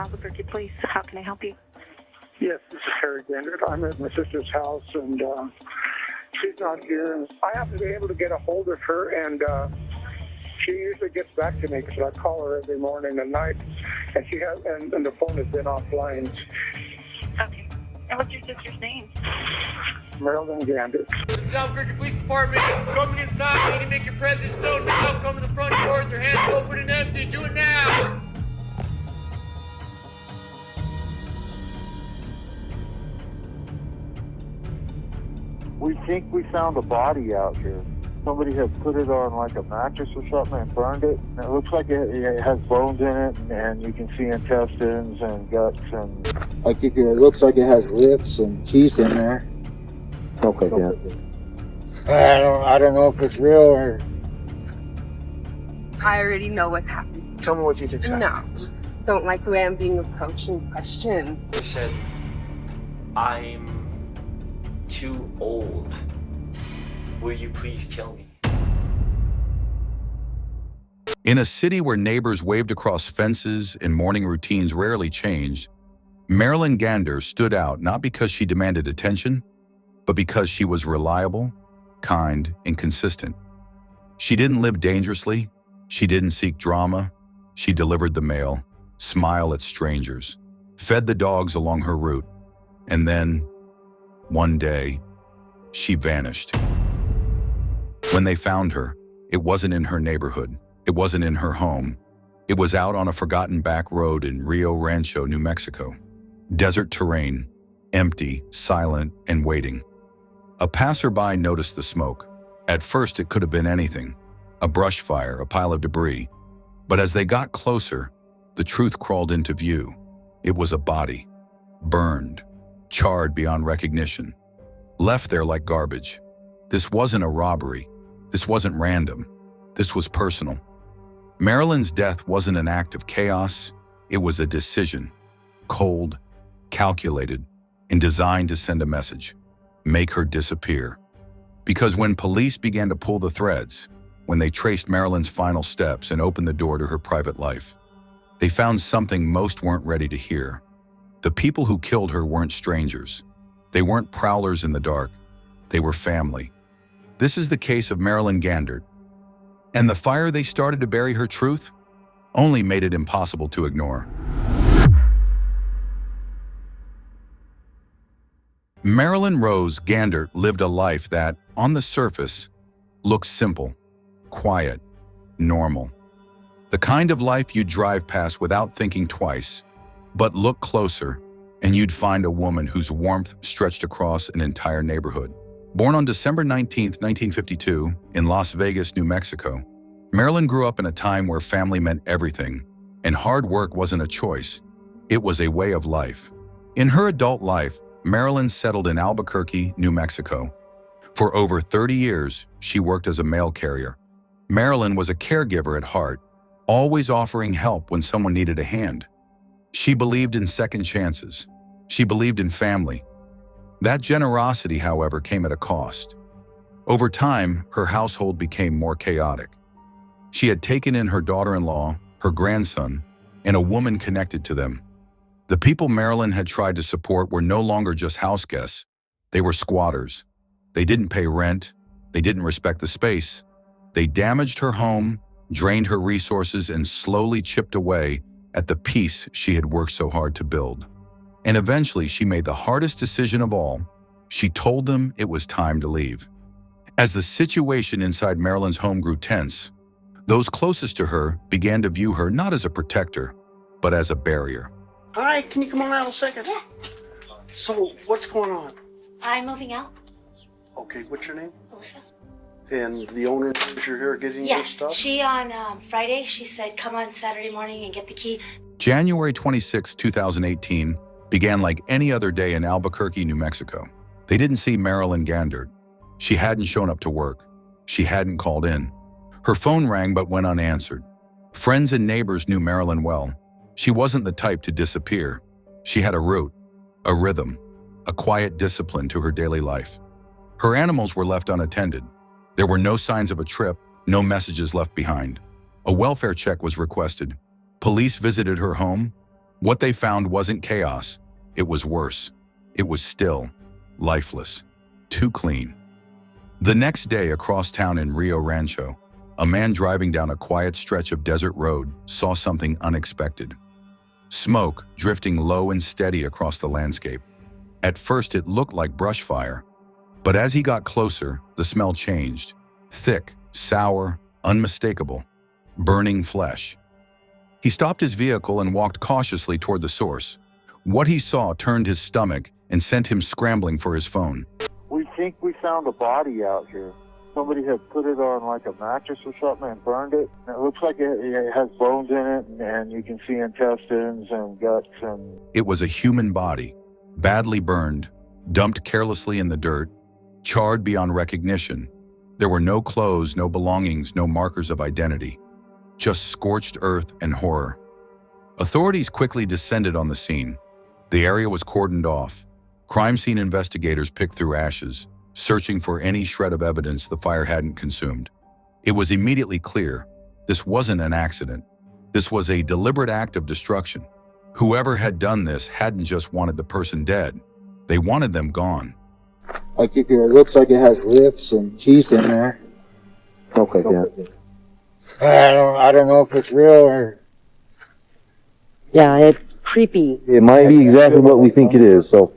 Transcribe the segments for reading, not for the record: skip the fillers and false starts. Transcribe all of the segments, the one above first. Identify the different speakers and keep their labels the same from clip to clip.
Speaker 1: Albuquerque Police. How can I help you?
Speaker 2: Yes, this is Harry Gendert. I'm at my sister's house, and she's not here. And I haven't been able to get a hold of her, and she usually gets back to me because I call her every morning and night, and she has, and the phone has been offline.
Speaker 1: Okay. And what's your sister's name?
Speaker 2: Marilyn Gander.
Speaker 3: This is Albuquerque Police Department. Coming inside, you need to make your presence known. Don't come to the front door with your hands open and empty. Do it now.
Speaker 4: We think we found a body out here. Somebody had put it on like a mattress or something and burned it. And it looks like it has bones in it, and you can see intestines and guts and.
Speaker 5: It looks like it has lips and teeth in there.
Speaker 4: Okay,
Speaker 5: I don't know if it's real or.
Speaker 6: I already know what happened.
Speaker 4: Tell me what you think's happening.
Speaker 6: No, just don't like the way I'm being approached and questioned.
Speaker 7: They said, I'm too old. Will you please kill me?
Speaker 8: In a city where neighbors waved across fences and morning routines rarely changed, Marilyn Gander stood out not because she demanded attention, but because she was reliable, kind, and consistent. She didn't live dangerously. She didn't seek drama. She delivered the mail, smiled at strangers, fed the dogs along her route, and then, one day, she vanished. When they found her, it wasn't in her neighborhood. It wasn't in her home. It was out on a forgotten back road in Rio Rancho, New Mexico. Desert terrain, empty, silent, and waiting. A passerby noticed the smoke. At first, it could have been anything, a brush fire, a pile of debris. But as they got closer, the truth crawled into view. It was a body, burned, charred beyond recognition, left there like garbage. This wasn't a robbery. This wasn't random. This was personal. Marilyn's death wasn't an act of chaos. It was a decision, cold, calculated, and designed to send a message, make her disappear. Because when police began to pull the threads, when they traced Marilyn's final steps and opened the door to her private life, they found something most weren't ready to hear. The people who killed her weren't strangers. They weren't prowlers in the dark. They were family. This is the case of Marilyn Gander. And the fire they started to bury her truth only made it impossible to ignore. Marilyn Rose Gander lived a life that, on the surface, looked simple, quiet, normal. The kind of life you'd drive past without thinking twice, but look closer and you'd find a woman whose warmth stretched across an entire neighborhood. Born on December 19, 1952, in Las Vegas, New Mexico, Marilyn grew up in a time where family meant everything, and hard work wasn't a choice. It was a way of life. In her adult life, Marilyn settled in Albuquerque, New Mexico. For over 30 years, she worked as a mail carrier. Marilyn was a caregiver at heart, always offering help when someone needed a hand. She believed in second chances. She believed in family. That generosity, however, came at a cost. Over time, her household became more chaotic. She had taken in her daughter-in-law, her grandson, and a woman connected to them. The people Marilyn had tried to support were no longer just house guests. They were squatters. They didn't pay rent. They didn't respect the space. They damaged her home, drained her resources, and slowly chipped away at the peace she had worked so hard to build. And eventually, she made the hardest decision of all. She told them it was time to leave. As the situation inside Marilyn's home grew tense, those closest to her began to view her not as a protector, but as a barrier.
Speaker 9: Hi, can you come on out a second?
Speaker 10: Yeah.
Speaker 9: So, what's going on?
Speaker 10: I'm moving out.
Speaker 9: Okay, what's your name?
Speaker 10: Alyssa.
Speaker 9: And the owner knows you're here getting your stuff?
Speaker 10: She on Friday, she said come on Saturday morning and get the key.
Speaker 8: January 26, 2018 began like any other day in Albuquerque, New Mexico. They didn't see Marilyn Gander. She hadn't shown up to work. She hadn't called in. Her phone rang but went unanswered. Friends and neighbors knew Marilyn well. She wasn't the type to disappear. She had a route, a rhythm, a quiet discipline to her daily life. Her animals were left unattended. There were no signs of a trip, no messages left behind. A welfare check was requested. Police visited her home, What they found wasn't chaos. It was worse. It was still, lifeless, too clean. The next day across town in Rio Rancho, a man driving down a quiet stretch of desert road saw something unexpected. Smoke drifting low and steady across the landscape. At first it looked like brush fire, but as he got closer, the smell changed. Thick, sour, unmistakable, burning flesh. He stopped his vehicle and walked cautiously toward the source. What he saw turned his stomach and sent him scrambling for his phone.
Speaker 4: We think we found a body out here. Somebody had put it on like a mattress or something and burned it. And it looks like it has bones in it, and you can see intestines and guts. And
Speaker 8: It was a human body, badly burned, dumped carelessly in the dirt, charred beyond recognition. There were no clothes, no belongings, no markers of identity. Just scorched earth and horror. Authorities quickly descended on the scene. The area was cordoned off. Crime scene investigators picked through ashes, searching for any shred of evidence the fire hadn't consumed. It was immediately clear this wasn't an accident. This was a deliberate act of destruction. Whoever had done this hadn't just wanted the person dead. They wanted them gone.
Speaker 5: Like it looks like it has lips and teeth in there.
Speaker 4: okay, yeah.
Speaker 5: I don't know if it's real or.
Speaker 6: Yeah, it's creepy.
Speaker 11: It might be exactly what we think it is, so.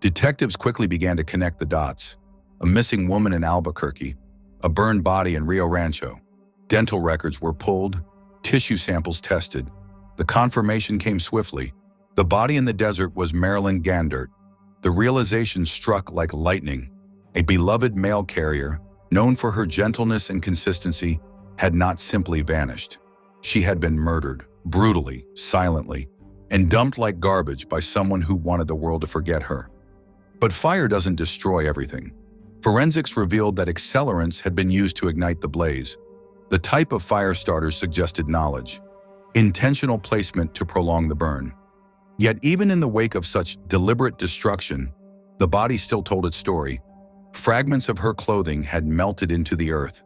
Speaker 8: Detectives quickly began to connect the dots. A missing woman in Albuquerque, a burned body in Rio Rancho. Dental records were pulled, tissue samples tested. The confirmation came swiftly. The body in the desert was Marilyn Gandert. The realization struck like lightning. A beloved mail carrier, known for her gentleness and consistency, had not simply vanished. She had been murdered, brutally, silently, and dumped like garbage by someone who wanted the world to forget her. But fire doesn't destroy everything. Forensics revealed that accelerants had been used to ignite the blaze. The type of fire starters suggested knowledge, intentional placement to prolong the burn. Yet even in the wake of such deliberate destruction, the body still told its story. Fragments of her clothing had melted into the earth.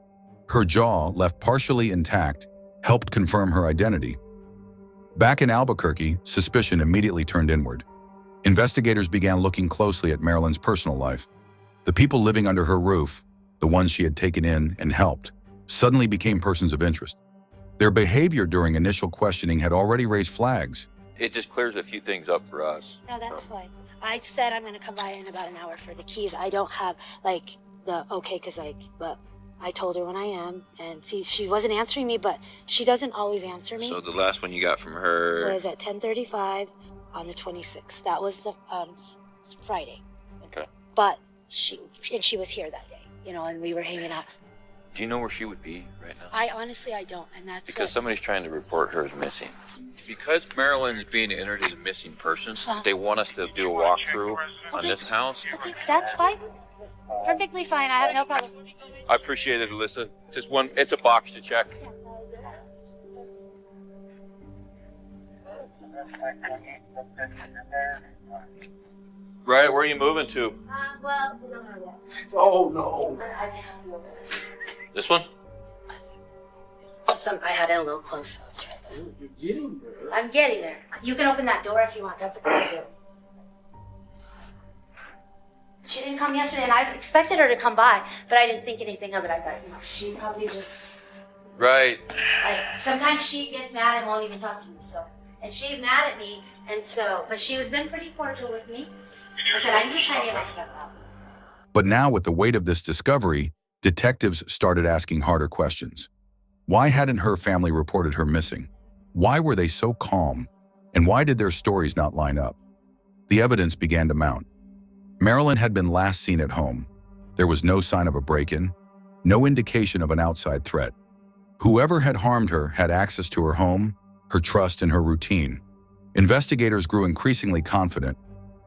Speaker 8: Her jaw, left partially intact, helped confirm her identity. Back in Albuquerque, suspicion immediately turned inward. Investigators began looking closely at Marilyn's personal life. The people living under her roof, the ones she had taken in and helped, suddenly became persons of interest. Their behavior during initial questioning had already raised flags.
Speaker 12: It just clears a few things up for us.
Speaker 10: No, that's fine. I said I'm gonna come by in about an hour for the keys. I don't have but I told her when I am, and see, she wasn't answering me, but she doesn't always answer me.
Speaker 12: So the last one you got from her
Speaker 10: was at 10:35 on the 26th. That was the Friday.
Speaker 12: Okay.
Speaker 10: But she was here that day, and we were hanging out.
Speaker 12: Do you know where she would be right now?
Speaker 10: I don't, and that's
Speaker 12: because somebody's trying to report her as missing. Because Marilyn's being entered as a missing person, they want us to do a walkthrough on this house.
Speaker 10: Okay, that's fine. Perfectly fine. I have no problem.
Speaker 12: I appreciate it, Alyssa. It's a box to check. Right, where are you moving to?
Speaker 10: Well, we don't know yet.
Speaker 9: Oh, no.
Speaker 12: This one?
Speaker 10: I had it a little close.
Speaker 9: You're getting there.
Speaker 10: I'm getting there. You can open that door if you want. That's a closet. She didn't come yesterday, and I expected her to come by, but I didn't think anything of it. I thought, she probably just...
Speaker 12: Right.
Speaker 10: Sometimes she gets mad and won't even talk to me, and she's mad at me, but she has been pretty cordial with me. I said, I'm just trying to get my stuff out.
Speaker 8: But now, with the weight of this discovery, detectives started asking harder questions. Why hadn't her family reported her missing? Why were they so calm? And why did their stories not line up? The evidence began to mount. Marilyn had been last seen at home. There was no sign of a break-in, no indication of an outside threat. Whoever had harmed her had access to her home, her trust, and her routine. Investigators grew increasingly confident.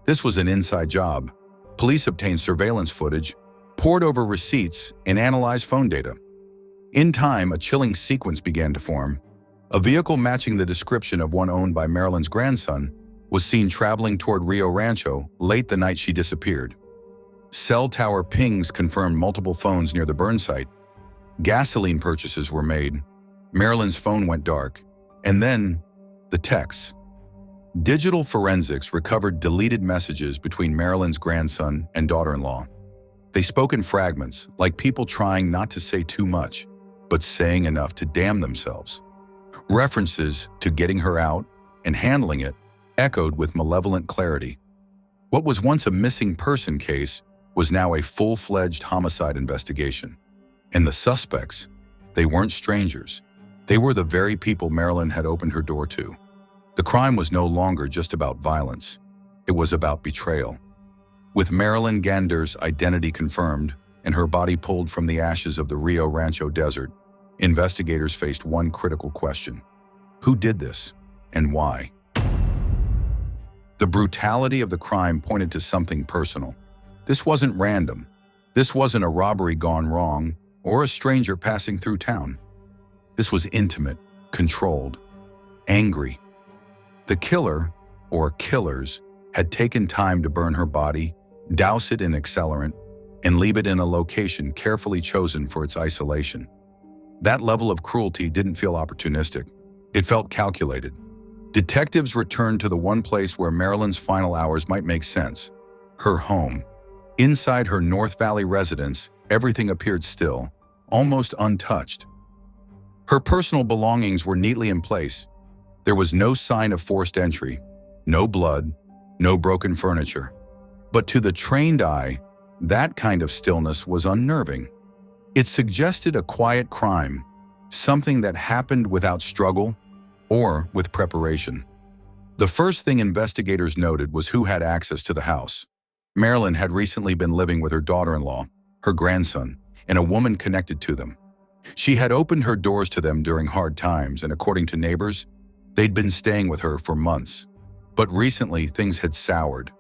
Speaker 8: This was an inside job. Police obtained surveillance footage, pored over receipts, and analyzed phone data. In time, a chilling sequence began to form. A vehicle matching the description of one owned by Marilyn's grandson was seen traveling toward Rio Rancho late the night she disappeared. Cell tower pings confirmed multiple phones near the burn site. Gasoline purchases were made. Marilyn's phone went dark. And then, the texts. Digital forensics recovered deleted messages between Marilyn's grandson and daughter-in-law. They spoke in fragments, like people trying not to say too much, but saying enough to damn themselves. References to getting her out and handling it echoed with malevolent clarity. What was once a missing person case was now a full-fledged homicide investigation. And the suspects, they weren't strangers. They were the very people Marilyn had opened her door to. The crime was no longer just about violence. It was about betrayal. With Marilyn Gander's identity confirmed and her body pulled from the ashes of the Rio Rancho desert, investigators faced one critical question. Who did this, and why? The brutality of the crime pointed to something personal. This wasn't random. This wasn't a robbery gone wrong or a stranger passing through town. This was intimate, controlled, angry. The killer, or killers, had taken time to burn her body, douse it in accelerant, and leave it in a location carefully chosen for its isolation. That level of cruelty didn't feel opportunistic. It felt calculated. Detectives returned to the one place where Marilyn's final hours might make sense, her home. Inside her North Valley residence, everything appeared still, almost untouched. Her personal belongings were neatly in place. There was no sign of forced entry, no blood, no broken furniture. But to the trained eye, that kind of stillness was unnerving. It suggested a quiet crime, something that happened without struggle or with preparation. The first thing investigators noted was who had access to the house. Marilyn had recently been living with her daughter-in-law, her grandson, and a woman connected to them. She had opened her doors to them during hard times, and according to neighbors, they'd been staying with her for months. But recently, things had soured.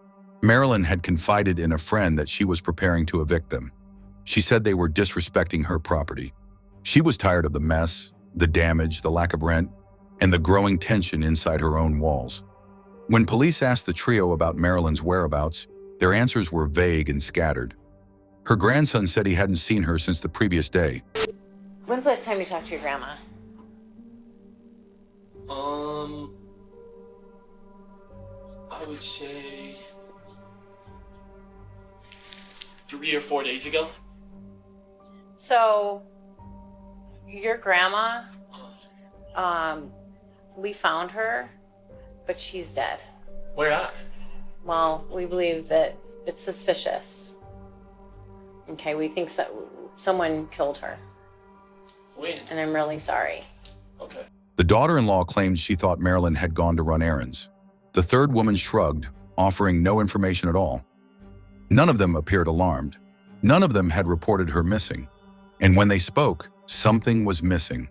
Speaker 8: Marilyn had confided in a friend that she was preparing to evict them. She said they were disrespecting her property. She was tired of the mess, the damage, the lack of rent, and the growing tension inside her own walls. When police asked the trio about Marilyn's whereabouts, their answers were vague and scattered. Her grandson said he hadn't seen her since the previous day.
Speaker 13: When's the last time you talked to your grandma?
Speaker 7: I would say 3 or 4 days ago.
Speaker 13: So, your grandma, we found her, but she's dead.
Speaker 7: Where at?
Speaker 13: Well, we believe that it's suspicious. Okay, we think someone killed her.
Speaker 7: When?
Speaker 13: And I'm really sorry.
Speaker 7: Okay.
Speaker 8: The daughter-in-law claimed she thought Marilyn had gone to run errands. The third woman shrugged, offering no information at all. None of them appeared alarmed. None of them had reported her missing. And when they spoke, something was missing.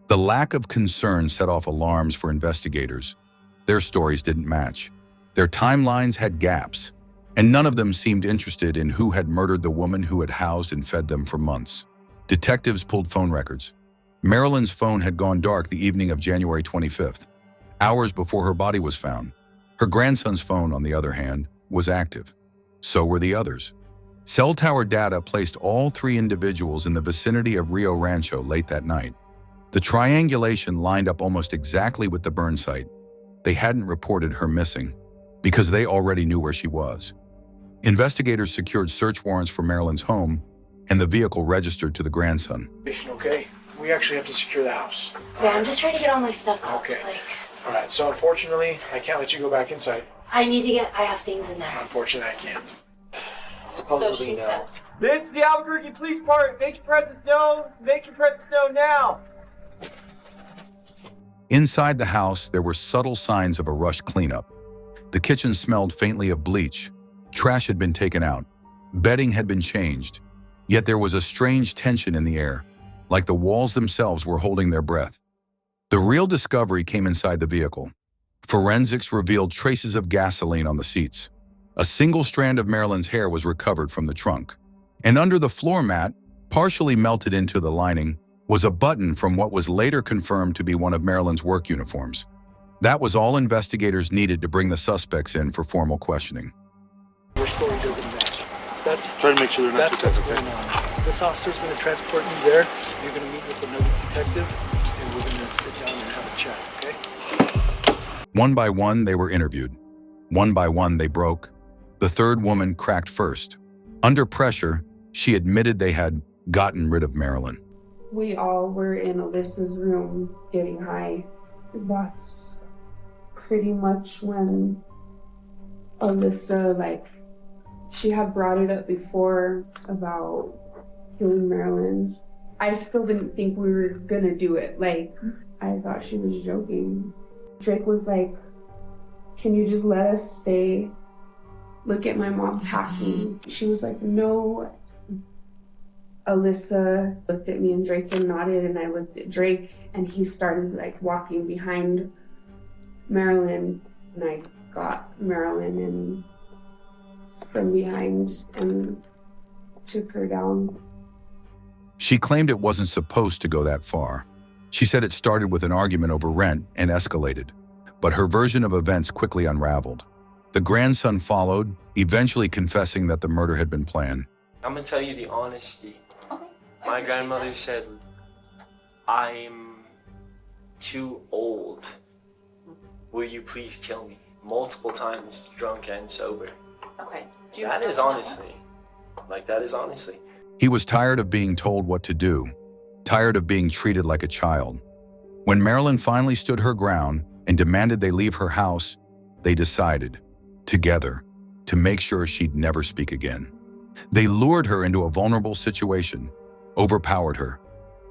Speaker 8: The lack of concern set off alarms for investigators. Their stories didn't match. Their timelines had gaps, and none of them seemed interested in who had murdered the woman who had housed and fed them for months. Detectives pulled phone records. Marilyn's phone had gone dark the evening of January 25th, hours before her body was found. Her grandson's phone, on the other hand, was active. So were the others. Cell tower data placed all three individuals in the vicinity of Rio Rancho late that night. The triangulation lined up almost exactly with the burn site. They hadn't reported her missing because they already knew where she was. Investigators secured search warrants for Marilyn's home, and the vehicle registered to the grandson.
Speaker 14: Okay, we actually have to secure the house.
Speaker 10: Okay, I'm just trying to get all my stuff out.
Speaker 14: Okay.
Speaker 10: Like,
Speaker 14: All right, so unfortunately, I can't let you go back inside.
Speaker 10: I have things in there.
Speaker 14: Unfortunately, I can't.
Speaker 13: So she says.
Speaker 3: This is the Albuquerque Police Department. Make your presence known. Make your presence known now.
Speaker 8: Inside the house, there were subtle signs of a rushed cleanup. The kitchen smelled faintly of bleach. Trash had been taken out. Bedding had been changed. Yet there was a strange tension in the air, like the walls themselves were holding their breath. The real discovery came inside the vehicle. Forensics revealed traces of gasoline on the seats. A single strand of Marilyn's hair was recovered from the trunk. And under the floor mat, partially melted into the lining, was a button from what was later confirmed to be one of Marilyn's work uniforms. That was all investigators needed to bring the suspects in for formal questioning.
Speaker 14: Your story doesn't match. That's
Speaker 4: Try to make sure they're not
Speaker 14: what's going on. This officer's going to transport you there. You're going to meet with another detective, and we're going to sit down and have a chat, okay?
Speaker 8: One by one, they were interviewed. One by one, they broke. The third woman cracked first. Under pressure, she admitted they had gotten rid of Marilyn.
Speaker 6: We all were in Alyssa's room getting high. That's pretty much when Alyssa, she had brought it up before about killing Marilyn. I still didn't think we were gonna do it. I thought she was joking. Drake was like, "Can you just let us stay? Look at my mom packing." She was like, "No." Alyssa looked at me and Drake and nodded, and I looked at Drake, and he started walking behind Marilyn, and I got Marilyn and from behind and took her down.
Speaker 8: She claimed it wasn't supposed to go that far. She said it started with an argument over rent and escalated, but her version of events quickly unraveled. The grandson followed, eventually confessing that the murder had been planned.
Speaker 15: I'm gonna tell you the honesty. My grandmother said, "I'm too old. Will you please kill me?" Multiple times, drunk and sober.
Speaker 13: Okay.
Speaker 15: That is honestly.
Speaker 8: He was tired of being told what to do, tired of being treated like a child. When Marilyn finally stood her ground and demanded they leave her house, they decided, together, to make sure she'd never speak again. They lured her into a vulnerable situation, overpowered her,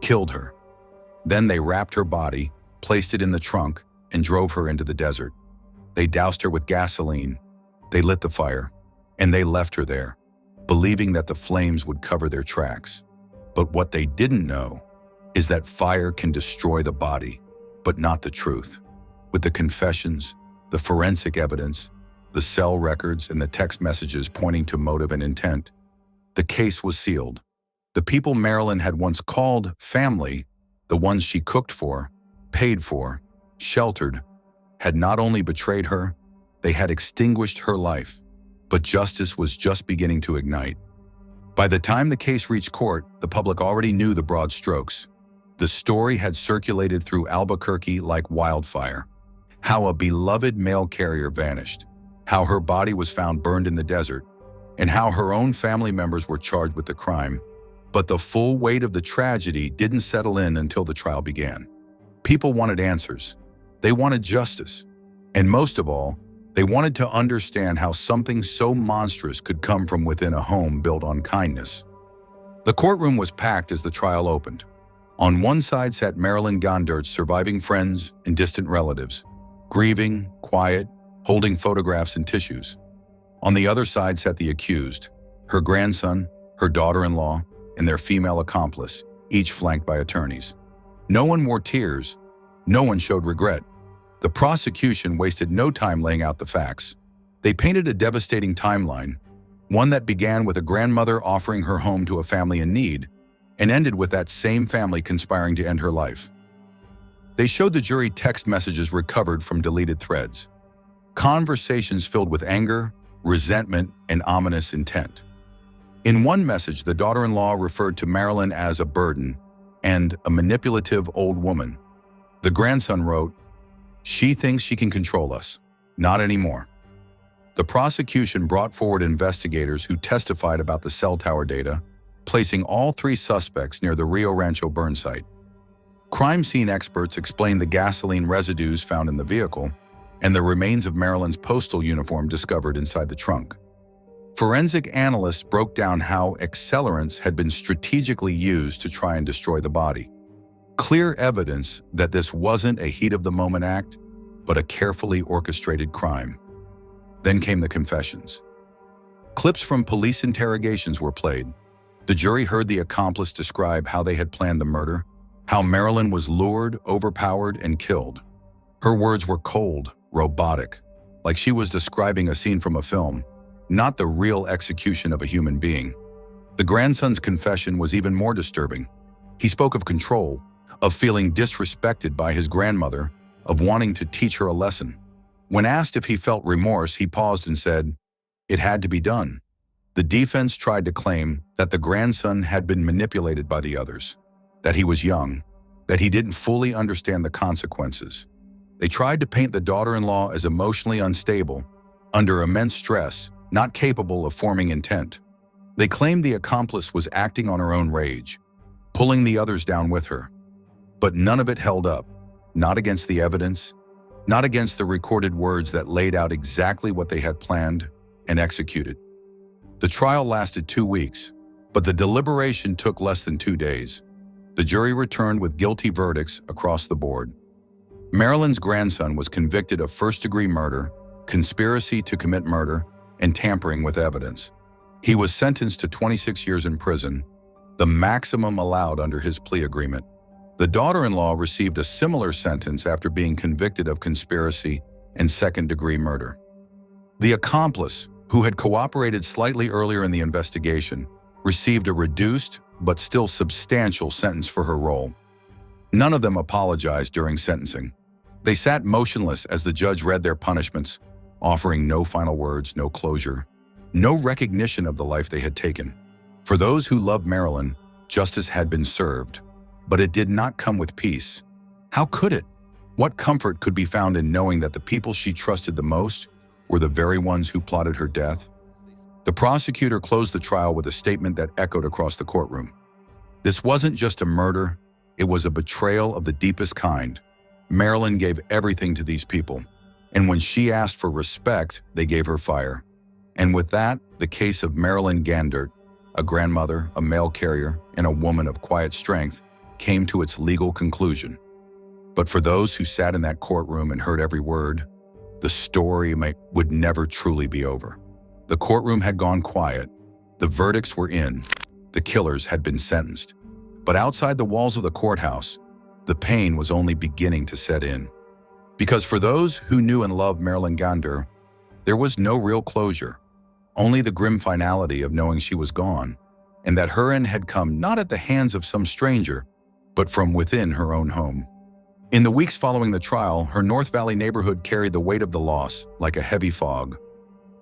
Speaker 8: killed her. Then they wrapped her body, placed it in the trunk, and drove her into the desert. They doused her with gasoline, they lit the fire, and they left her there, believing that the flames would cover their tracks. But what they didn't know is that fire can destroy the body, but not the truth. With the confessions, the forensic evidence, the cell records, and the text messages pointing to motive and intent, the case was sealed. The people Marilyn had once called family, the ones she cooked for, paid for, sheltered, had not only betrayed her, they had extinguished her life. But justice was just beginning to ignite. By the time the case reached court, the public already knew the broad strokes. The story had circulated through Albuquerque like wildfire. How a beloved mail carrier vanished, how her body was found burned in the desert, and how her own family members were charged with the crime. But the full weight of the tragedy didn't settle in until the trial began. People wanted answers. They wanted justice. And most of all, they wanted to understand how something so monstrous could come from within a home built on kindness. The courtroom was packed as the trial opened. On one side sat Marilyn Gandert's surviving friends and distant relatives, grieving, quiet, holding photographs and tissues. On the other side sat the accused, her grandson, her daughter-in-law, and their female accomplice, each flanked by attorneys. No one wore tears. No one showed regret. The prosecution wasted no time laying out the facts. They painted a devastating timeline, one that began with a grandmother offering her home to a family in need, and ended with that same family conspiring to end her life. They showed the jury text messages recovered from deleted threads, conversations filled with anger, resentment, and ominous intent. In one message, the daughter-in-law referred to Marilyn as a burden and a manipulative old woman. The grandson wrote, "She thinks she can control us. Not anymore." The prosecution brought forward investigators who testified about the cell tower data, placing all three suspects near the Rio Rancho burn site. Crime scene experts explained the gasoline residues found in the vehicle and the remains of Marilyn's postal uniform discovered inside the trunk. Forensic analysts broke down how accelerants had been strategically used to try and destroy the body. Clear evidence that this wasn't a heat-of-the-moment act, but a carefully orchestrated crime. Then came the confessions. Clips from police interrogations were played. The jury heard the accomplice describe how they had planned the murder, how Marilyn was lured, overpowered, and killed. Her words were cold, robotic, like she was describing a scene from a film, not the real execution of a human being. The grandson's confession was even more disturbing. He spoke of control, of feeling disrespected by his grandmother, of wanting to teach her a lesson. When asked if he felt remorse, he paused and said, "It had to be done." The defense tried to claim that the grandson had been manipulated by the others, that he was young, that he didn't fully understand the consequences. They tried to paint the daughter-in-law as emotionally unstable, under immense stress, not capable of forming intent. They claimed the accomplice was acting on her own rage, pulling the others down with her. But none of it held up, not against the evidence, not against the recorded words that laid out exactly what they had planned and executed. The trial lasted 2 weeks, but the deliberation took less than 2 days. The jury returned with guilty verdicts across the board. Marilyn's grandson was convicted of first-degree murder, conspiracy to commit murder, and tampering with evidence. He was sentenced to 26 years in prison, the maximum allowed under his plea agreement. The daughter-in-law received a similar sentence after being convicted of conspiracy and second-degree murder. The accomplice, who had cooperated slightly earlier in the investigation, received a reduced but still substantial sentence for her role. None of them apologized during sentencing. They sat motionless as the judge read their punishments, offering no final words, no closure, no recognition of the life they had taken. For those who loved Marilyn, justice had been served, but it did not come with peace. How could it? What comfort could be found in knowing that the people she trusted the most were the very ones who plotted her death? The prosecutor closed the trial with a statement that echoed across the courtroom. This wasn't just a murder, it was a betrayal of the deepest kind. Marilyn gave everything to these people, and when she asked for respect, they gave her fire. And with that, the case of Marilyn Gandert, a grandmother, a mail carrier, and a woman of quiet strength, came to its legal conclusion. But for those who sat in that courtroom and heard every word, the story would never truly be over. The courtroom had gone quiet, the verdicts were in, the killers had been sentenced. But outside the walls of the courthouse, the pain was only beginning to set in. Because for those who knew and loved Marilyn Gander, there was no real closure, only the grim finality of knowing she was gone, and that her end had come not at the hands of some stranger, but from within her own home. In the weeks following the trial, her North Valley neighborhood carried the weight of the loss like a heavy fog.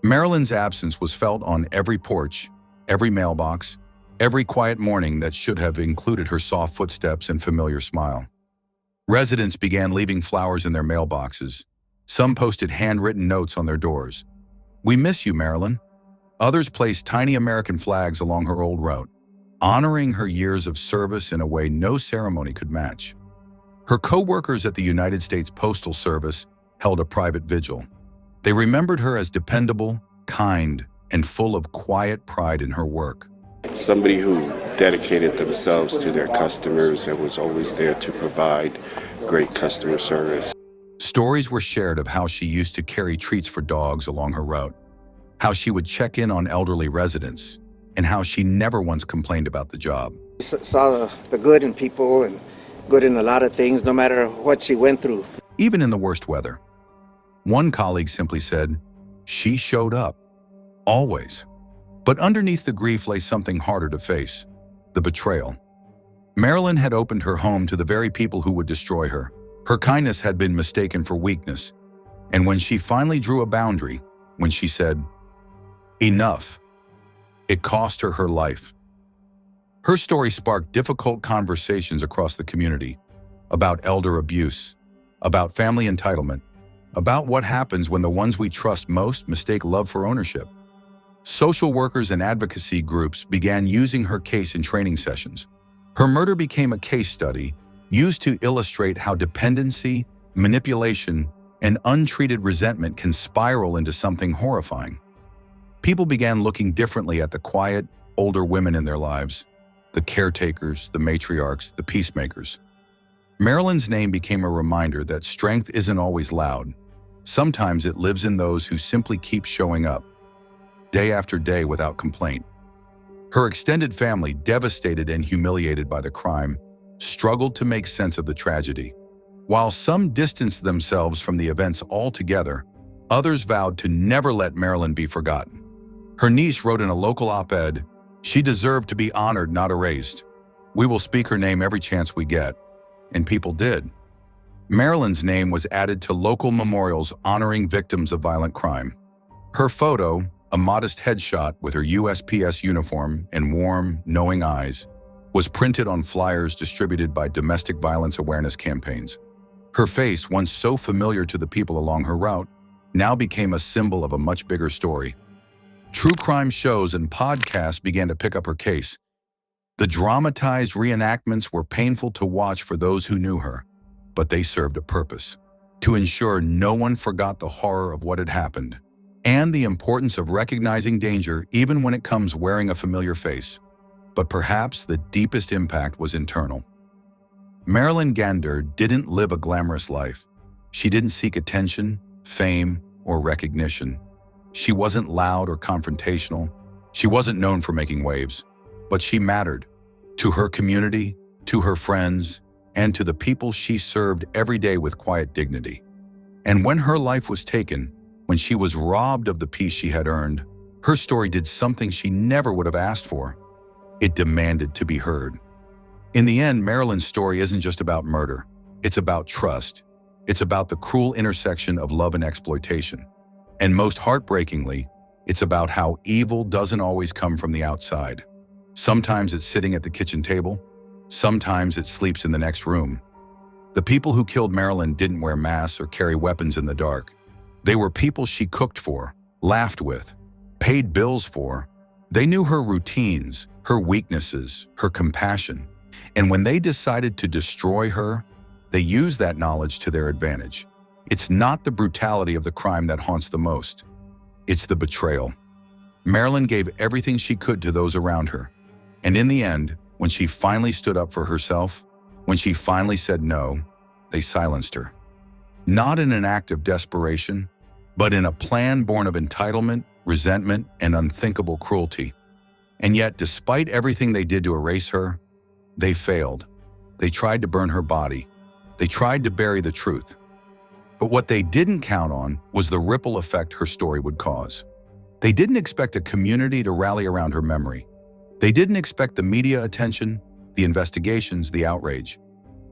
Speaker 8: Marilyn's absence was felt on every porch, every mailbox, every quiet morning that should have included her soft footsteps and familiar smile. Residents began leaving flowers in their mailboxes. Some posted handwritten notes on their doors. "We miss you, Marilyn." Others placed tiny American flags along her old route, honoring her years of service in a way no ceremony could match. Her co-workers at the United States Postal Service held a private vigil. They remembered her as dependable, kind, and full of quiet pride in her work.
Speaker 16: Somebody who dedicated themselves to their customers and was always there to provide great customer service.
Speaker 8: Stories were shared of how she used to carry treats for dogs along her route, how she would check in on elderly residents, and how she never once complained about the job.
Speaker 17: Saw the good in people and good in a lot of things, no matter what she went through.
Speaker 8: Even in the worst weather. One colleague simply said, "She showed up. Always." But underneath the grief lay something harder to face, the betrayal. Marilyn had opened her home to the very people who would destroy her. Her kindness had been mistaken for weakness. And when she finally drew a boundary, when she said, "Enough," it cost her her life. Her story sparked difficult conversations across the community about elder abuse, about family entitlement, about what happens when the ones we trust most mistake love for ownership. Social workers and advocacy groups began using her case in training sessions. Her murder became a case study used to illustrate how dependency, manipulation, and untreated resentment can spiral into something horrifying. People began looking differently at the quiet, older women in their lives, the caretakers, the matriarchs, the peacemakers. Marilyn's name became a reminder that strength isn't always loud. Sometimes it lives in those who simply keep showing up, day after day without complaint. Her extended family, devastated and humiliated by the crime, struggled to make sense of the tragedy. While some distanced themselves from the events altogether, others vowed to never let Marilyn be forgotten. Her niece wrote in a local op-ed, "She deserved to be honored, not erased. We will speak her name every chance we get." And people did. Marilyn's name was added to local memorials honoring victims of violent crime. Her photo, a modest headshot with her USPS uniform and warm, knowing eyes, was printed on flyers distributed by domestic violence awareness campaigns. Her face, once so familiar to the people along her route, now became a symbol of a much bigger story. True crime shows and podcasts began to pick up her case. The dramatized reenactments were painful to watch for those who knew her, but they served a purpose: to ensure no one forgot the horror of what had happened, and the importance of recognizing danger even when it comes wearing a familiar face. But perhaps the deepest impact was internal. Marilyn Gander didn't live a glamorous life. She didn't seek attention, fame, or recognition. She wasn't loud or confrontational. She wasn't known for making waves, but she mattered to her community, to her friends, and to the people she served every day with quiet dignity. And when her life was taken, when she was robbed of the peace she had earned, her story did something she never would have asked for. It demanded to be heard. In the end, Marilyn's story isn't just about murder. It's about trust. It's about the cruel intersection of love and exploitation. And most heartbreakingly, it's about how evil doesn't always come from the outside. Sometimes it's sitting at the kitchen table. Sometimes it sleeps in the next room. The people who killed Marilyn didn't wear masks or carry weapons in the dark. They were people she cooked for, laughed with, paid bills for. They knew her routines, her weaknesses, her compassion. And when they decided to destroy her, they used that knowledge to their advantage. It's not the brutality of the crime that haunts the most. It's the betrayal. Marilyn gave everything she could to those around her. And in the end, when she finally stood up for herself, when she finally said no, they silenced her. Not in an act of desperation, but in a plan born of entitlement, resentment, and unthinkable cruelty. And yet, despite everything they did to erase her, they failed. They tried to burn her body. They tried to bury the truth. But what they didn't count on was the ripple effect her story would cause. They didn't expect a community to rally around her memory. They didn't expect the media attention, the investigations, the outrage.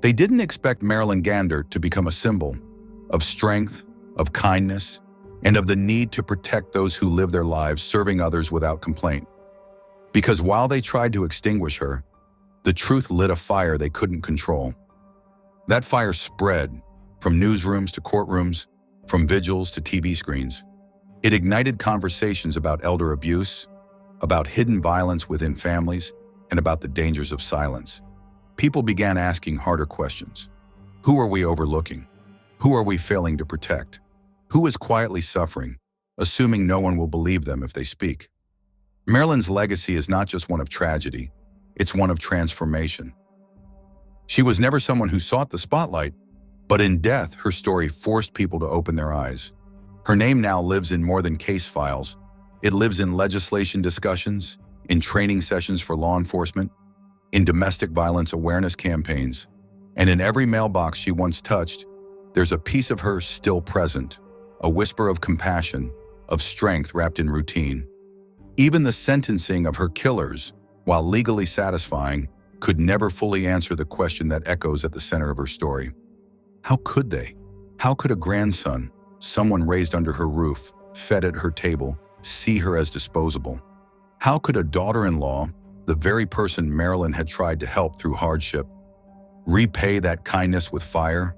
Speaker 8: They didn't expect Marilyn Gander to become a symbol of strength, of kindness, and of the need to protect those who live their lives serving others without complaint. Because while they tried to extinguish her, the truth lit a fire they couldn't control. That fire spread from newsrooms to courtrooms, from vigils to TV screens. It ignited conversations about elder abuse, about hidden violence within families, and about the dangers of silence. People began asking harder questions. Who are we overlooking? Who are we failing to protect? Who is quietly suffering, assuming no one will believe them if they speak? Marilyn's legacy is not just one of tragedy, it's one of transformation. She was never someone who sought the spotlight, but in death, her story forced people to open their eyes. Her name now lives in more than case files. It lives in legislation discussions, in training sessions for law enforcement, in domestic violence awareness campaigns, and in every mailbox she once touched, there's a piece of her still present, a whisper of compassion, of strength wrapped in routine. Even the sentencing of her killers, while legally satisfying, could never fully answer the question that echoes at the center of her story. How could they? How could a grandson, someone raised under her roof, fed at her table, see her as disposable? How could a daughter-in-law, the very person Marilyn had tried to help through hardship, repay that kindness with fire?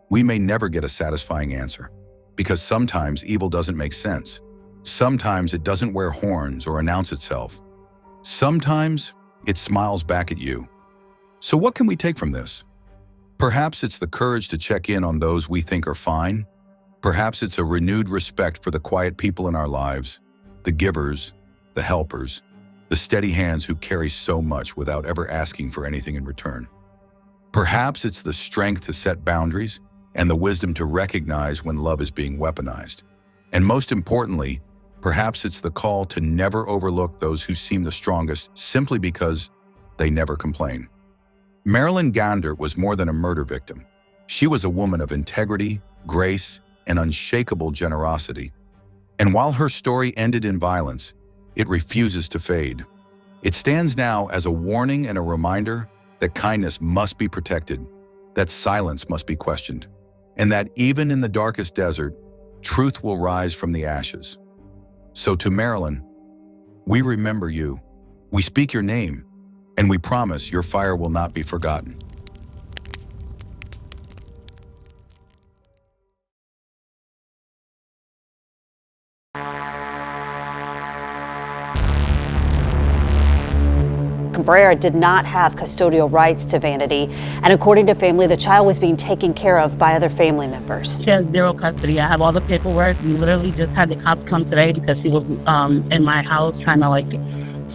Speaker 8: We may never get a satisfying answer, because sometimes evil doesn't make sense. Sometimes it doesn't wear horns or announce itself. Sometimes it smiles back at you. So what can we take from this? Perhaps it's the courage to check in on those we think are fine. Perhaps it's a renewed respect for the quiet people in our lives, the givers, the helpers, the steady hands who carry so much without ever asking for anything in return. Perhaps it's the strength to set boundaries and the wisdom to recognize when love is being weaponized. And most importantly, perhaps it's the call to never overlook those who seem the strongest simply because they never complain. Marilyn Gander was more than a murder victim. She was a woman of integrity, grace, and unshakable generosity. And while her story ended in violence, it refuses to fade. It stands now as a warning and a reminder that kindness must be protected, that silence must be questioned, and that even in the darkest desert, truth will rise from the ashes. So to Marilyn, we remember you. We speak your name, and we promise your fire will not be forgotten.
Speaker 18: Cabrera did not have custodial rights to Vanity, and according to family, the child was being taken care of by other family members.
Speaker 19: She has zero custody. I have all the paperwork. We literally just had the cops come today because she was in my house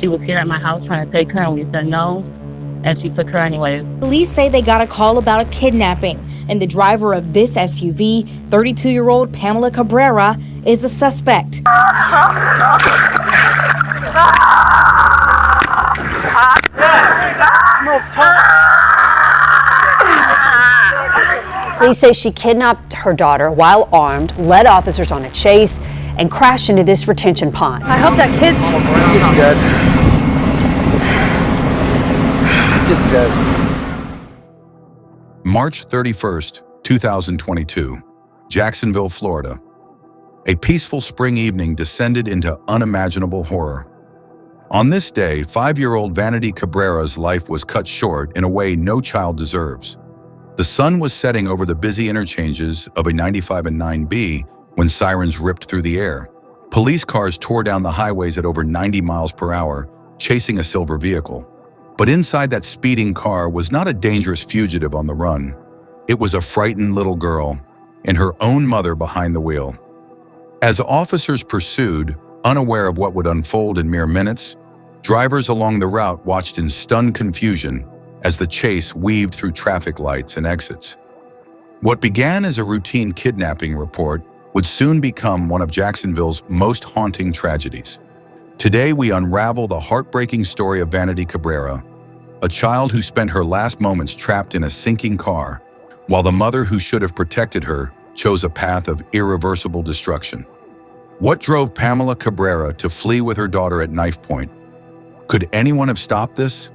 Speaker 19: she was here at my house trying to take her, and we said no, and she took her anyways.
Speaker 20: Police say they got a call about a kidnapping, and the driver of this SUV, 32-year-old Pamela Cabrera, is a suspect.
Speaker 18: Police say she kidnapped her daughter while armed, led officers on a chase, and crashed into this retention pond.
Speaker 13: I hope that kid's
Speaker 11: dead. Kid's dead.
Speaker 8: March 31st, 2022, Jacksonville, Florida. A peaceful spring evening descended into unimaginable horror. On this day, 5-year-old Vanity Cabrera's life was cut short in a way no child deserves. The sun was setting over the busy interchanges of a 95 and 9B when sirens ripped through the air. Police cars tore down the highways at over 90 miles per hour, chasing a silver vehicle. But inside that speeding car was not a dangerous fugitive on the run. It was a frightened little girl and her own mother behind the wheel. As officers pursued, unaware of what would unfold in mere minutes, drivers along the route watched in stunned confusion as the chase weaved through traffic lights and exits. What began as a routine kidnapping report would soon become one of Jacksonville's most haunting tragedies. Today, we unravel the heartbreaking story of Vanity Cabrera, a child who spent her last moments trapped in a sinking car, while the mother who should have protected her chose a path of irreversible destruction. What drove Pamela Cabrera to flee with her daughter at knife point? Could anyone have stopped this?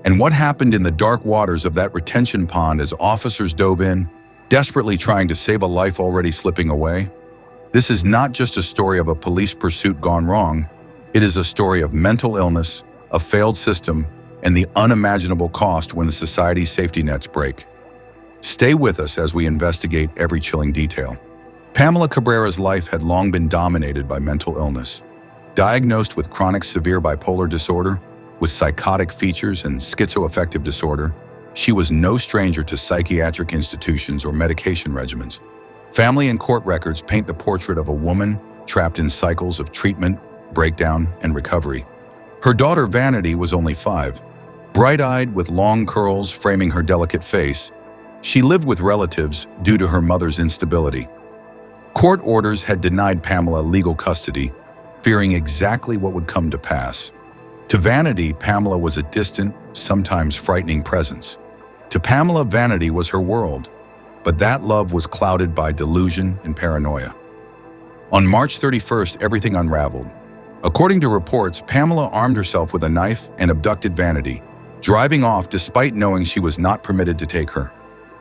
Speaker 8: And what happened in the dark waters of that retention pond as officers dove in, desperately trying to save a life already slipping away? This is not just a story of a police pursuit gone wrong. It is a story of mental illness, a failed system, and the unimaginable cost when the society's safety nets break. Stay with us as we investigate every chilling detail. Pamela Cabrera's life had long been dominated by mental illness. Diagnosed with chronic severe bipolar disorder, with psychotic features and schizoaffective disorder, she was no stranger to psychiatric institutions or medication regimens. Family and court records paint the portrait of a woman trapped in cycles of treatment, breakdown, and recovery. Her daughter Vanity was only 5. Bright-eyed with long curls framing her delicate face, she lived with relatives due to her mother's instability. Court orders had denied Pamela legal custody, fearing exactly what would come to pass. To Vanity, Pamela was a distant, sometimes frightening presence. To Pamela, Vanity was her world, but that love was clouded by delusion and paranoia. On March 31st, everything unraveled. According to reports, Pamela armed herself with a knife and abducted Vanity, driving off despite knowing she was not permitted to take her.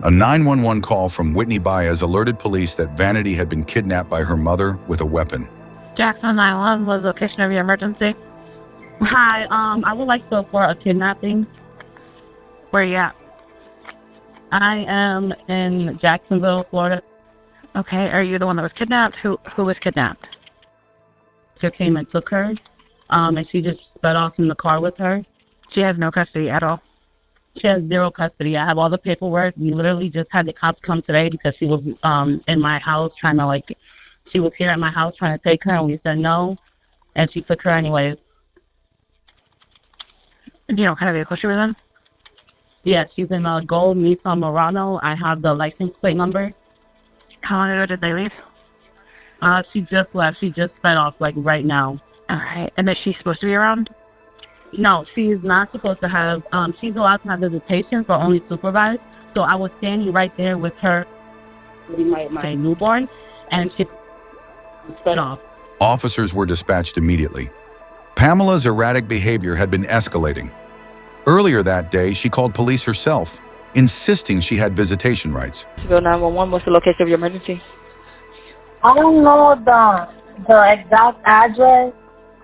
Speaker 8: A 911 call from Whitney Baez alerted police that Vanity had been kidnapped by her mother with a weapon.
Speaker 19: Jackson 911 was the location of your emergency. Hi, I would like to report a kidnapping. Where you at? I am in Jacksonville, Florida. Okay, are you the one that was kidnapped? Who was kidnapped? She came and took her, and she just sped off in the car with her. She has no custody at all. She has zero custody. I have all the paperwork. We literally just had the cops come today because she was in my house she was here at my house trying to take her, and we said no, and she took her anyways. Do you know what kind of vehicle she was in? Yes, she's in a gold Nissan Murano. I have the license plate number. How long ago did they leave? She just left. She just sped off, right now.
Speaker 20: All right. And is she supposed to be around?
Speaker 19: No, she's not supposed to have, she's allowed to have visitation, but only supervised. So I was standing right there with her, my newborn, and she sped off.
Speaker 8: Officers were dispatched immediately. Pamela's erratic behavior had been escalating. Earlier that day, she called police herself, insisting she had visitation rights.
Speaker 21: 911, what's the location of your emergency?
Speaker 22: I don't know the exact address.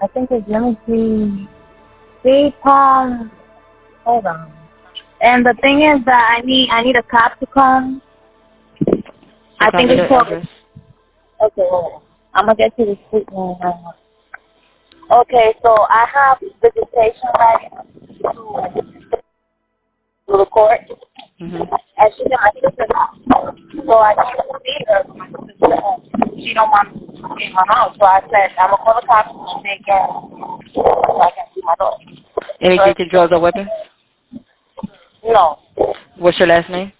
Speaker 22: I think it's, let me see. Hold on. And the thing is that I need a cop to come. I think it's called. Okay, hold on. I'm gonna get to the street name right now. Okay, so I have visitation rights to the court.
Speaker 19: Mm-hmm.
Speaker 22: And she said my sister's home. So I came to see her. My sister's home. She don't want me in her house. So I said, I'm going to call the cops and they can, so I can see my daughter.
Speaker 19: Any taken drugs or weapons?
Speaker 22: No.
Speaker 19: What's your last name?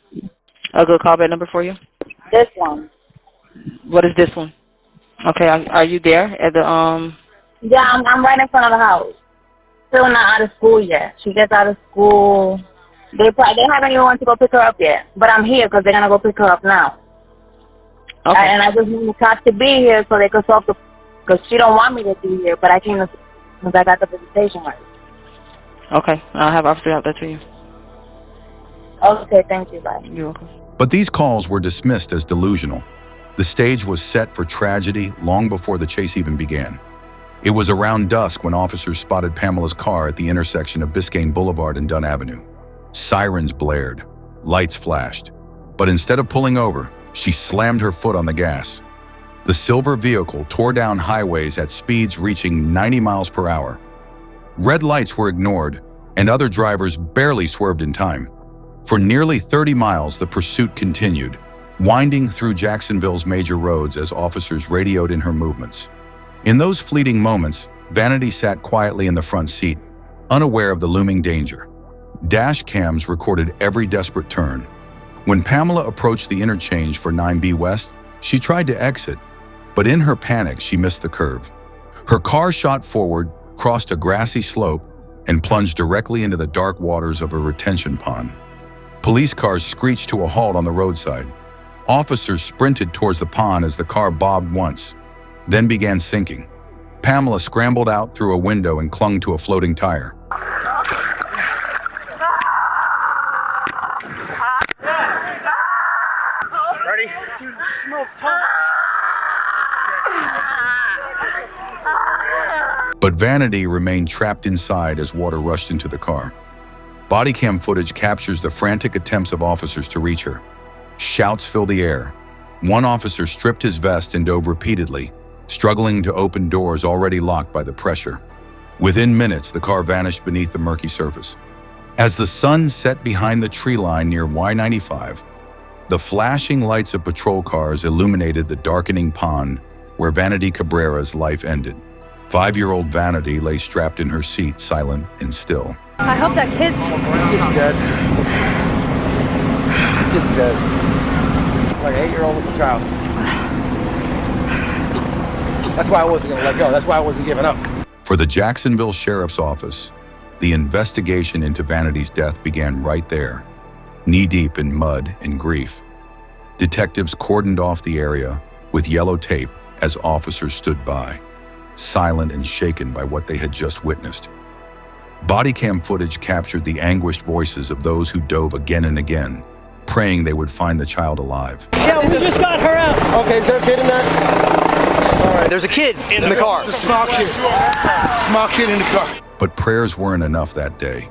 Speaker 19: A good callback number for you?
Speaker 22: This one.
Speaker 19: What is this one? Okay, are you there at the
Speaker 22: Yeah, I'm right in front of the house. Still not out of school yet. She gets out of school. They haven't even went to go pick her up yet. But I'm here because they're gonna go pick her up now.
Speaker 19: Okay.
Speaker 22: And I just need the cops to be here so they can solve the. Because she don't want me to be here, but I came to because I got the visitation right.
Speaker 19: Okay, I'll have officer out there to you.
Speaker 22: Okay, thank you. Bye.
Speaker 19: You're welcome.
Speaker 8: But these calls were dismissed as delusional. The stage was set for tragedy long before the chase even began. It was around dusk when officers spotted Pamela's car at the intersection of Biscayne Boulevard and Dunn Avenue. Sirens blared, lights flashed, but instead of pulling over, she slammed her foot on the gas. The silver vehicle tore down highways at speeds reaching 90 miles per hour. Red lights were ignored, and other drivers barely swerved in time. For nearly 30 miles, the pursuit continued, winding through Jacksonville's major roads as officers radioed in her movements. In those fleeting moments, Vanity sat quietly in the front seat, unaware of the looming danger. Dash cams recorded every desperate turn. When Pamela approached the interchange for 9B West, she tried to exit, but in her panic, she missed the curve. Her car shot forward, crossed a grassy slope, and plunged directly into the dark waters of a retention pond. Police cars screeched to a halt on the roadside. Officers sprinted towards the pond as the car bobbed once, then began sinking. Pamela scrambled out through a window and clung to a floating tire.
Speaker 3: Ready?
Speaker 8: But Vanity remained trapped inside as water rushed into the car. Body cam footage captures the frantic attempts of officers to reach her. Shouts fill the air. One officer stripped his vest and dove repeatedly, struggling to open doors already locked by the pressure. Within minutes, the car vanished beneath the murky surface. As the sun set behind the tree line near Y95, the flashing lights of patrol cars illuminated the darkening pond where Vanity Cabrera's life ended. 5-year-old Vanity lay strapped in her seat, silent and still.
Speaker 18: I hope that kid's
Speaker 11: dead. Kid's dead. Like an 8-year-old little child. That's why I wasn't going to let go. That's why I wasn't giving up.
Speaker 8: For the Jacksonville Sheriff's Office, the investigation into Vanity's death began right there, knee-deep in mud and grief. Detectives cordoned off the area with yellow tape as officers stood by, silent and shaken by what they had just witnessed. Body cam footage captured the anguished voices of those who dove again and again, praying they would find the child alive.
Speaker 14: Yeah, we just got her out.
Speaker 11: Okay, is there a kid in that? All right, there's a kid in the car.
Speaker 1: It's a small kid. Small kid in the car.
Speaker 8: But prayers weren't enough that day.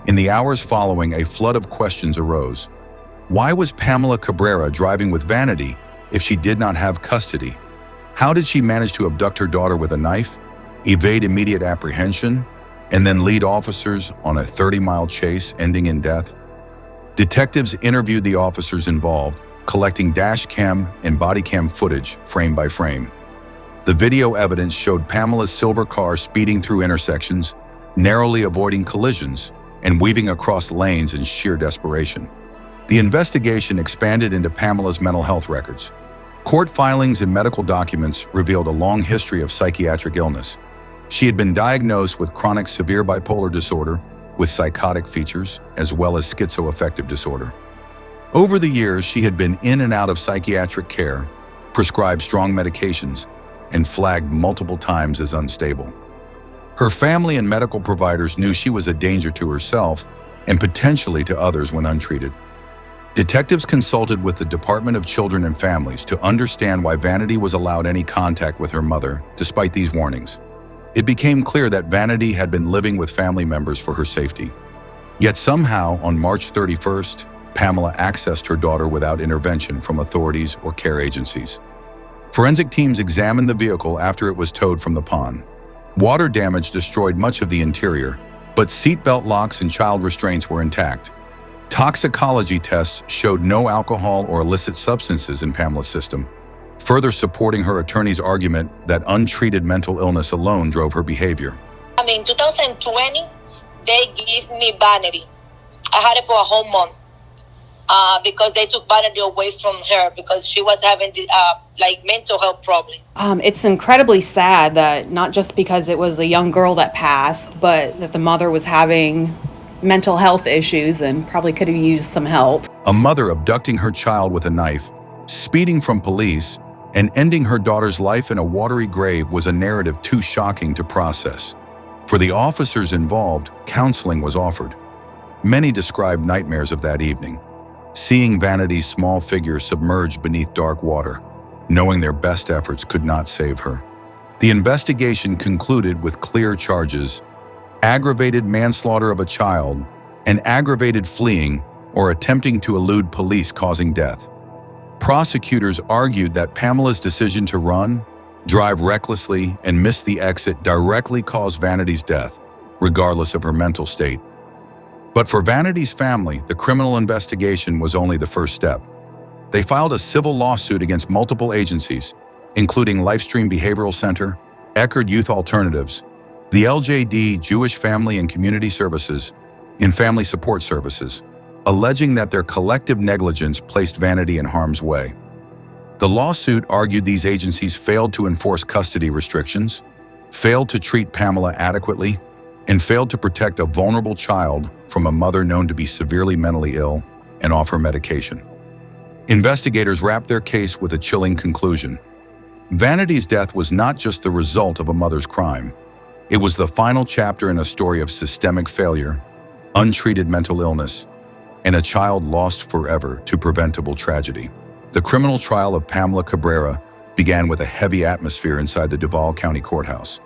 Speaker 8: In the hours following, a flood of questions arose. Why was Pamela Cabrera driving with Vanity if she did not have custody? How did she manage to abduct her daughter with a knife, evade immediate apprehension, and then lead officers on a 30-mile chase ending in death? Detectives interviewed the officers involved, collecting dash cam and body cam footage frame by frame. The video evidence showed Pamela's silver car speeding through intersections, narrowly avoiding collisions, and weaving across lanes in sheer desperation. The investigation expanded into Pamela's mental health records. Court filings and medical documents revealed a long history of psychiatric illness. She had been diagnosed with chronic severe bipolar disorder with psychotic features, as well as schizoaffective disorder. Over the years, she had been in and out of psychiatric care, prescribed strong medications, and flagged multiple times as unstable. Her family and medical providers knew she was a danger to herself and potentially to others when untreated. Detectives consulted with the Department of Children and Families to understand why Vanity was allowed any contact with her mother, despite these warnings. It became clear that Vanity had been living with family members for her safety. Yet somehow, on March 31st, Pamela accessed her daughter without intervention from authorities or care agencies. Forensic teams examined the vehicle after it was towed from the pond. Water damage destroyed much of the interior, but seatbelt locks and child restraints were intact. Toxicology tests showed no alcohol or illicit substances in Pamela's system, further supporting her attorney's argument that untreated mental illness alone drove her behavior.
Speaker 22: In 2020, they gave me Vanity. I had it for a whole month because they took Vanity away from her because she was having mental health problems.
Speaker 2: It's incredibly sad that not just because it was a young girl that passed, but that the mother was having mental health issues and probably could have used some help.
Speaker 8: A mother abducting her child with a knife, speeding from police, and ending her daughter's life in a watery grave was a narrative too shocking to process. For the officers involved, counseling was offered. Many described nightmares of that evening, seeing Vanity's small figure submerged beneath dark water, knowing their best efforts could not save her. The investigation concluded with clear charges: aggravated manslaughter of a child, and aggravated fleeing or attempting to elude police causing death. Prosecutors argued that Pamela's decision to run, drive recklessly, and miss the exit directly caused Vanity's death, regardless of her mental state. But for Vanity's family, the criminal investigation was only the first step. They filed a civil lawsuit against multiple agencies, including Lifestream Behavioral Center, Eckerd Youth Alternatives, the LJD Jewish Family and Community Services, and Family Support Services, alleging that their collective negligence placed Vanity in harm's way. The lawsuit argued these agencies failed to enforce custody restrictions, failed to treat Pamela adequately, and failed to protect a vulnerable child from a mother known to be severely mentally ill and off her medication. Investigators wrapped their case with a chilling conclusion. Vanity's death was not just the result of a mother's crime. It was the final chapter in a story of systemic failure, untreated mental illness, and a child lost forever to preventable tragedy. The criminal trial of Pamela Cabrera began with a heavy atmosphere inside the Duval County Courthouse.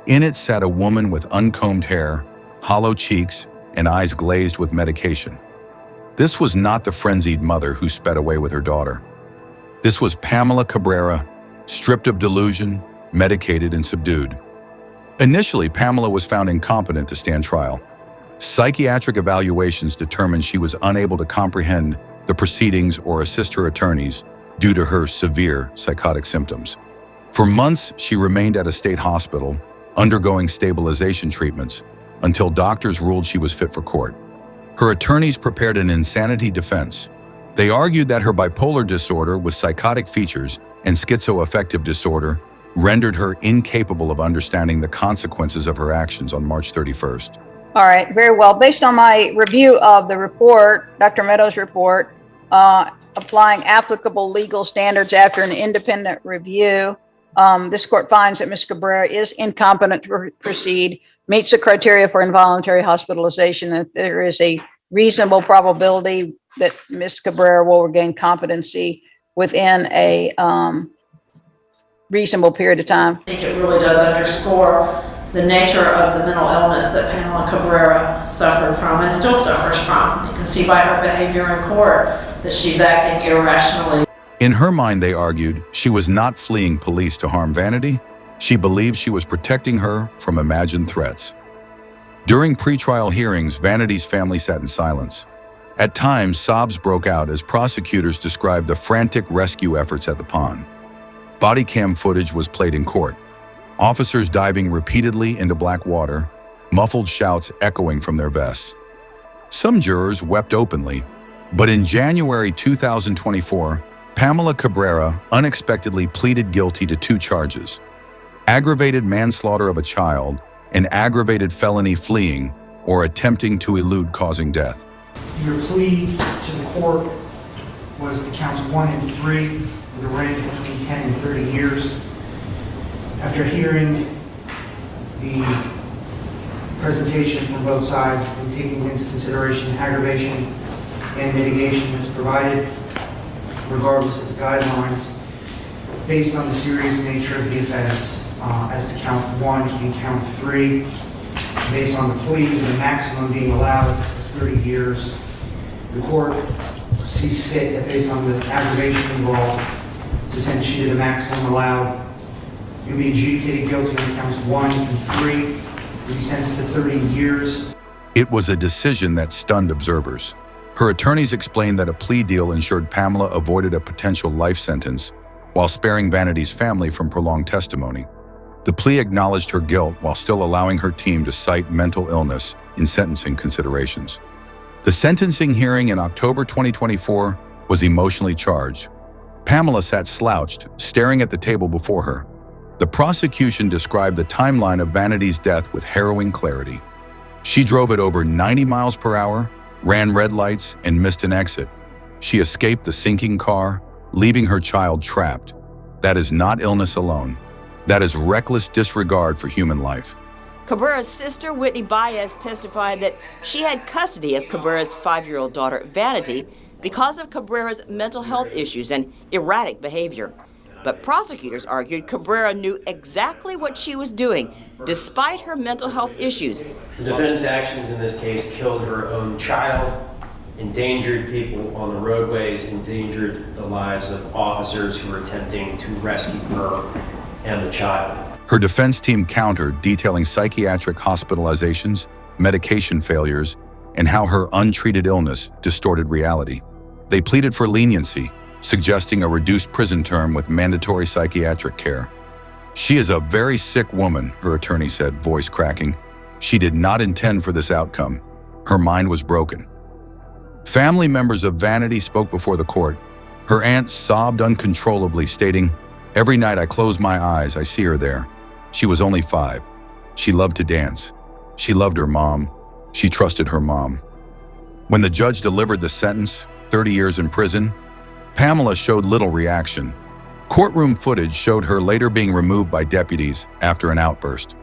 Speaker 8: In it sat a woman with uncombed hair, hollow cheeks, and eyes glazed with medication. This was not the frenzied mother who sped away with her daughter. This was Pamela Cabrera, stripped of delusion, medicated, and subdued. Initially, Pamela was found incompetent to stand trial. Psychiatric evaluations determined she was unable to comprehend the proceedings or assist her attorneys due to her severe psychotic symptoms. For months, she remained at a state hospital, undergoing stabilization treatments, until doctors ruled she was fit for court. Her attorneys prepared an insanity defense. They argued that her bipolar disorder with psychotic features and schizoaffective disorder rendered her incapable of understanding the consequences of her actions on March 31st.
Speaker 5: All right, very well. Based on my review of the report, Dr. Meadows' report, applying applicable legal standards after an independent review, this court finds that Ms. Cabrera is incompetent to proceed, meets the criteria for involuntary hospitalization, and there is a reasonable probability that Ms. Cabrera will regain competency within a reasonable period of time.
Speaker 23: I think it really does underscore the nature of the mental illness that Pamela Cabrera suffered from and still suffers from. You can see by her behavior in court that she's acting irrationally.
Speaker 8: In her mind, they argued, she was not fleeing police to harm Vanity. She believed she was protecting her from imagined threats. During pretrial hearings, Vanity's family sat in silence. At times, sobs broke out as prosecutors described the frantic rescue efforts at the pond. Body cam footage was played in court. Officers diving repeatedly into black water, muffled shouts echoing from their vests. Some jurors wept openly, but in January 2024, Pamela Cabrera unexpectedly pleaded guilty to 2 charges: aggravated manslaughter of a child and aggravated felony fleeing or attempting to elude causing death.
Speaker 24: Your plea to the court was to counts 1 and 3 with a range between 10 and 30 years. After hearing the presentation from both sides and taking into consideration aggravation and mitigation that's provided, regardless of the guidelines, based on the serious nature of the offense, as to count 1 and count 3, based on the plea, the maximum being allowed is 30 years. The court sees fit that based on the aggravation involved to sentence you to the maximum allowed. You'll be adjudicated guilty on counts 1 and 3. You'll be sentenced to 30 years.
Speaker 8: It was a decision that stunned observers. Her attorneys explained that a plea deal ensured Pamela avoided a potential life sentence while sparing Vanity's family from prolonged testimony. The plea acknowledged her guilt while still allowing her team to cite mental illness in sentencing considerations. The sentencing hearing in October 2024 was emotionally charged. Pamela sat slouched, staring at the table before her. The prosecution described the timeline of Vanity's death with harrowing clarity. She drove at over 90 miles per hour, ran red lights, and missed an exit. She escaped the sinking car, leaving her child trapped. That is not illness alone. That is reckless disregard for human life.
Speaker 7: Cabrera's sister, Whitney Baez, testified that she had custody of Cabrera's 5-year-old daughter, Vanity, because of Cabrera's mental health issues and erratic behavior. But prosecutors argued Cabrera knew exactly what she was doing, despite her mental health issues.
Speaker 9: The defendant's actions in this case killed her own child, endangered people on the roadways, endangered the lives of officers who were attempting to rescue her and the child.
Speaker 8: Her defense team countered, detailing psychiatric hospitalizations, medication failures, and how her untreated illness distorted reality. They pleaded for leniency, suggesting a reduced prison term with mandatory psychiatric care. "She is a very sick woman," her attorney said, voice cracking. "She did not intend for this outcome. Her mind was broken." Family members of Vanity spoke before the court. Her aunt sobbed uncontrollably, stating, "Every night I close my eyes, I see her there. She was only 5. She loved to dance. She loved her mom. She trusted her mom." When the judge delivered the sentence, 30 years in prison, Pamela showed little reaction. Courtroom footage showed her later being removed by deputies after an outburst,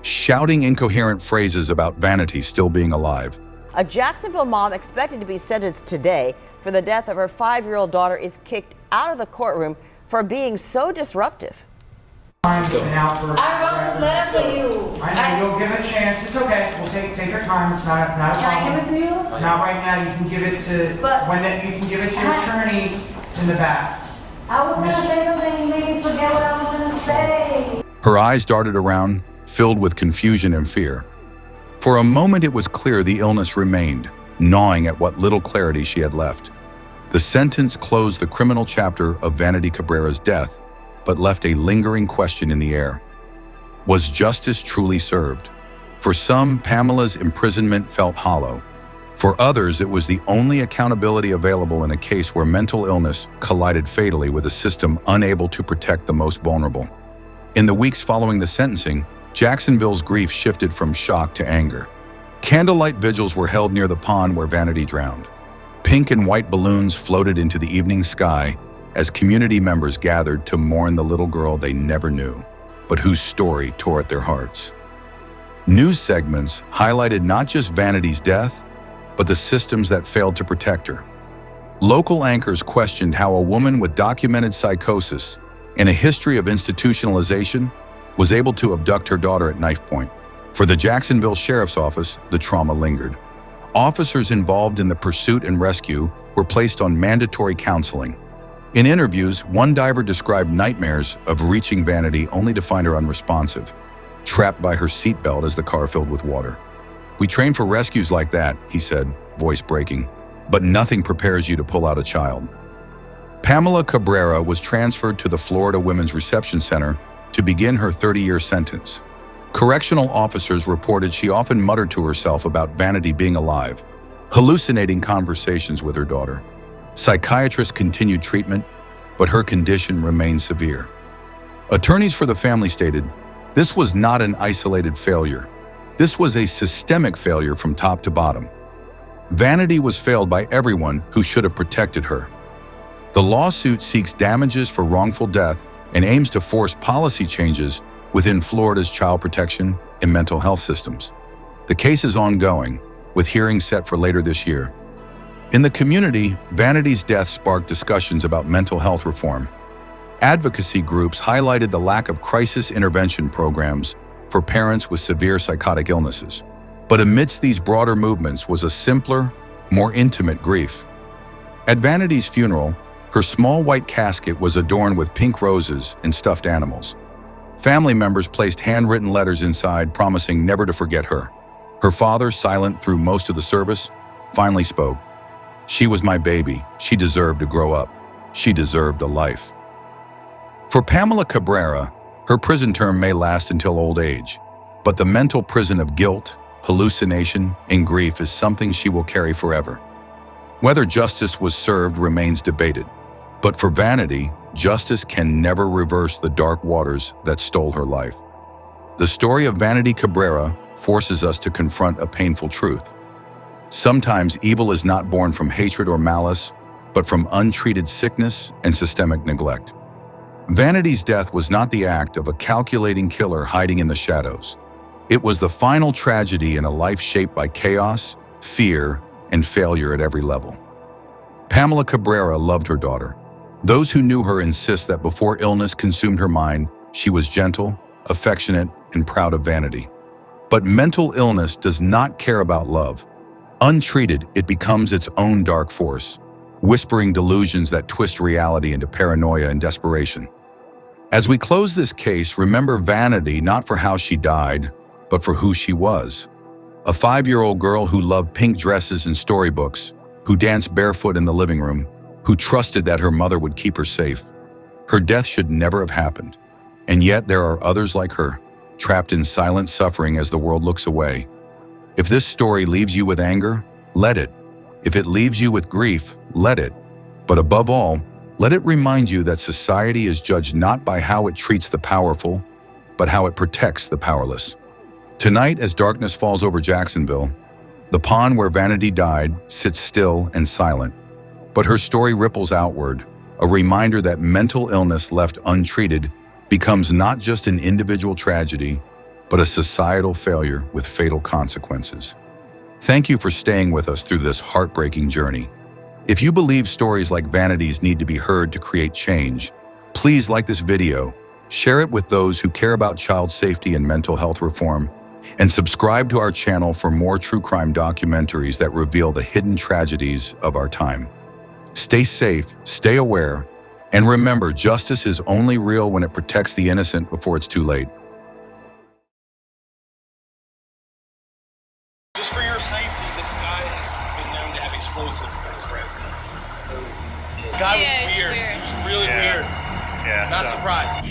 Speaker 8: shouting incoherent phrases about Vanity still being alive.
Speaker 7: A Jacksonville mom expected to be sentenced today for the death of her 5-year-old daughter is kicked out of the courtroom for being so disruptive.
Speaker 23: I wrote this letter for you.
Speaker 24: I know, you'll give it a chance. It's okay. We'll take your time. It's not a problem.
Speaker 23: Can I give it to you?
Speaker 24: Not right now. You can give it to you can give it to your attorney in the back.
Speaker 23: I was going to say something and made me forget what I was going to say.
Speaker 8: Her eyes darted around, filled with confusion and fear. For a moment, it was clear the illness remained, gnawing at what little clarity she had left. The sentence closed the criminal chapter of Vanity Cabrera's death, but left a lingering question in the air. Was justice truly served? For some, Pamela's imprisonment felt hollow. For others, it was the only accountability available in a case where mental illness collided fatally with a system unable to protect the most vulnerable. In the weeks following the sentencing, Jacksonville's grief shifted from shock to anger. Candlelight vigils were held near the pond where Vanity drowned. Pink and white balloons floated into the evening sky as community members gathered to mourn the little girl they never knew, but whose story tore at their hearts. News segments highlighted not just Vanity's death, but the systems that failed to protect her. Local anchors questioned how a woman with documented psychosis and a history of institutionalization was able to abduct her daughter at knife point. For the Jacksonville Sheriff's Office, the trauma lingered. Officers involved in the pursuit and rescue were placed on mandatory counseling. In interviews, one diver described nightmares of reaching Vanity only to find her unresponsive, trapped by her seatbelt as the car filled with water. "We train for rescues like that," he said, voice breaking, "but nothing prepares you to pull out a child." Pamela Cabrera was transferred to the Florida Women's Reception Center to begin her 30-year sentence. Correctional officers reported she often muttered to herself about Vanity being alive, hallucinating conversations with her daughter. Psychiatrists continued treatment, but her condition remained severe. Attorneys for the family stated, this was not an isolated failure. This was a systemic failure from top to bottom. Vanity was failed by everyone who should have protected her. The lawsuit seeks damages for wrongful death and aims to force policy changes within Florida's child protection and mental health systems. The case is ongoing, with hearings set for later this year. In the community, Vanity's death sparked discussions about mental health reform. Advocacy groups highlighted the lack of crisis intervention programs for parents with severe psychotic illnesses. But amidst these broader movements was a simpler, more intimate grief. At Vanity's funeral, her small white casket was adorned with pink roses and stuffed animals. Family members placed handwritten letters inside promising never to forget her. Her father, silent through most of the service, finally spoke. She was my baby. She deserved to grow up. She deserved a life. For Pamela Cabrera, her prison term may last until old age, but the mental prison of guilt, hallucination, and grief is something she will carry forever. Whether justice was served remains debated, but for Vanity, justice can never reverse the dark waters that stole her life. The story of Vanity Cabrera forces us to confront a painful truth. Sometimes evil is not born from hatred or malice, but from untreated sickness and systemic neglect. Vanity's death was not the act of a calculating killer hiding in the shadows. It was the final tragedy in a life shaped by chaos, fear, and failure at every level. Pamela Cabrera loved her daughter. Those who knew her insist that before illness consumed her mind, she was gentle, affectionate, and proud of Vanity. But mental illness does not care about love. Untreated, it becomes its own dark force, whispering delusions that twist reality into paranoia and desperation. As we close this case, remember Vanity not for how she died, but for who she was. A 5-year-old girl who loved pink dresses and storybooks, who danced barefoot in the living room, who trusted that her mother would keep her safe. Her death should never have happened. And yet there are others like her, trapped in silent suffering as the world looks away. If this story leaves you with anger, let it. If it leaves you with grief, let it. But above all, let it remind you that society is judged not by how it treats the powerful, but how it protects the powerless. Tonight, as darkness falls over Jacksonville, the pond where Vanity died sits still and silent. But her story ripples outward, a reminder that mental illness left untreated becomes not just an individual tragedy, but a societal failure with fatal consequences. Thank you for staying with us through this heartbreaking journey. If you believe stories like Vanity's need to be heard to create change, please like this video, share it with those who care about child safety and mental health reform, and subscribe to our channel for more true crime documentaries that reveal the hidden tragedies of our time. Stay safe, stay aware, and remember, justice is only real when it protects the innocent before it's too late.
Speaker 4: Just for your safety, this guy has been known to have explosives in his residence. The guy was weird. He was really weird.
Speaker 6: Yeah.
Speaker 4: Not surprised.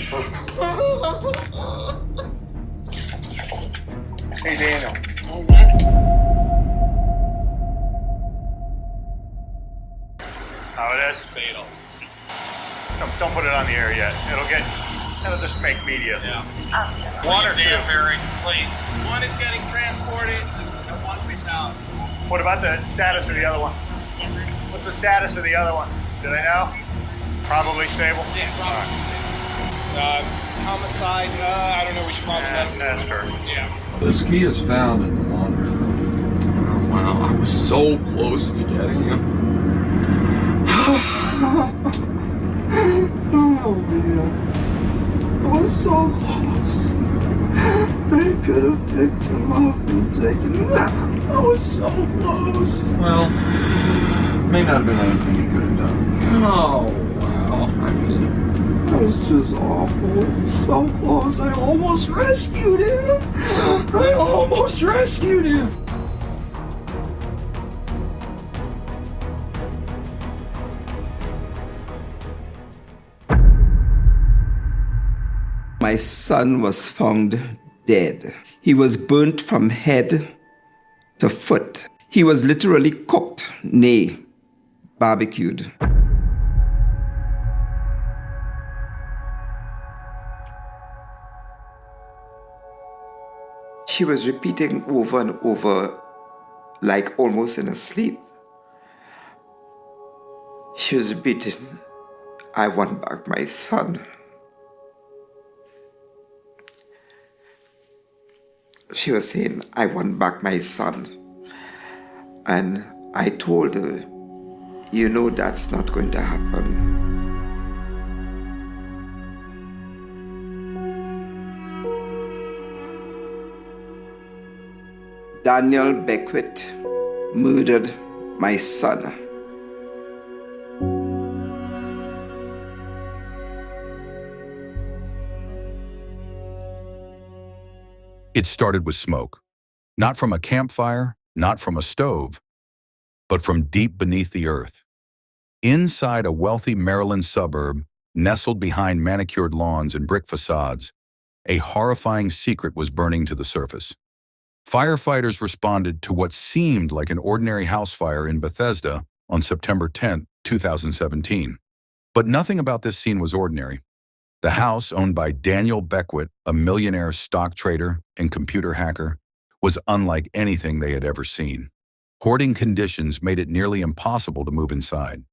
Speaker 6: Hey, Daniel. Oh, that's
Speaker 4: fatal.
Speaker 6: Don't put it on the air yet. It'll just make media.
Speaker 4: Yeah.
Speaker 6: One or two.
Speaker 4: Very complete. One is getting transported, and one fatality.
Speaker 6: What about the status of the other one? What's the status of the other one? Do they know? Probably stable?
Speaker 4: Yeah, probably. Homicide, I don't know, we should probably
Speaker 6: ask her.
Speaker 4: Yeah.
Speaker 10: This key is found in the laundry room. Oh, wow, I was so close to getting him. Oh, man. I was so close. They could have picked him up and taken him out. I was so close. Well, may not have been anything you could have done. Oh, wow. I mean, that was just awful. So close. I almost rescued him. I almost rescued him.
Speaker 12: My son was found dead. He was burnt from head to foot. He was literally cooked, nay, barbecued. She was repeating over and over, like almost in a sleep. She was repeating, I want back my son. She was saying, I want back my son. And I told her, you know that's not going to happen. Daniel Beckwith murdered my son.
Speaker 8: It started with smoke. Not from a campfire, not from a stove, but from deep beneath the earth. Inside a wealthy Maryland suburb, nestled behind manicured lawns and brick facades, a horrifying secret was burning to the surface. Firefighters responded to what seemed like an ordinary house fire in Bethesda on September 10, 2017. But nothing about this scene was ordinary. The house, owned by Daniel Beckwith, a millionaire stock trader and computer hacker, was unlike anything they had ever seen. Hoarding conditions made it nearly impossible to move inside.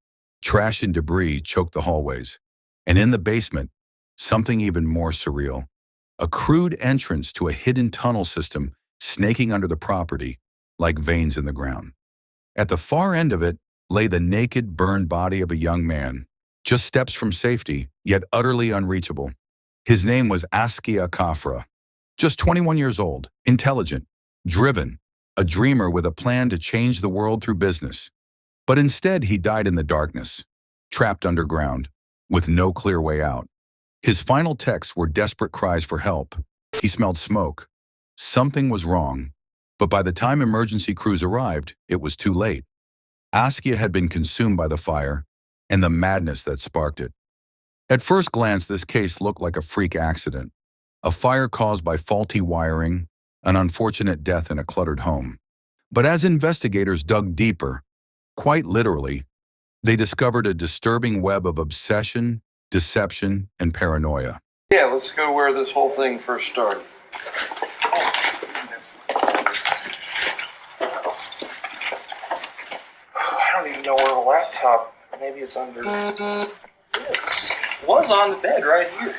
Speaker 8: Trash and debris choked the hallways. And in the basement, something even more surreal. A crude entrance to a hidden tunnel system snaking under the property, like veins in the ground. At the far end of it lay the naked, burned body of a young man, just steps from safety, yet utterly unreachable. His name was Askia Kafra, just 21 years old, intelligent, driven, a dreamer with a plan to change the world through business. But instead, he died in the darkness, trapped underground, with no clear way out. His final texts were desperate cries for help. He smelled smoke. Something was wrong, but by the time emergency crews arrived, it was too late. Askia had been consumed by the fire and the madness that sparked it. At first glance, this case looked like a freak accident, a fire caused by faulty wiring, an unfortunate death in a cluttered home. But as investigators dug deeper, quite literally, they discovered a disturbing web of obsession, deception, and paranoia.
Speaker 13: Yeah, let's go where this whole thing first started. I don't even know where the laptop. Maybe it's under. It was on the bed right here.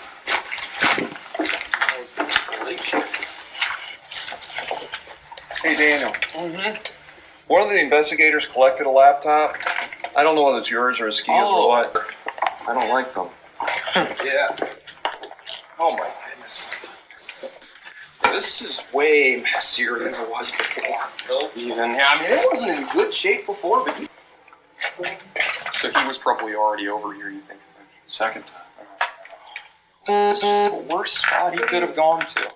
Speaker 13: Hey Daniel. One of the investigators collected a laptop. I don't know whether it's yours or Askia's or what. I don't like them. Yeah. Oh my goodness. This is way messier than it was before. Even, yeah, I mean, it wasn't in good shape before, but
Speaker 4: So he was probably already over here, you think?
Speaker 13: Second time.
Speaker 4: This is the worst spot he could have gone to.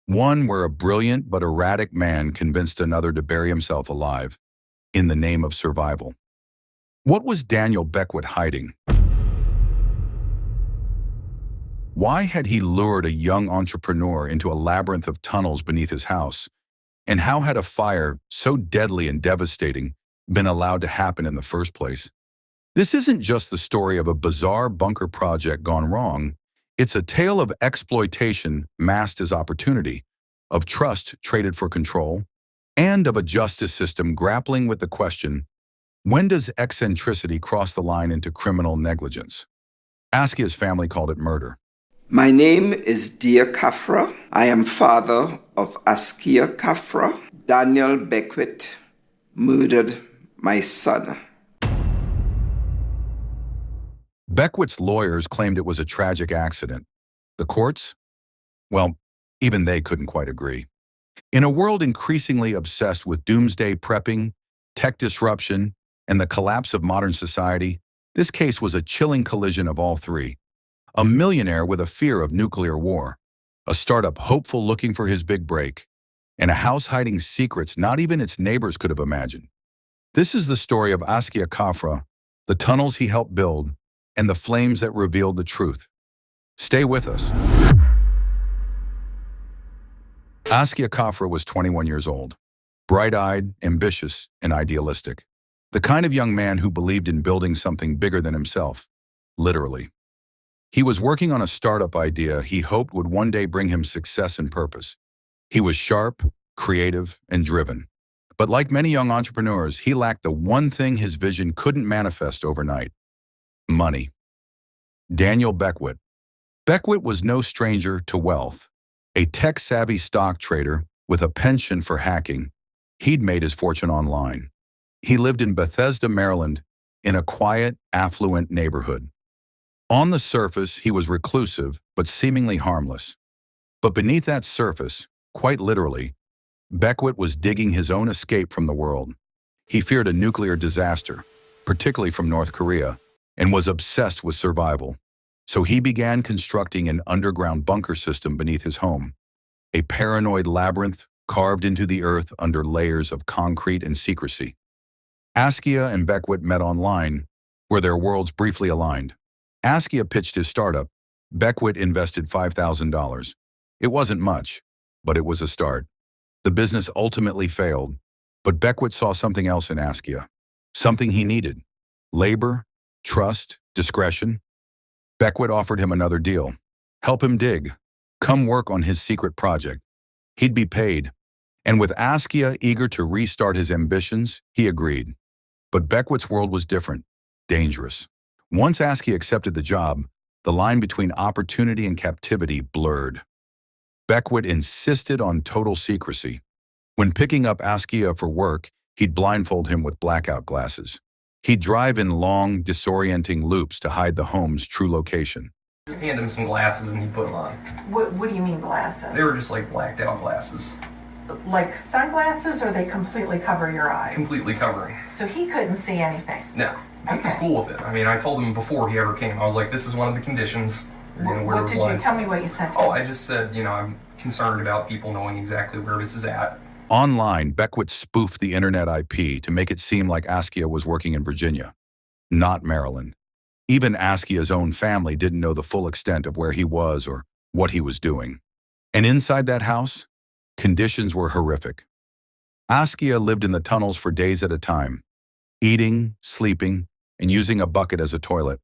Speaker 8: One where a brilliant but erratic man convinced another to bury himself alive in the name of survival. What was Daniel Beckwith hiding? Why had he lured a young entrepreneur into a labyrinth of tunnels beneath his house? And how had a fire so deadly and devastating been allowed to happen in the first place? This isn't just the story of a bizarre bunker project gone wrong. It's a tale of exploitation masked as opportunity, of trust traded for control, and of a justice system grappling with the question, when does eccentricity cross the line into criminal negligence? Askia's family called it murder.
Speaker 12: My name is Dear Kafra. I am father of Askia Kafra. Daniel Beckwith murdered my son.
Speaker 8: Beckwith's lawyers claimed it was a tragic accident. The courts? Well, even they couldn't quite agree. In a world increasingly obsessed with doomsday prepping, tech disruption, and the collapse of modern society, this case was a chilling collision of all three. A millionaire with a fear of nuclear war, a startup hopeful looking for his big break, and a house hiding secrets not even its neighbors could have imagined. This is the story of Askia Kafra, the tunnels he helped build, and the flames that revealed the truth. Stay with us. Askia Kafra was 21 years old, bright-eyed, ambitious, and idealistic. The kind of young man who believed in building something bigger than himself, literally. He was working on a startup idea he hoped would one day bring him success and purpose. He was sharp, creative, and driven. But like many young entrepreneurs, he lacked the one thing his vision couldn't manifest overnight: money. Daniel Beckwith. Beckwith was no stranger to wealth. A tech-savvy stock trader with a penchant for hacking, he'd made his fortune online. He lived in Bethesda, Maryland, in a quiet, affluent neighborhood. On the surface, he was reclusive, but seemingly harmless. But beneath that surface, quite literally, Beckwith was digging his own escape from the world. He feared a nuclear disaster, particularly from North Korea, and was obsessed with survival. So he began constructing an underground bunker system beneath his home, a paranoid labyrinth carved into the earth under layers of concrete and secrecy. Askia and Beckwith met online, where their worlds briefly aligned. Askia pitched his startup. Beckwith invested $5,000. It wasn't much, but it was a start. The business ultimately failed, but Beckwith saw something else in Askia, something he needed: labor, trust, discretion. Beckwith offered him another deal: help him dig, come work on his secret project. He'd be paid. And with Askia eager to restart his ambitions, he agreed. But Beckwith's world was different, dangerous. Once Askia accepted the job, the line between opportunity and captivity blurred. Beckwith insisted on total secrecy. When picking up Askia for work, he'd blindfold him with blackout glasses. He'd drive in long, disorienting loops to hide the home's true location.
Speaker 15: Just hand him some glasses and he put them on.
Speaker 16: What do you mean glasses?
Speaker 15: They were just like blacked out glasses.
Speaker 16: Like sunglasses, or they completely cover your eyes?
Speaker 15: Completely covering.
Speaker 16: So he couldn't see anything?
Speaker 15: No. He was cool with it. I mean, I told him before he ever came, I was like, this is one of the conditions.
Speaker 16: What did you tell me what you said to
Speaker 15: Oh,
Speaker 16: him?
Speaker 15: I just said, I'm concerned about people knowing exactly where this is at.
Speaker 8: Online, Beckwith spoofed the internet IP to make it seem like Askia was working in Virginia, not Maryland. Even Askia's own family didn't know the full extent of where he was or what he was doing. And inside that house, conditions were horrific. Askia lived in the tunnels for days at a time, eating, sleeping, and using a bucket as a toilet.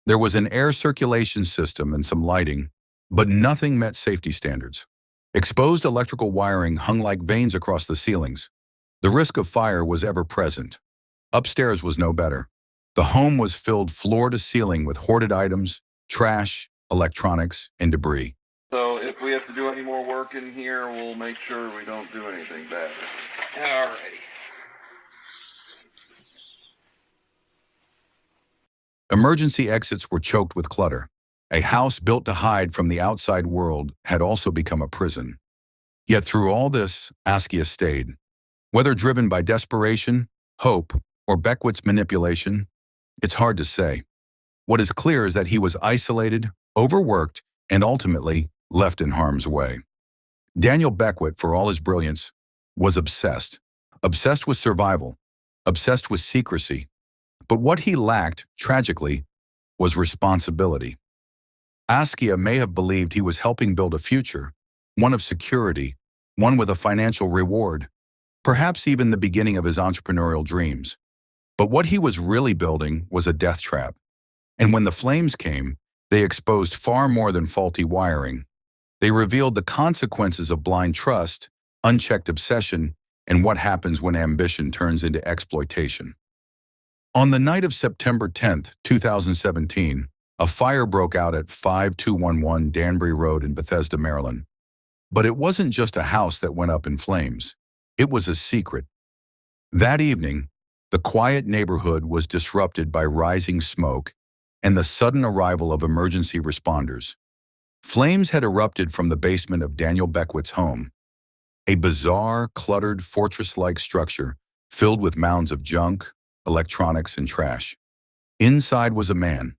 Speaker 8: There was an air circulation system and some lighting, but nothing met safety standards. Exposed electrical wiring hung like veins across the ceilings. The risk of fire was ever present. Upstairs was no better. The home was filled floor to ceiling with hoarded items, trash, electronics, and debris.
Speaker 17: So if we have to do any more work in here, we'll make sure we don't do anything bad.
Speaker 15: Alrighty.
Speaker 8: Emergency exits were choked with clutter. A house built to hide from the outside world had also become a prison. Yet through all this, Askia stayed. Whether driven by desperation, hope, or Beckwith's manipulation, it's hard to say. What is clear is that he was isolated, overworked, and ultimately left in harm's way. Daniel Beckwith, for all his brilliance, was obsessed. Obsessed with survival, obsessed with secrecy. But what he lacked, tragically, was responsibility. Askia may have believed he was helping build a future, one of security, one with a financial reward, perhaps even the beginning of his entrepreneurial dreams. But what he was really building was a death trap. And when the flames came, they exposed far more than faulty wiring. They revealed the consequences of blind trust, unchecked obsession, and what happens when ambition turns into exploitation. On the night of September 10, 2017, a fire broke out at 5211 Danbury Road in Bethesda, Maryland. But it wasn't just a house that went up in flames. It was a secret. That evening, the quiet neighborhood was disrupted by rising smoke and the sudden arrival of emergency responders. Flames had erupted from the basement of Daniel Beckwith's home, a bizarre, cluttered, fortress-like structure filled with mounds of junk, electronics, and trash. Inside was a man,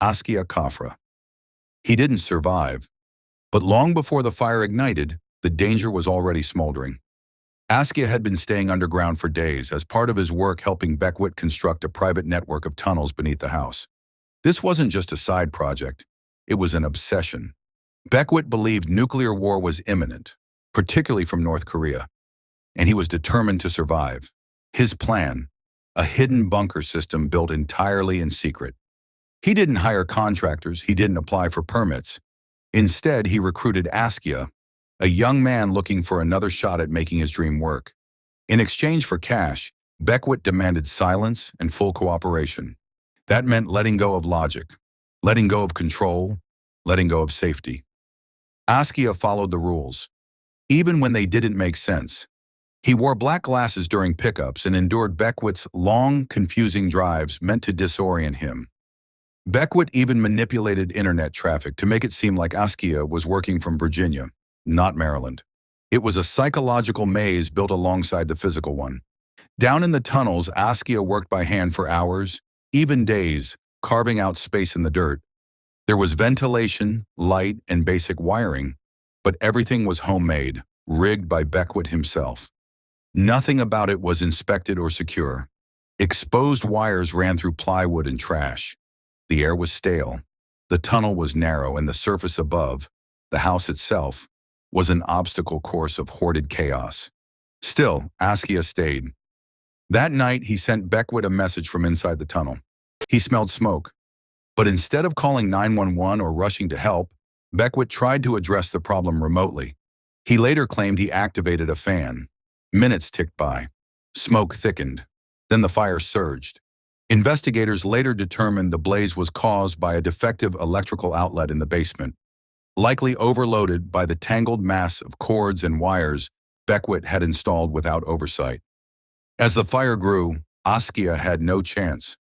Speaker 8: Askia Kafra. He didn't survive, but long before the fire ignited, the danger was already smoldering. Askia had been staying underground for days as part of his work helping Beckwith construct a private network of tunnels beneath the house. This wasn't just a side project, it was an obsession. Beckwith believed nuclear war was imminent, particularly from North Korea, and he was determined to survive. His plan, a hidden bunker system built entirely in secret. He didn't hire contractors, he didn't apply for permits. Instead, he recruited Askia, a young man looking for another shot at making his dream work. In exchange for cash, Beckwith demanded silence and full cooperation. That meant letting go of logic, letting go of control, letting go of safety. Askia followed the rules, even when they didn't make sense. He wore black glasses during pickups and endured Beckwith's long, confusing drives meant to disorient him. Beckwith even manipulated internet traffic to make it seem like Askia was working from Virginia, not Maryland. It was a psychological maze built alongside the physical one. Down in the tunnels, Askia worked by hand for hours, even days, carving out space in the dirt. There was ventilation, light, and basic wiring, but everything was homemade, rigged by Beckwith himself. Nothing about it was inspected or secure. Exposed wires ran through plywood and trash. The air was stale. The tunnel was narrow, and the surface above, the house itself, was an obstacle course of hoarded chaos. Still, Askia stayed. That night, he sent Beckwith a message from inside the tunnel. He smelled smoke. But instead of calling 911 or rushing to help, Beckwith tried to address the problem remotely. He later claimed he activated a fan. Minutes ticked by. Smoke thickened. Then the fire surged. Investigators later determined the blaze was caused by a defective electrical outlet in the basement, likely overloaded by the tangled mass of cords and wires Beckwith had installed without oversight. As the fire grew, Askia had no chance.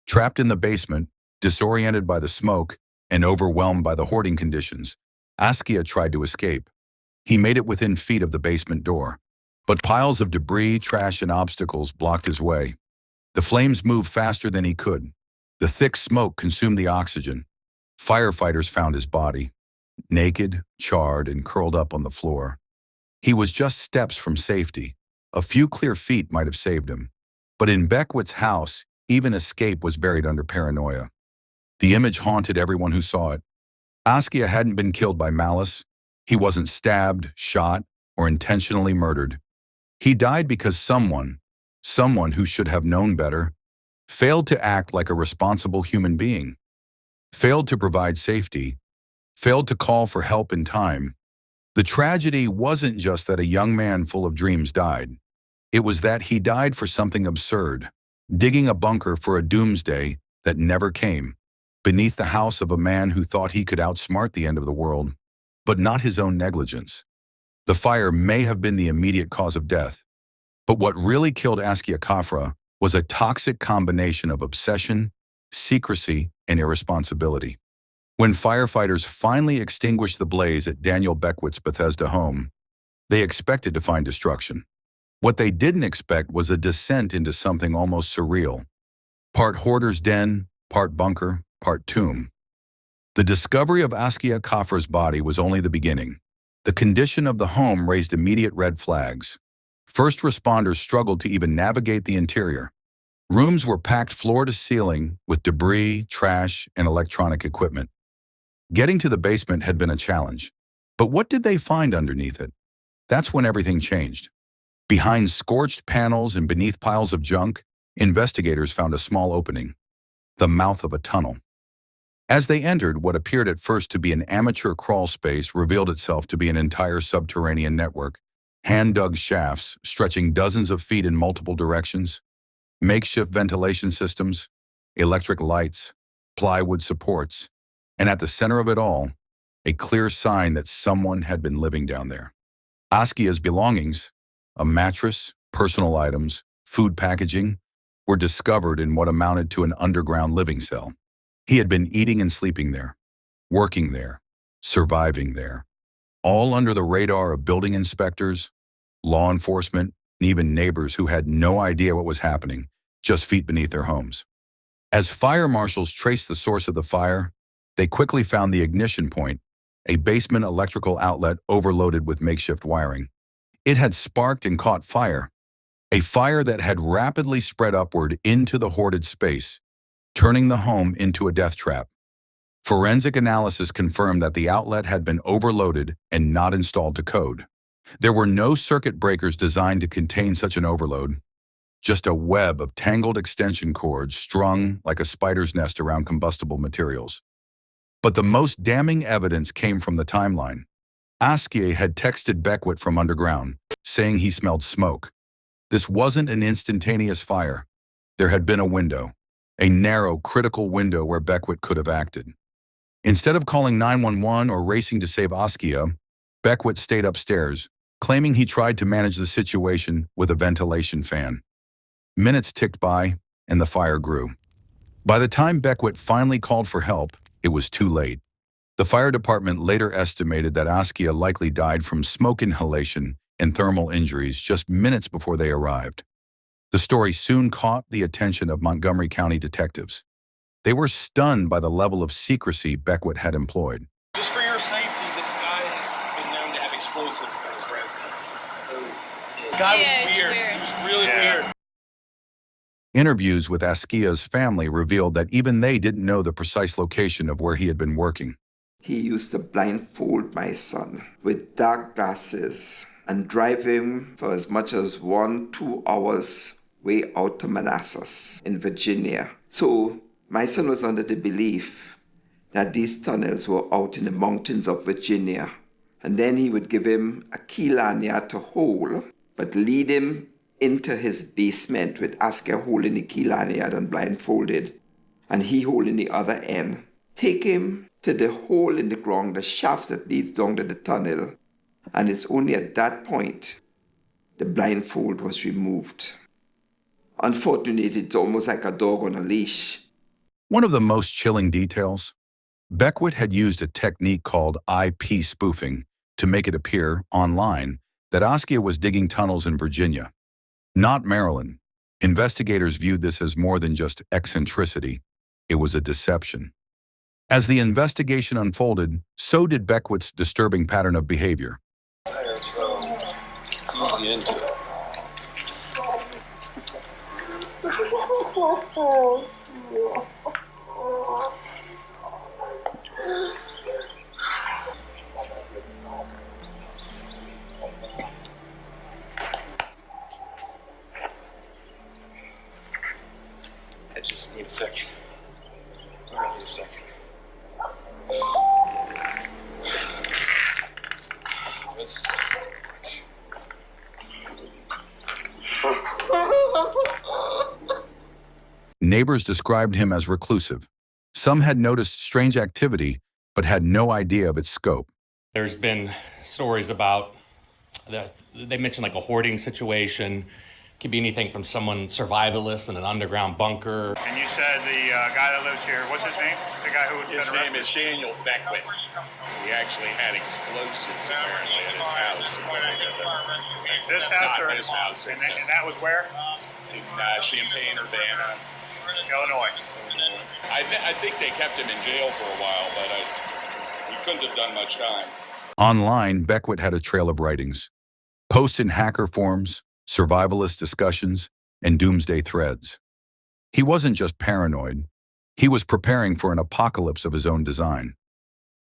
Speaker 8: Trapped in the basement, disoriented by the smoke, and overwhelmed by the hoarding conditions, Askia tried to escape. He made it within feet of the basement door, but piles of debris, trash, and obstacles blocked his way. The flames moved faster than he could. The thick smoke consumed the oxygen. Firefighters found his body, naked, charred, and curled up on the floor. He was just steps from safety. A few clear feet might have saved him. But in Beckwith's house, even escape was buried under paranoia. The image haunted everyone who saw it. Askia hadn't been killed by malice. He wasn't stabbed, shot, or intentionally murdered. He died because someone who should have known better, failed to act like a responsible human being, failed to provide safety, failed to call for help in time. The tragedy wasn't just that a young man full of dreams died. It was that he died for something absurd, digging a bunker for a doomsday that never came, beneath the house of a man who thought he could outsmart the end of the world, but not his own negligence. The fire may have been the immediate cause of death, but what really killed Askia Khafra was a toxic combination of obsession, secrecy, and irresponsibility. When firefighters finally extinguished the blaze at Daniel Beckwith's Bethesda home, they expected to find destruction. What they didn't expect was a descent into something almost surreal. Part hoarder's den, part bunker, part tomb. The discovery of Askia Khafra's body was only the beginning. The condition of the home raised immediate red flags. First responders struggled to even navigate the interior. Rooms were packed floor to ceiling with debris, trash, and electronic equipment. Getting to the basement had been a challenge. But what did they find underneath it? That's when everything changed. Behind scorched panels and beneath piles of junk, investigators found a small opening, the mouth of a tunnel. As they entered, what appeared at first to be an amateur crawl space revealed itself to be an entire subterranean network. Hand-dug shafts stretching dozens of feet in multiple directions, makeshift ventilation systems, electric lights, plywood supports, and at the center of it all, a clear sign that someone had been living down there. Askia's belongings, a mattress, personal items, food packaging, were discovered in what amounted to an underground living cell. He had been eating and sleeping there, working there, surviving there, all under the radar of building inspectors, law enforcement, and even neighbors who had no idea what was happening, just feet beneath their homes. As fire marshals traced the source of the fire, they quickly found the ignition point, a basement electrical outlet overloaded with makeshift wiring. It had sparked and caught fire, a fire that had rapidly spread upward into the hoarded space, turning the home into a death trap. Forensic analysis confirmed that the outlet had been overloaded and not installed to code. There were no circuit breakers designed to contain such an overload, just a web of tangled extension cords strung like a spider's nest around combustible materials. But the most damning evidence came from the timeline. Askia had texted Beckwith from underground, saying he smelled smoke. This wasn't an instantaneous fire. There had been a window, a narrow, critical window where Beckwith could have acted. Instead of calling 911 or racing to save Askia, Beckwith stayed upstairs, claiming he tried to manage the situation with a ventilation fan. Minutes ticked by, and the fire grew. By the time Beckwith finally called for help, it was too late. The fire department later estimated that Askia likely died from smoke inhalation and thermal injuries just minutes before they arrived. The story soon caught the attention of Montgomery County detectives. They were stunned by the level of secrecy Beckwith had employed.
Speaker 4: Just for your safety, this guy has been known to have explosives in his residence. guy was weird. He was really weird.
Speaker 8: Interviews with Askia's family revealed that even they didn't know the precise location of where he had been working.
Speaker 12: He used to blindfold my son with dark glasses and drive him for as much as 1-2 hours way out to Manassas in Virginia. So my son was under the belief that these tunnels were out in the mountains of Virginia. And then he would give him a key lanyard to hold, but lead him into his basement with Askia holding the key lanyard and blindfolded, and he holding the other end. Take him to the hole in the ground, the shaft that leads down to the tunnel, and it's only at that point the blindfold was removed. Unfortunately, it's almost like a dog on a leash.
Speaker 8: One of the most chilling details, Beckwith had used a technique called IP spoofing to make it appear online that Askia was digging tunnels in Virginia, not Maryland. Investigators viewed this as more than just eccentricity. It was a deception. As the investigation unfolded, so did Beckwith's disturbing pattern of behavior.
Speaker 13: Easy into it.
Speaker 4: I just need a second. I need a second. This is
Speaker 8: Neighbors described him as reclusive. Some had noticed strange activity, but had no idea of its scope.
Speaker 3: There's been stories about that. They mentioned like a hoarding situation. Could be anything from someone survivalist in an underground bunker.
Speaker 6: And you said the guy that lives here, what's his name? It's the guy who would
Speaker 19: His name is Daniel Beckwith. He actually had explosives apparently at his house.
Speaker 6: This house or
Speaker 19: his house?
Speaker 6: And that was where?
Speaker 19: In Champaign, Urbana,
Speaker 6: Illinois.
Speaker 19: I think they kept him in jail for a while, but he couldn't have done much time.
Speaker 8: Online, Beckwith had a trail of writings, posts in hacker forums, survivalist discussions, and doomsday threads. He wasn't just paranoid. He was preparing for an apocalypse of his own design.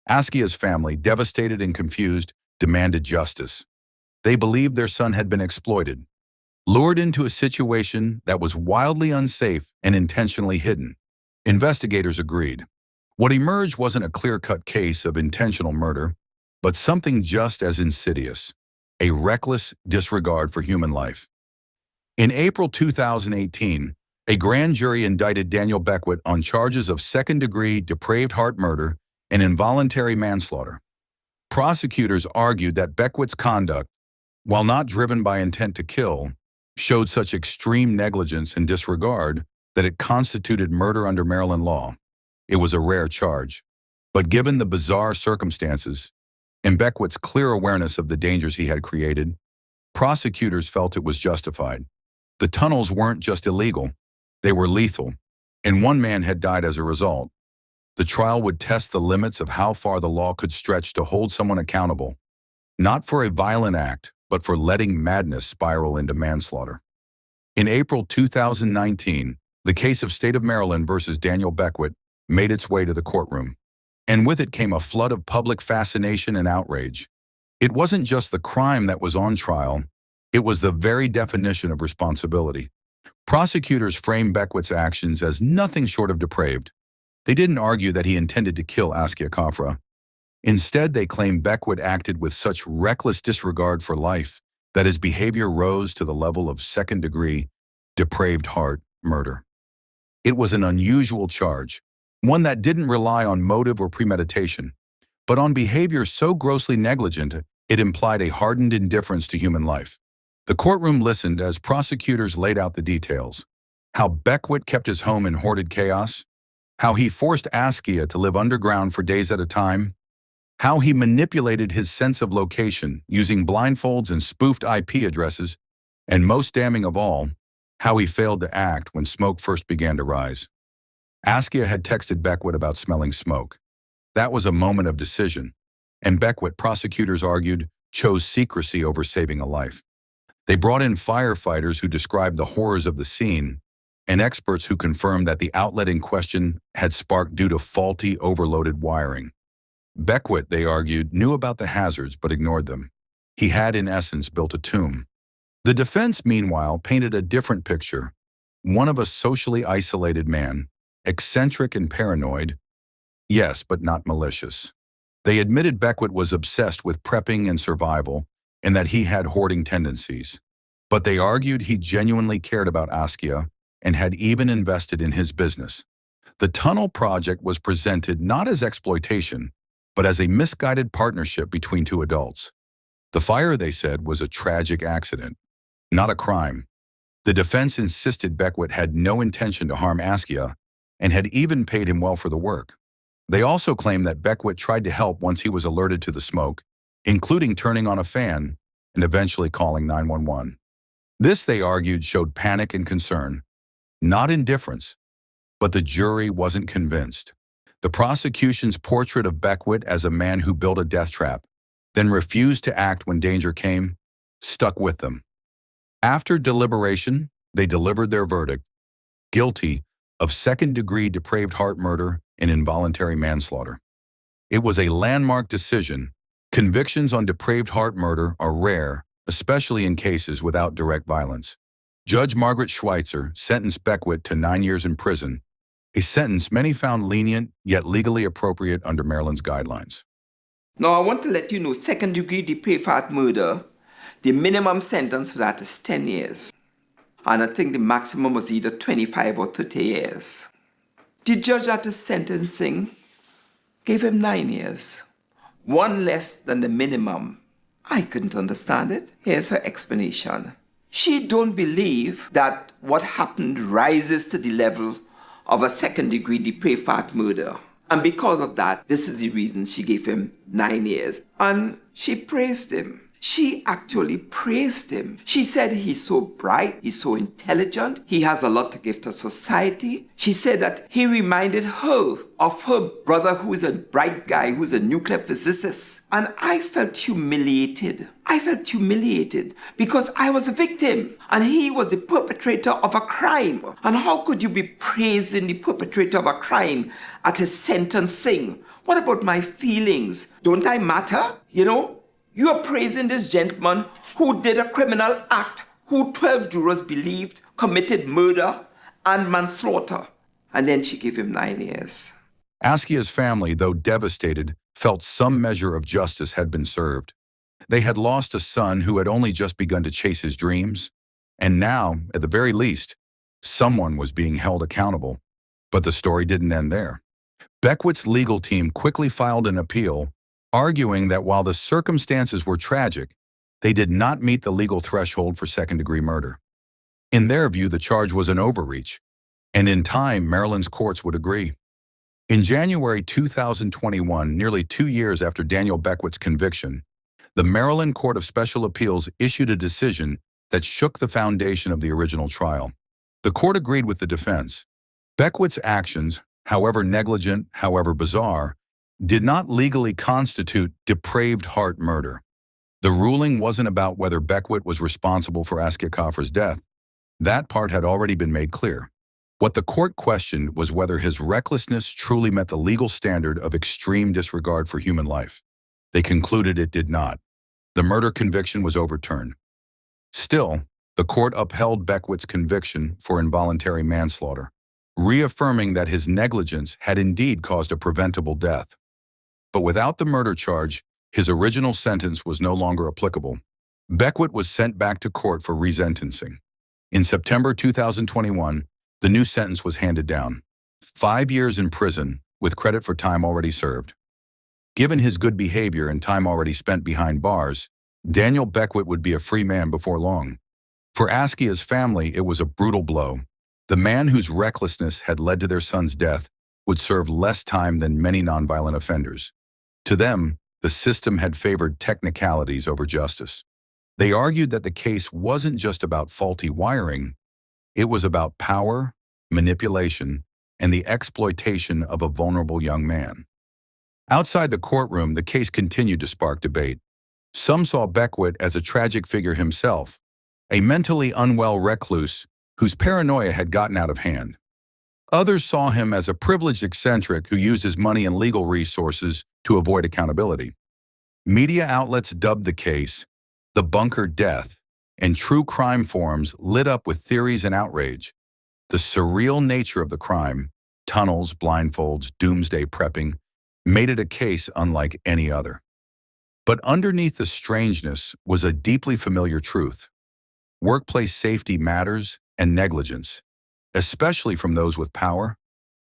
Speaker 8: Askia's family, devastated and confused, demanded justice. They believed their son had been exploited, lured into a situation that was wildly unsafe and intentionally hidden. Investigators agreed. What emerged wasn't a clear-cut case of intentional murder, but something just as insidious: a reckless disregard for human life. In April 2018, a grand jury indicted Daniel Beckwith on charges of second-degree depraved heart murder and involuntary manslaughter. Prosecutors argued that Beckwith's conduct, while not driven by intent to kill, showed such extreme negligence and disregard that it constituted murder under Maryland law. It was a rare charge, but given the bizarre circumstances and Beckwith's clear awareness of the dangers he had created, prosecutors felt it was justified. The tunnels weren't just illegal, they were lethal, and one man had died as a result. The trial would test the limits of how far the law could stretch to hold someone accountable, not for a violent act, but for letting madness spiral into manslaughter. In April 2019, the case of State of Maryland versus Daniel Beckwith made its way to the courtroom. And with it came a flood of public fascination and outrage. It wasn't just the crime that was on trial, it was the very definition of responsibility. Prosecutors framed Beckwith's actions as nothing short of depraved. They didn't argue that he intended to kill Askia Khafra. Instead, they claimed Beckwith acted with such reckless disregard for life that his behavior rose to the level of second-degree depraved heart murder. It was an unusual charge, one that didn't rely on motive or premeditation, but on behavior so grossly negligent it implied a hardened indifference to human life. The courtroom listened as prosecutors laid out the details: how Beckwith kept his home in hoarded chaos, how he forced Askia to live underground for days at a time, how he manipulated his sense of location using blindfolds and spoofed IP addresses, and most damning of all, how he failed to act when smoke first began to rise. Askia had texted Beckwith about smelling smoke. That was a moment of decision, and Beckwith, prosecutors argued, chose secrecy over saving a life. They brought in firefighters who described the horrors of the scene and experts who confirmed that the outlet in question had sparked due to faulty, overloaded wiring. Beckwith, they argued, knew about the hazards but ignored them. He had, in essence, built a tomb. The defense, meanwhile, painted a different picture, one of a socially isolated man, eccentric and paranoid, yes, but not malicious. They admitted Beckwith was obsessed with prepping and survival and that he had hoarding tendencies. But they argued he genuinely cared about Askia and had even invested in his business. The tunnel project was presented not as exploitation, but as a misguided partnership between two adults. The fire, they said, was a tragic accident, not a crime. The defense insisted Beckwith had no intention to harm Askia and had even paid him well for the work. They also claimed that Beckwith tried to help once he was alerted to the smoke, including turning on a fan and eventually calling 911. This, they argued, showed panic and concern, not indifference, but the jury wasn't convinced. The prosecution's portrait of Beckwith as a man who built a death trap, then refused to act when danger came, stuck with them. After deliberation, they delivered their verdict, guilty of second-degree depraved heart murder and involuntary manslaughter. It was a landmark decision. Convictions on depraved heart murder are rare, especially in cases without direct violence. Judge Margaret Schweitzer sentenced Beckwith to 9 years in prison, a sentence many found lenient yet legally appropriate under Maryland's guidelines.
Speaker 12: Now, I want to let you know, second-degree depraved heart murder, the minimum sentence for that is 10 years. And I think the maximum was either 25 or 30 years. The judge at his sentencing gave him 9 years, one less than the minimum. I couldn't understand it. Here's her explanation. She don't believe that what happened rises to the level of a second-degree depraved heart murder. And because of that, this is the reason she gave him 9 years. And she praised him. She actually praised him. She said he's so bright, he's so intelligent, he has a lot to give to society. She said that he reminded her of her brother, who is a bright guy, who's a nuclear physicist. And I felt humiliated. I felt humiliated because I was a victim and he was the perpetrator of a crime. And how could you be praising the perpetrator of a crime at his sentencing? What about my feelings? Don't I matter? You know? You are praising this gentleman who did a criminal act, who 12 jurors believed committed murder and manslaughter. And then she gave him 9 years.
Speaker 8: Askia's family, though devastated, felt some measure of justice had been served. They had lost a son who had only just begun to chase his dreams, and now, at the very least, someone was being held accountable. But the story didn't end there. Beckwith's legal team quickly filed an appeal, arguing that while the circumstances were tragic, they did not meet the legal threshold for second-degree murder. In their view, the charge was an overreach, and in time, Maryland's courts would agree. In January 2021, nearly 2 years after Daniel Beckwith's conviction, the Maryland Court of Special Appeals issued a decision that shook the foundation of the original trial. The court agreed with the defense. Beckwith's actions, however negligent, however bizarre, did not legally constitute depraved heart murder. The ruling wasn't about whether Beckwith was responsible for Askia Kaffer's death. That part had already been made clear. What the court questioned was whether his recklessness truly met the legal standard of extreme disregard for human life. They concluded it did not. The murder conviction was overturned. Still, the court upheld Beckwith's conviction for involuntary manslaughter, reaffirming that his negligence had indeed caused a preventable death. But without the murder charge, his original sentence was no longer applicable. Beckwith was sent back to court for resentencing. In September 2021, the new sentence was handed down. 5 years in prison, with credit for time already served. Given his good behavior and time already spent behind bars, Daniel Beckwith would be a free man before long. For Askia's family, it was a brutal blow. The man whose recklessness had led to their son's death would serve less time than many nonviolent offenders. To them, the system had favored technicalities over justice. They argued that the case wasn't just about faulty wiring, it was about power, manipulation, and the exploitation of a vulnerable young man. Outside the courtroom, the case continued to spark debate. Some saw Beckwith as a tragic figure himself, a mentally unwell recluse whose paranoia had gotten out of hand. Others saw him as a privileged eccentric who used his money and legal resources to avoid accountability. Media outlets dubbed the case the bunker death, and true crime forums lit up with theories and outrage. The surreal nature of the crime, tunnels, blindfolds, doomsday prepping, made it a case unlike any other. But underneath the strangeness was a deeply familiar truth. Workplace safety matters, and negligence, especially from those with power,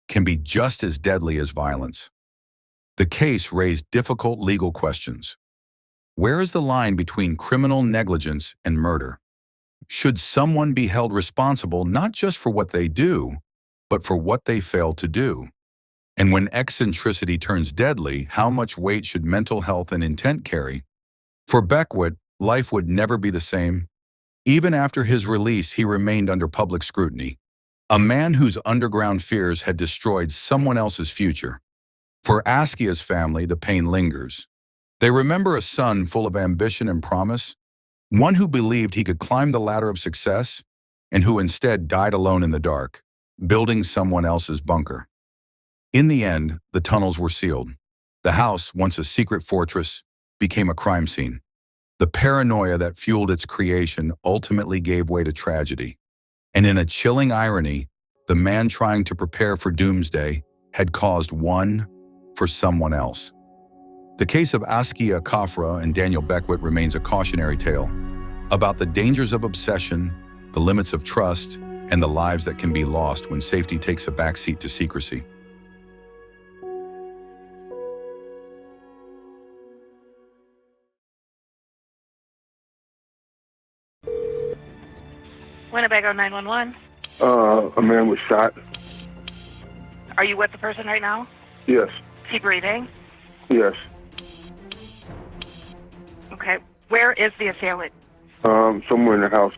Speaker 8: can be just as deadly as violence. The case raised difficult legal questions. Where is the line between criminal negligence and murder? Should someone be held responsible not just for what they do, but for what they fail to do? And when eccentricity turns deadly, how much weight should mental health and intent carry? For Beckwith, life would never be the same. Even after his release, he remained under public scrutiny. A man whose underground fears had destroyed someone else's future. For Askia's family, the pain lingers. They remember a son full of ambition and promise, one who believed he could climb the ladder of success, and who instead died alone in the dark, building someone else's bunker. In the end, the tunnels were sealed. The house, once a secret fortress, became a crime scene. The paranoia that fueled its creation ultimately gave way to tragedy. And in a chilling irony, the man trying to prepare for doomsday had caused one for someone else. The case of Askia Kafra and Daniel Beckwith remains a cautionary tale about the dangers of obsession, the limits of trust, and the lives that can be lost when safety takes a backseat to secrecy.
Speaker 16: Winnebago 911.
Speaker 17: A man was shot.
Speaker 16: Are you with the person right now?
Speaker 17: Yes.
Speaker 16: Is he breathing?
Speaker 17: Yes.
Speaker 16: Okay. Where is the assailant?
Speaker 17: Somewhere in the house.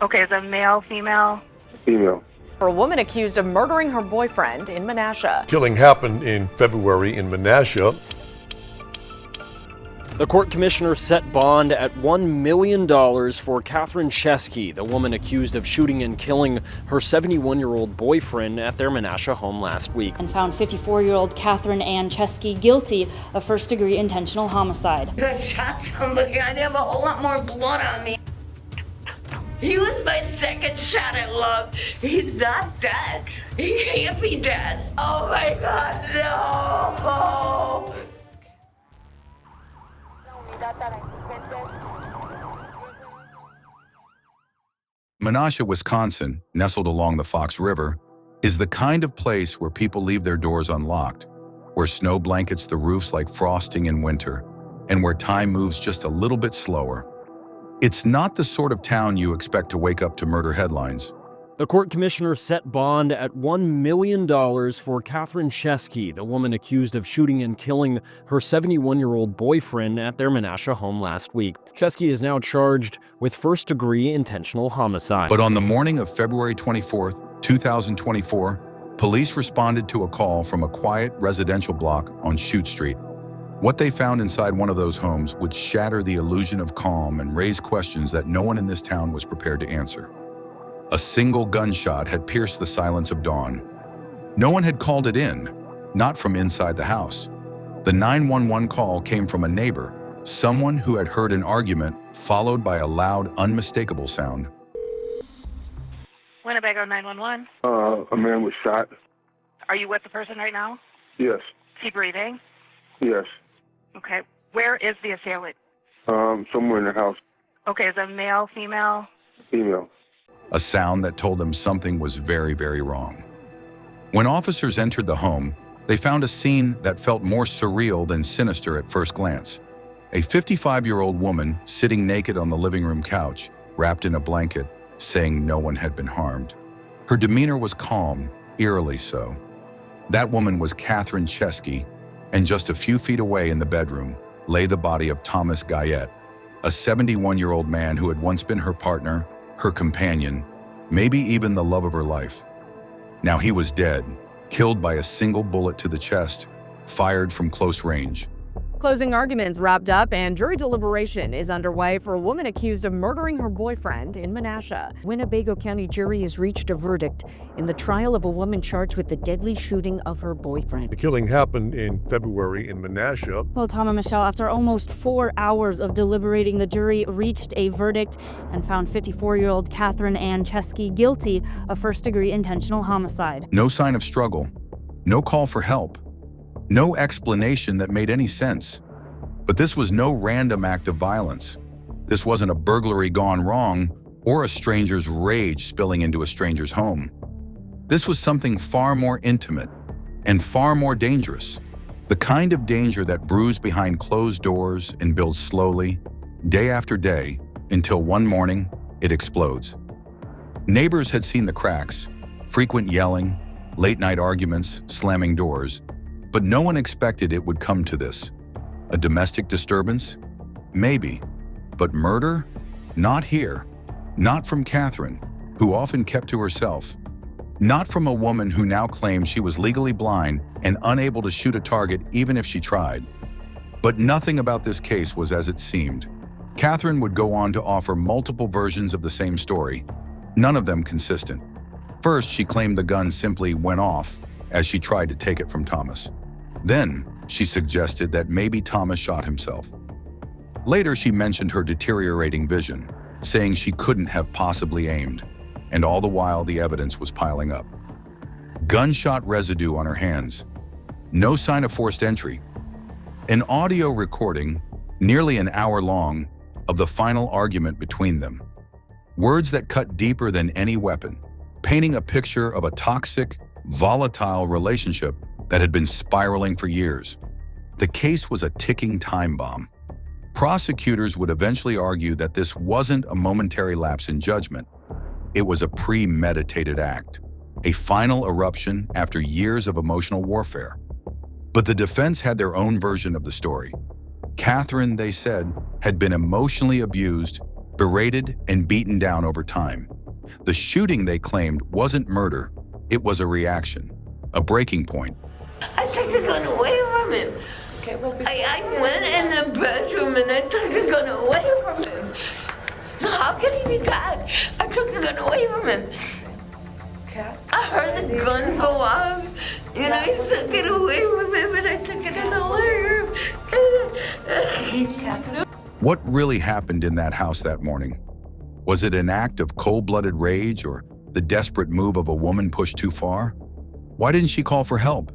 Speaker 16: Okay, is it male, female?
Speaker 17: Female.
Speaker 14: For a woman accused of murdering her boyfriend in Menasha.
Speaker 18: Killing happened in February in Menasha.
Speaker 20: The court commissioner set bond at $1 million for Catherine Chesky, the woman accused of shooting and killing her 71-year-old boyfriend at their Menasha home last week.
Speaker 21: And found 54-year-old Catherine Ann Chesky guilty of first-degree intentional homicide.
Speaker 25: I shot somebody. I'd have a whole lot more blood on me. He was my second shot at love. He's not dead. He can't be dead. Oh my God, no!
Speaker 8: Menasha, Wisconsin, nestled along the Fox River, is the kind of place where people leave their doors unlocked, where snow blankets the roofs like frosting in winter, and where time moves just a little bit slower. It's not the sort of town you expect to wake up to murder headlines.
Speaker 20: The court commissioner set bond at $1 million for Catherine Chesky, the woman accused of shooting and killing her 71-year-old boyfriend at their Menasha home last week. Chesky is now charged with first-degree intentional homicide.
Speaker 8: But on the morning of February 24th, 2024, police responded to a call from a quiet residential block on Chute Street. What they found inside one of those homes would shatter the illusion of calm and raise questions that no one in this town was prepared to answer. A single gunshot had pierced the silence of dawn. No one had called it in, not from inside the house. The 911 call came from a neighbor, someone who had heard an argument followed by a loud, unmistakable sound.
Speaker 16: Winnebago 911.
Speaker 17: A man was shot.
Speaker 16: Are you with the person right now?
Speaker 17: Yes.
Speaker 16: Is he breathing?
Speaker 17: Yes.
Speaker 16: Okay. Where is the assailant?
Speaker 17: Somewhere in the house.
Speaker 16: Okay, is it male, female?
Speaker 17: Female.
Speaker 8: A sound that told them something was very, very wrong. When officers entered the home, they found a scene that felt more surreal than sinister at first glance. A 55-year-old woman sitting naked on the living room couch, wrapped in a blanket, saying no one had been harmed. Her demeanor was calm, eerily so. That woman was Catherine Chesky, and just a few feet away in the bedroom lay the body of Thomas Guyette, a 71-year-old man who had once been her partner, her companion, maybe even the love of her life. Now he was dead, killed by a single bullet to the chest, fired from close range.
Speaker 14: Closing arguments wrapped up and jury deliberation is underway for a woman accused of murdering her boyfriend in Menasha.
Speaker 1: Winnebago County jury has reached a verdict in the trial of a woman charged with the deadly shooting of her boyfriend.
Speaker 18: The killing happened in February in Menasha.
Speaker 21: Well, Tom and Michelle, after almost 4 hours of deliberating, the jury reached a verdict and found 54-year-old Catherine Ann Chesky guilty of first-degree intentional homicide.
Speaker 8: No sign of struggle, no call for help, no explanation that made any sense. But this was no random act of violence. This wasn't a burglary gone wrong or a stranger's rage spilling into a stranger's home. This was something far more intimate and far more dangerous. The kind of danger that brews behind closed doors and builds slowly, day after day, until one morning it explodes. Neighbors had seen the cracks, frequent yelling, late-night arguments, slamming doors, but no one expected it would come to this. A domestic disturbance? Maybe. But murder? Not here. Not from Catherine, who often kept to herself. Not from a woman who now claims she was legally blind and unable to shoot a target even if she tried. But nothing about this case was as it seemed. Catherine would go on to offer multiple versions of the same story, none of them consistent. First, she claimed the gun simply went off as she tried to take it from Thomas. Then, she suggested that maybe Thomas shot himself. Later, she mentioned her deteriorating vision, saying she couldn't have possibly aimed, and all the while the evidence was piling up. Gunshot residue on her hands. No sign of forced entry. An audio recording, nearly an hour long, of the final argument between them. Words that cut deeper than any weapon, painting a picture of a toxic, volatile relationship that had been spiraling for years. The case was a ticking time bomb. Prosecutors would eventually argue that this wasn't a momentary lapse in judgment. It was a premeditated act, a final eruption after years of emotional warfare. But the defense had their own version of the story. Catherine, they said, had been emotionally abused, berated, and beaten down over time. The shooting, they claimed, wasn't murder. It was a reaction, a breaking point.
Speaker 25: I took the gun away from him. Okay, well, I went in the bedroom and I took the gun away from him. How could he be dead? I took the gun away from him. I heard the gun go off and I took it away from him and I took it in the living room.
Speaker 8: What really happened in that house that morning? Was it an act of cold-blooded rage or the desperate move of a woman pushed too far? Why didn't she call for help?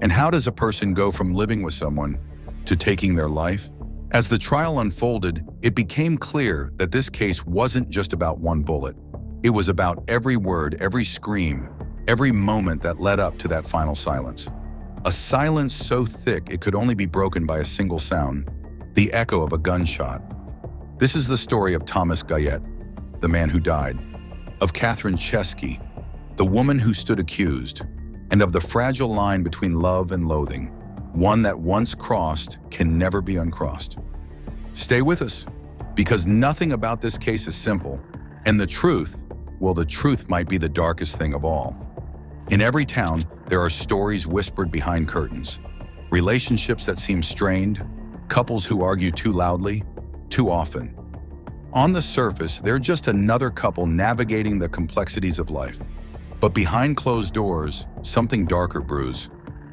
Speaker 8: And how does a person go from living with someone to taking their life? As the trial unfolded, it became clear that this case wasn't just about one bullet. It was about every word, every scream, every moment that led up to that final silence. A silence so thick it could only be broken by a single sound, the echo of a gunshot. This is the story of Thomas Guyette, the man who died, of Catherine Chesky, the woman who stood accused, and of the fragile line between love and loathing, one that once crossed can never be uncrossed. Stay with us, because nothing about this case is simple, and the truth, well, the truth might be the darkest thing of all. In every town, there are stories whispered behind curtains, relationships that seem strained, couples who argue too loudly, too often. On the surface, they're just another couple navigating the complexities of life. But behind closed doors, something darker brews.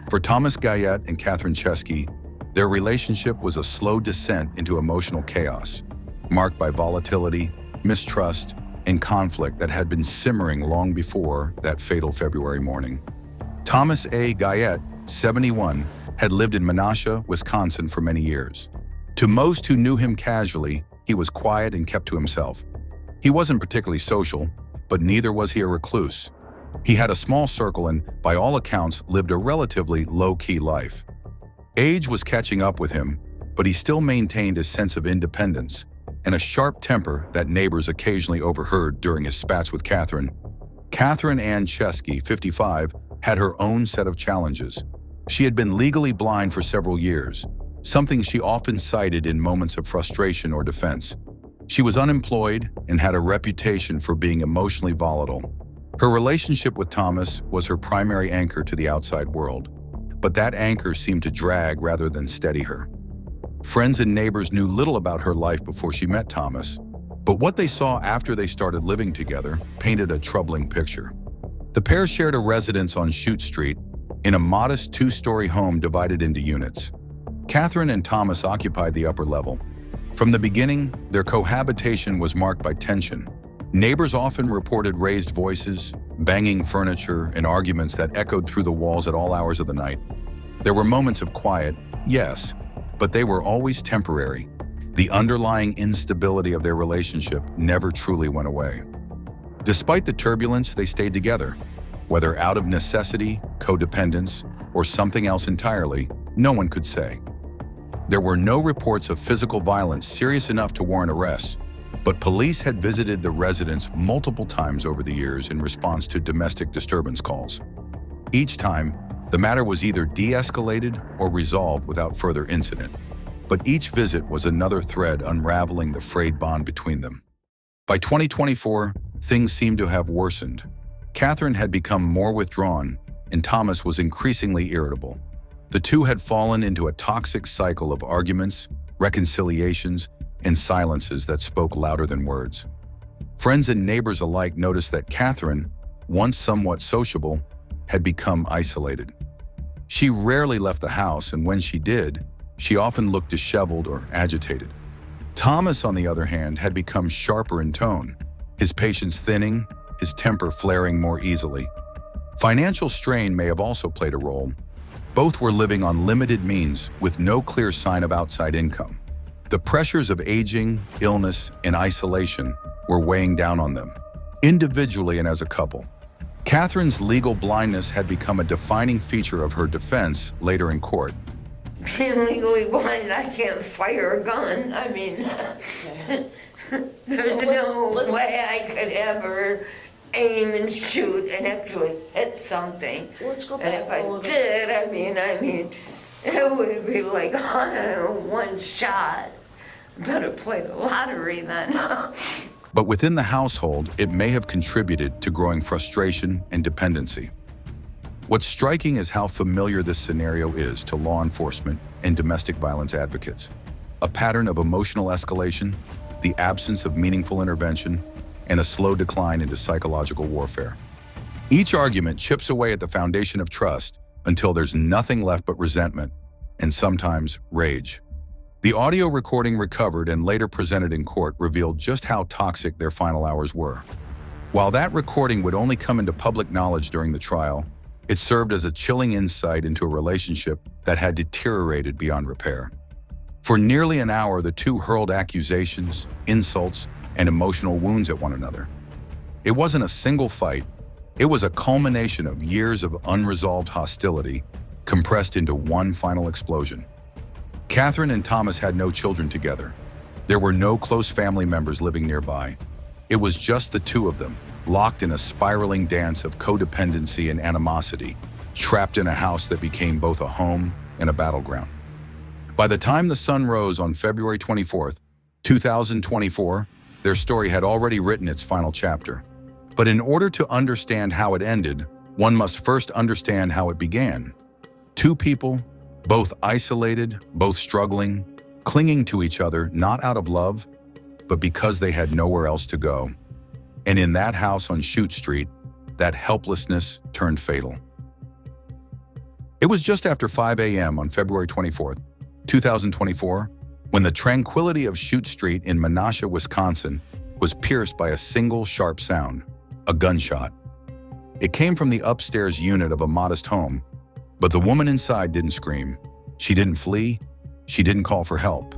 Speaker 8: For Thomas Guyette and Catherine Chesky, their relationship was a slow descent into emotional chaos, marked by volatility, mistrust, and conflict that had been simmering long before that fatal February morning. Thomas A. Guyette, 71, had lived in Menasha, Wisconsin for many years. To most who knew him casually, he was quiet and kept to himself. He wasn't particularly social, but neither was he a recluse. He had a small circle and, by all accounts, lived a relatively low-key life. Age was catching up with him, but he still maintained a sense of independence and a sharp temper that neighbors occasionally overheard during his spats with Catherine. Catherine Ann Chesky, 55, had her own set of challenges. She had been legally blind for several years, something she often cited in moments of frustration or defense. She was unemployed and had a reputation for being emotionally volatile. Her relationship with Thomas was her primary anchor to the outside world, but that anchor seemed to drag rather than steady her. Friends and neighbors knew little about her life before she met Thomas, but what they saw after they started living together painted a troubling picture. The pair shared a residence on Chute Street in a modest 2-story home divided into units. Catherine and Thomas occupied the upper level. From the beginning, their cohabitation was marked by tension. Neighbors often reported raised voices, banging furniture, and arguments that echoed through the walls at all hours of the night. There were moments of quiet, yes, but they were always temporary. The underlying instability of their relationship never truly went away. Despite the turbulence, they stayed together. Whether out of necessity, codependence, or something else entirely, no one could say. There were no reports of physical violence serious enough to warrant arrests, but police had visited the residence multiple times over the years in response to domestic disturbance calls. Each time, the matter was either de-escalated or resolved without further incident. But each visit was another thread unraveling the frayed bond between them. By 2024, things seemed to have worsened. Catherine had become more withdrawn, and Thomas was increasingly irritable. The two had fallen into a toxic cycle of arguments, reconciliations, and silences that spoke louder than words. Friends and neighbors alike noticed that Catherine, once somewhat sociable, had become isolated. She rarely left the house, and when she did, she often looked disheveled or agitated. Thomas, on the other hand, had become sharper in tone, his patience thinning, his temper flaring more easily. Financial strain may have also played a role. Both were living on limited means with no clear sign of outside income. The pressures of aging, illness, and isolation were weighing down on them, individually and as a couple. Catherine's legal blindness had become a defining feature of her defense later in court.
Speaker 25: Being legally blind, I can't fire a gun. I mean, there's no way I could ever aim and shoot and actually hit something.
Speaker 2: Let's go back.
Speaker 25: And if I did, I mean, it would be like on one shot. Better play the lottery then.
Speaker 8: But within the household, it may have contributed to growing frustration and dependency. What's striking is how familiar this scenario is to law enforcement and domestic violence advocates. A pattern of emotional escalation, the absence of meaningful intervention, and a slow decline into psychological warfare. Each argument chips away at the foundation of trust until there's nothing left but resentment and sometimes rage. The audio recording recovered and later presented in court revealed just how toxic their final hours were. While that recording would only come into public knowledge during the trial, it served as a chilling insight into a relationship that had deteriorated beyond repair. For nearly an hour, the two hurled accusations, insults, and emotional wounds at one another. It wasn't a single fight. It was a culmination of years of unresolved hostility compressed into one final explosion. Catherine and Thomas had no children together. There were no close family members living nearby. It was just the two of them, locked in a spiraling dance of codependency and animosity, trapped in a house that became both a home and a battleground. By the time the sun rose on February 24th, 2024, their story had already written its final chapter. But in order to understand how it ended, one must first understand how it began. Two people, both isolated, both struggling, clinging to each other not out of love, but because they had nowhere else to go. And in that house on Chute Street, that helplessness turned fatal. It was just after 5 a.m. on February 24th, 2024, when the tranquility of Chute Street in Menasha, Wisconsin, was pierced by a single sharp sound, a gunshot. It came from the upstairs unit of a modest home, but the woman inside didn't scream. She didn't flee. She didn't call for help.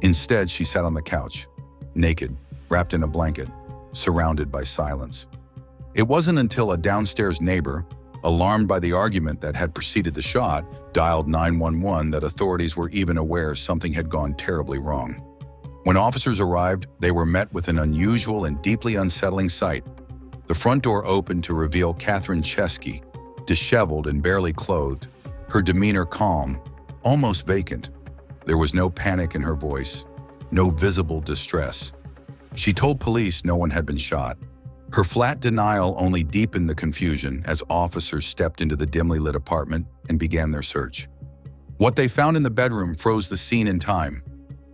Speaker 8: Instead, she sat on the couch, naked, wrapped in a blanket, surrounded by silence. It wasn't until a downstairs neighbor, alarmed by the argument that had preceded the shot, dialed 911 that authorities were even aware something had gone terribly wrong. When officers arrived, they were met with an unusual and deeply unsettling sight. The front door opened to reveal Catherine Chesky, disheveled and barely clothed, her demeanor calm, almost vacant. There was no panic in her voice, no visible distress. She told police no one had been shot. Her flat denial only deepened the confusion as officers stepped into the dimly lit apartment and began their search. What they found in the bedroom froze the scene in time.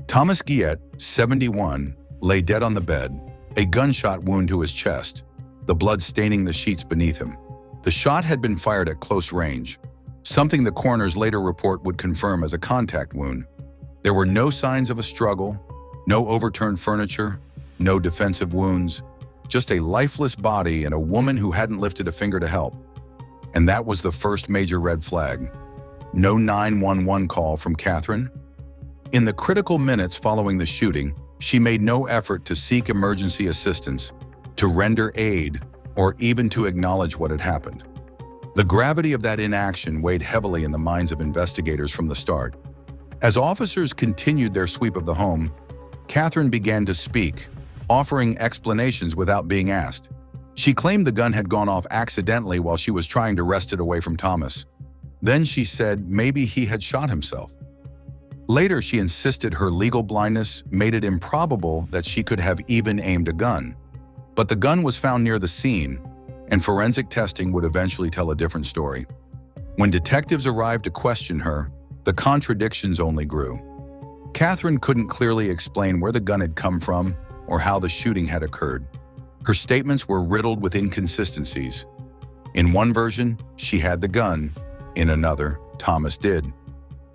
Speaker 8: Thomas Guillet, 71, lay dead on the bed, a gunshot wound to his chest, the blood staining the sheets beneath him. The shot had been fired at close range, something the coroner's later report would confirm as a contact wound. There were no signs of a struggle, no overturned furniture, no defensive wounds, just a lifeless body and a woman who hadn't lifted a finger to help. And that was the first major red flag. No 911 call from Catherine. In the critical minutes following the shooting, she made no effort to seek emergency assistance, to render aid, or even to acknowledge what had happened. The gravity of that inaction weighed heavily in the minds of investigators from the start. As officers continued their sweep of the home, Catherine began to speak, offering explanations without being asked. She claimed the gun had gone off accidentally while she was trying to wrest it away from Thomas. Then she said maybe he had shot himself. Later, she insisted her legal blindness made it improbable that she could have even aimed a gun. But the gun was found near the scene, and forensic testing would eventually tell a different story. When detectives arrived to question her, the contradictions only grew. Catherine couldn't clearly explain where the gun had come from or how the shooting had occurred. Her statements were riddled with inconsistencies. In one version, she had the gun. In another, Thomas did.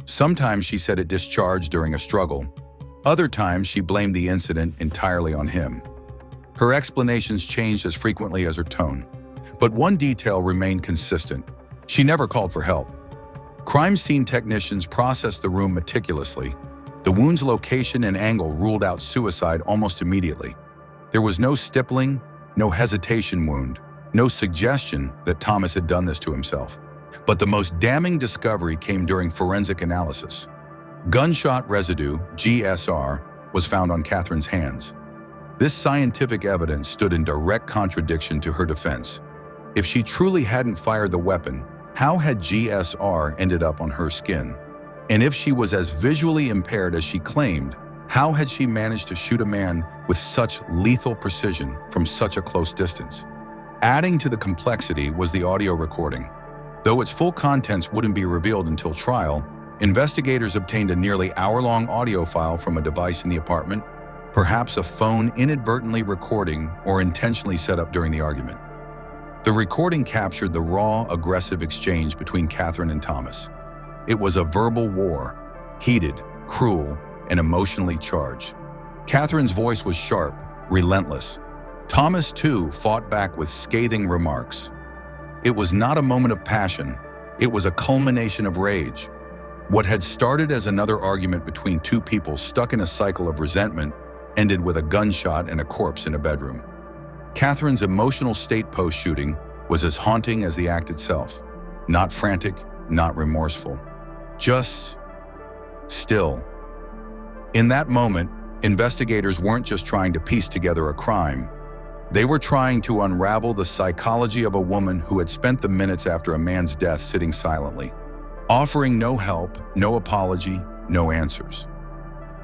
Speaker 8: Sometimes she said it discharged during a struggle. Other times, she blamed the incident entirely on him. Her explanations changed as frequently as her tone. But one detail remained consistent. She never called for help. Crime scene technicians processed the room meticulously. The wound's location and angle ruled out suicide almost immediately. There was no stippling, no hesitation wound, no suggestion that Thomas had done this to himself. But the most damning discovery came during forensic analysis. Gunshot residue, GSR, was found on Catherine's hands. This scientific evidence stood in direct contradiction to her defense. If she truly hadn't fired the weapon, how had GSR ended up on her skin? And if she was as visually impaired as she claimed, how had she managed to shoot a man with such lethal precision from such a close distance? Adding to the complexity was the audio recording. Though its full contents wouldn't be revealed until trial, investigators obtained a nearly hour-long audio file from a device in the apartment, perhaps a phone inadvertently recording or intentionally set up during the argument. The recording captured the raw, aggressive exchange between Catherine and Thomas. It was a verbal war, heated, cruel, and emotionally charged. Catherine's voice was sharp, relentless. Thomas, too, fought back with scathing remarks. It was not a moment of passion. It was a culmination of rage. What had started as another argument between two people stuck in a cycle of resentment ended with a gunshot and a corpse in a bedroom. Catherine's emotional state post-shooting was as haunting as the act itself. Not frantic, not remorseful. Just still. In that moment, investigators weren't just trying to piece together a crime. They were trying to unravel the psychology of a woman who had spent the minutes after a man's death sitting silently, offering no help, no apology, no answers.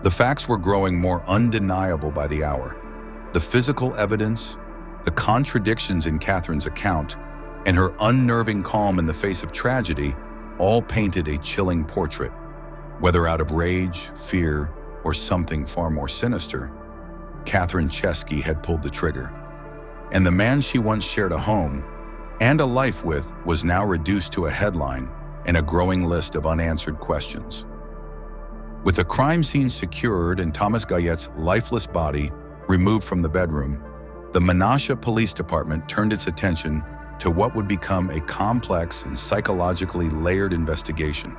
Speaker 8: The facts were growing more undeniable by the hour. The physical evidence, the contradictions in Catherine's account, and her unnerving calm in the face of tragedy all painted a chilling portrait. Whether out of rage, fear, or something far more sinister, Catherine Chesky had pulled the trigger. And the man she once shared a home and a life with was now reduced to a headline and a growing list of unanswered questions. With the crime scene secured and Thomas Guillet's lifeless body removed from the bedroom, the Menasha Police Department turned its attention to what would become a complex and psychologically layered investigation.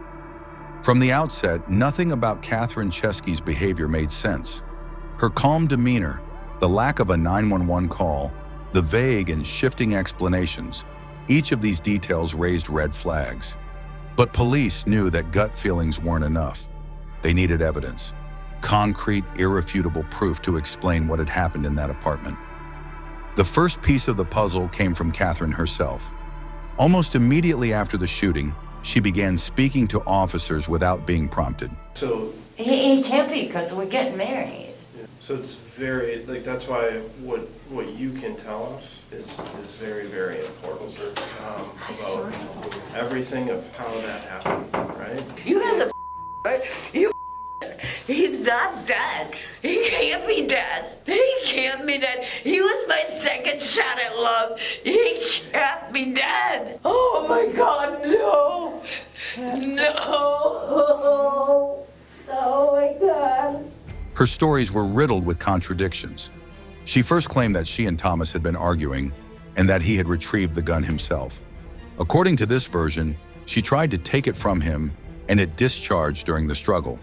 Speaker 8: From the outset, nothing about Catherine Chesky's behavior made sense. Her calm demeanor, the lack of a 911 call, the vague and shifting explanations, each of these details raised red flags. But police knew that gut feelings weren't enough. They needed evidence, concrete, irrefutable proof to explain what had happened in that apartment. The first piece of the puzzle came from Catherine herself. Almost immediately after the shooting, she began speaking to officers without being prompted.
Speaker 2: So
Speaker 25: He can't be because we're getting married.
Speaker 2: So it's very, like, that's why what you can tell us is very, very important about everything of how that happened, right?
Speaker 25: You guys are can't be dead. He can't be dead. He was my second shot at love. He can't be dead. Oh my God, no. No. Oh my God.
Speaker 8: Her stories were riddled with contradictions. She first claimed that she and Thomas had been arguing and that he had retrieved the gun himself. According to this version, she tried to take it from him and it discharged during the struggle.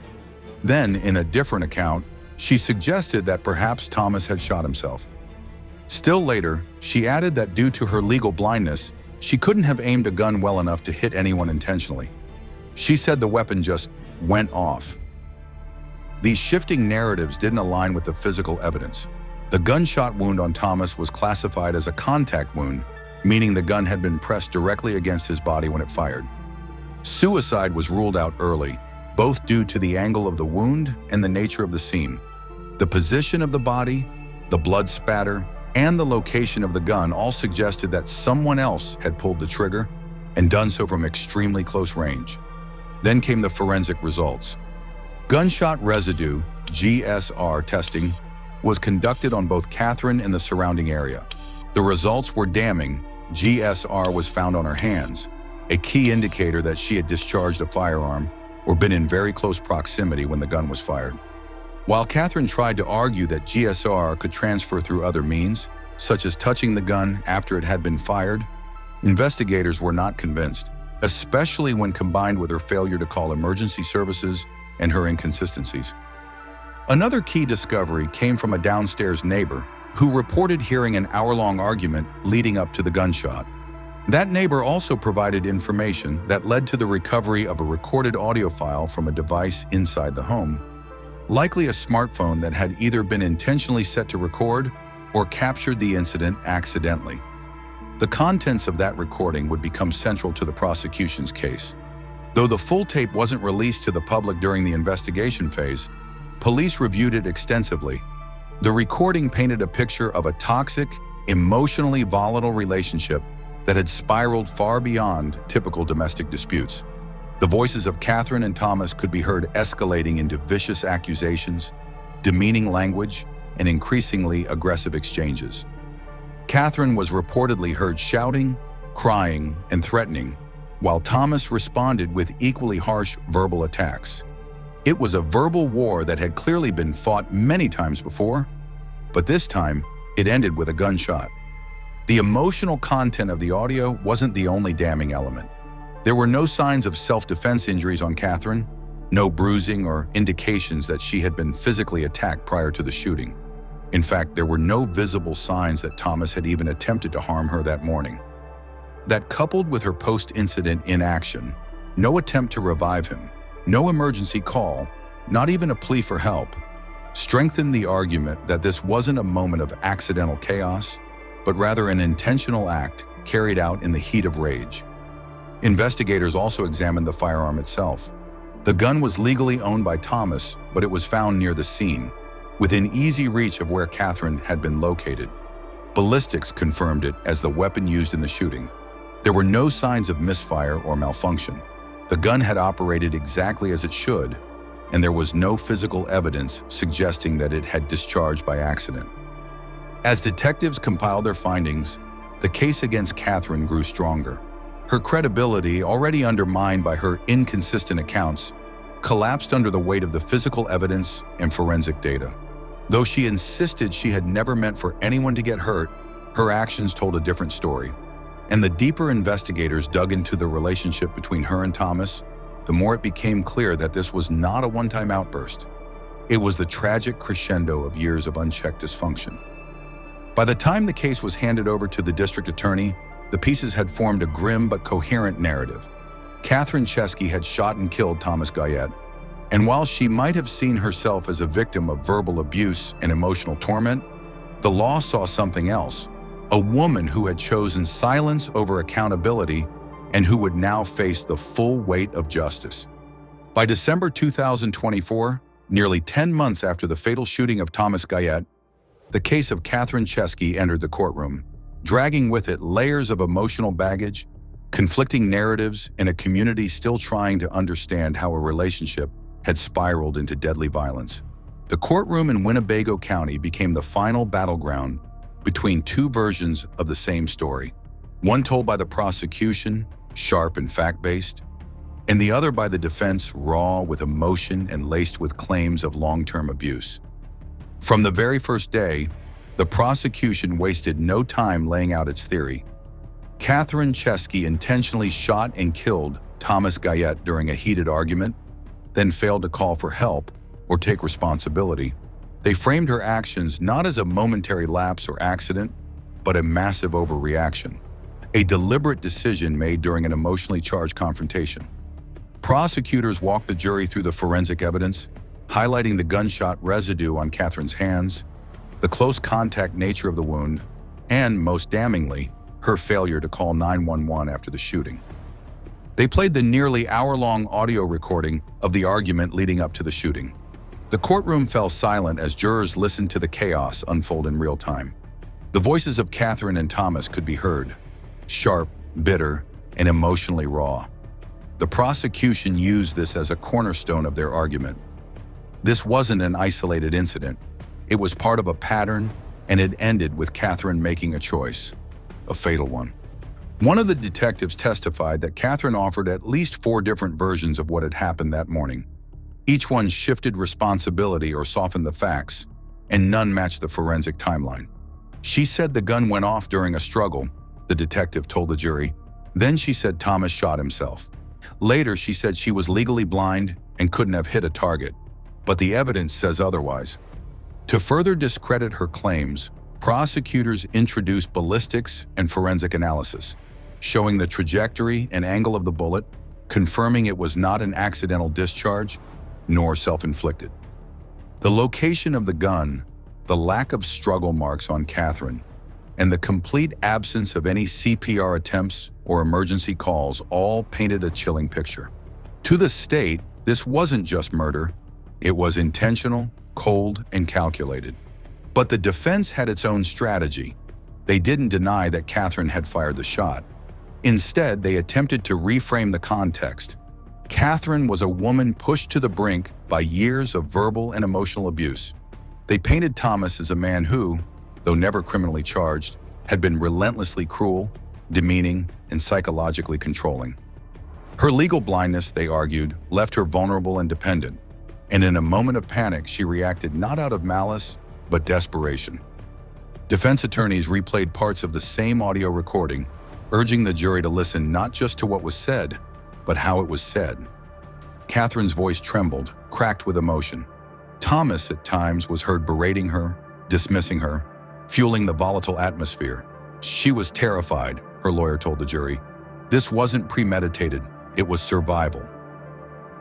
Speaker 8: Then, in a different account, she suggested that perhaps Thomas had shot himself. Still later, she added that due to her legal blindness, she couldn't have aimed a gun well enough to hit anyone intentionally. She said the weapon just went off. These shifting narratives didn't align with the physical evidence. The gunshot wound on Thomas was classified as a contact wound, meaning the gun had been pressed directly against his body when it fired. Suicide was ruled out early, both due to the angle of the wound and the nature of the scene. The position of the body, the blood spatter, and the location of the gun all suggested that someone else had pulled the trigger and done so from extremely close range. Then came the forensic results. Gunshot residue, GSR testing, was conducted on both Catherine and the surrounding area. The results were damning. GSR was found on her hands, a key indicator that she had discharged a firearm or been in very close proximity when the gun was fired. While Catherine tried to argue that GSR could transfer through other means, such as touching the gun after it had been fired, investigators were not convinced, especially when combined with her failure to call emergency services and her inconsistencies. Another key discovery came from a downstairs neighbor who reported hearing an hour-long argument leading up to the gunshot. That neighbor also provided information that led to the recovery of a recorded audio file from a device inside the home, likely a smartphone that had either been intentionally set to record or captured the incident accidentally. The contents of that recording would become central to the prosecution's case. Though the full tape wasn't released to the public during the investigation phase, police reviewed it extensively. The recording painted a picture of a toxic, emotionally volatile relationship that had spiraled far beyond typical domestic disputes. The voices of Catherine and Thomas could be heard escalating into vicious accusations, demeaning language, and increasingly aggressive exchanges. Catherine was reportedly heard shouting, crying, and threatening, while Thomas responded with equally harsh verbal attacks. It was a verbal war that had clearly been fought many times before, but this time it ended with a gunshot. The emotional content of the audio wasn't the only damning element. There were no signs of self-defense injuries on Catherine, no bruising or indications that she had been physically attacked prior to the shooting. In fact, there were no visible signs that Thomas had even attempted to harm her that morning. That, coupled with her post-incident inaction, no attempt to revive him, no emergency call, not even a plea for help, strengthened the argument that this wasn't a moment of accidental chaos, but rather an intentional act carried out in the heat of rage. Investigators also examined the firearm itself. The gun was legally owned by Thomas, but it was found near the scene, within easy reach of where Catherine had been located. Ballistics confirmed it as the weapon used in the shooting. There were no signs of misfire or malfunction. The gun had operated exactly as it should, and there was no physical evidence suggesting that it had discharged by accident. As detectives compiled their findings, the case against Catherine grew stronger. Her credibility, already undermined by her inconsistent accounts, collapsed under the weight of the physical evidence and forensic data. Though she insisted she had never meant for anyone to get hurt, her actions told a different story. And the deeper investigators dug into the relationship between her and Thomas, the more it became clear that this was not a one-time outburst. It was the tragic crescendo of years of unchecked dysfunction. By the time the case was handed over to the district attorney, the pieces had formed a grim but coherent narrative. Catherine Chesky had shot and killed Thomas Guyette, and while she might have seen herself as a victim of verbal abuse and emotional torment, the law saw something else. A woman who had chosen silence over accountability and who would now face the full weight of justice. By December 2024, nearly 10 months after the fatal shooting of Thomas Guyette, the case of Catherine Chesky entered the courtroom, dragging with it layers of emotional baggage, conflicting narratives, and a community still trying to understand how a relationship had spiraled into deadly violence. The courtroom in Winnebago County became the final battleground between two versions of the same story, one told by the prosecution, sharp and fact-based, and the other by the defense, raw with emotion and laced with claims of long-term abuse. From the very first day, the prosecution wasted no time laying out its theory. Catherine Chesky intentionally shot and killed Thomas Guyette during a heated argument, then failed to call for help or take responsibility. They framed her actions not as a momentary lapse or accident, but a massive overreaction, a deliberate decision made during an emotionally charged confrontation. Prosecutors walked the jury through the forensic evidence, highlighting the gunshot residue on Catherine's hands, the close contact nature of the wound, and, most damningly, her failure to call 911 after the shooting. They played the nearly hour-long audio recording of the argument leading up to the shooting. The courtroom fell silent as jurors listened to the chaos unfold in real time. The voices of Catherine and Thomas could be heard, sharp, bitter, and emotionally raw. The prosecution used this as a cornerstone of their argument. This wasn't an isolated incident. It was part of a pattern, and it ended with Catherine making a choice, a fatal one. One of the detectives testified that Catherine offered at least 4 different versions of what had happened that morning. Each one shifted responsibility or softened the facts, and none matched the forensic timeline. She said the gun went off during a struggle, the detective told the jury. Then she said Thomas shot himself. Later, she said she was legally blind and couldn't have hit a target, but the evidence says otherwise. To further discredit her claims, prosecutors introduced ballistics and forensic analysis, showing the trajectory and angle of the bullet, confirming it was not an accidental discharge, nor self-inflicted. The location of the gun, the lack of struggle marks on Catherine, and the complete absence of any CPR attempts or emergency calls all painted a chilling picture. To the state, this wasn't just murder, it was intentional, cold, and calculated. But the defense had its own strategy. They didn't deny that Catherine had fired the shot. Instead, they attempted to reframe the context. Catherine was a woman pushed to the brink by years of verbal and emotional abuse. They painted Thomas as a man who, though never criminally charged, had been relentlessly cruel, demeaning, and psychologically controlling. Her legal blindness, they argued, left her vulnerable and dependent, and in a moment of panic, she reacted not out of malice, but desperation. Defense attorneys replayed parts of the same audio recording, urging the jury to listen not just to what was said, but how it was said. Catherine's voice trembled, cracked with emotion. Thomas, at times, was heard berating her, dismissing her, fueling the volatile atmosphere. She was terrified, her lawyer told the jury. This wasn't premeditated, it was survival.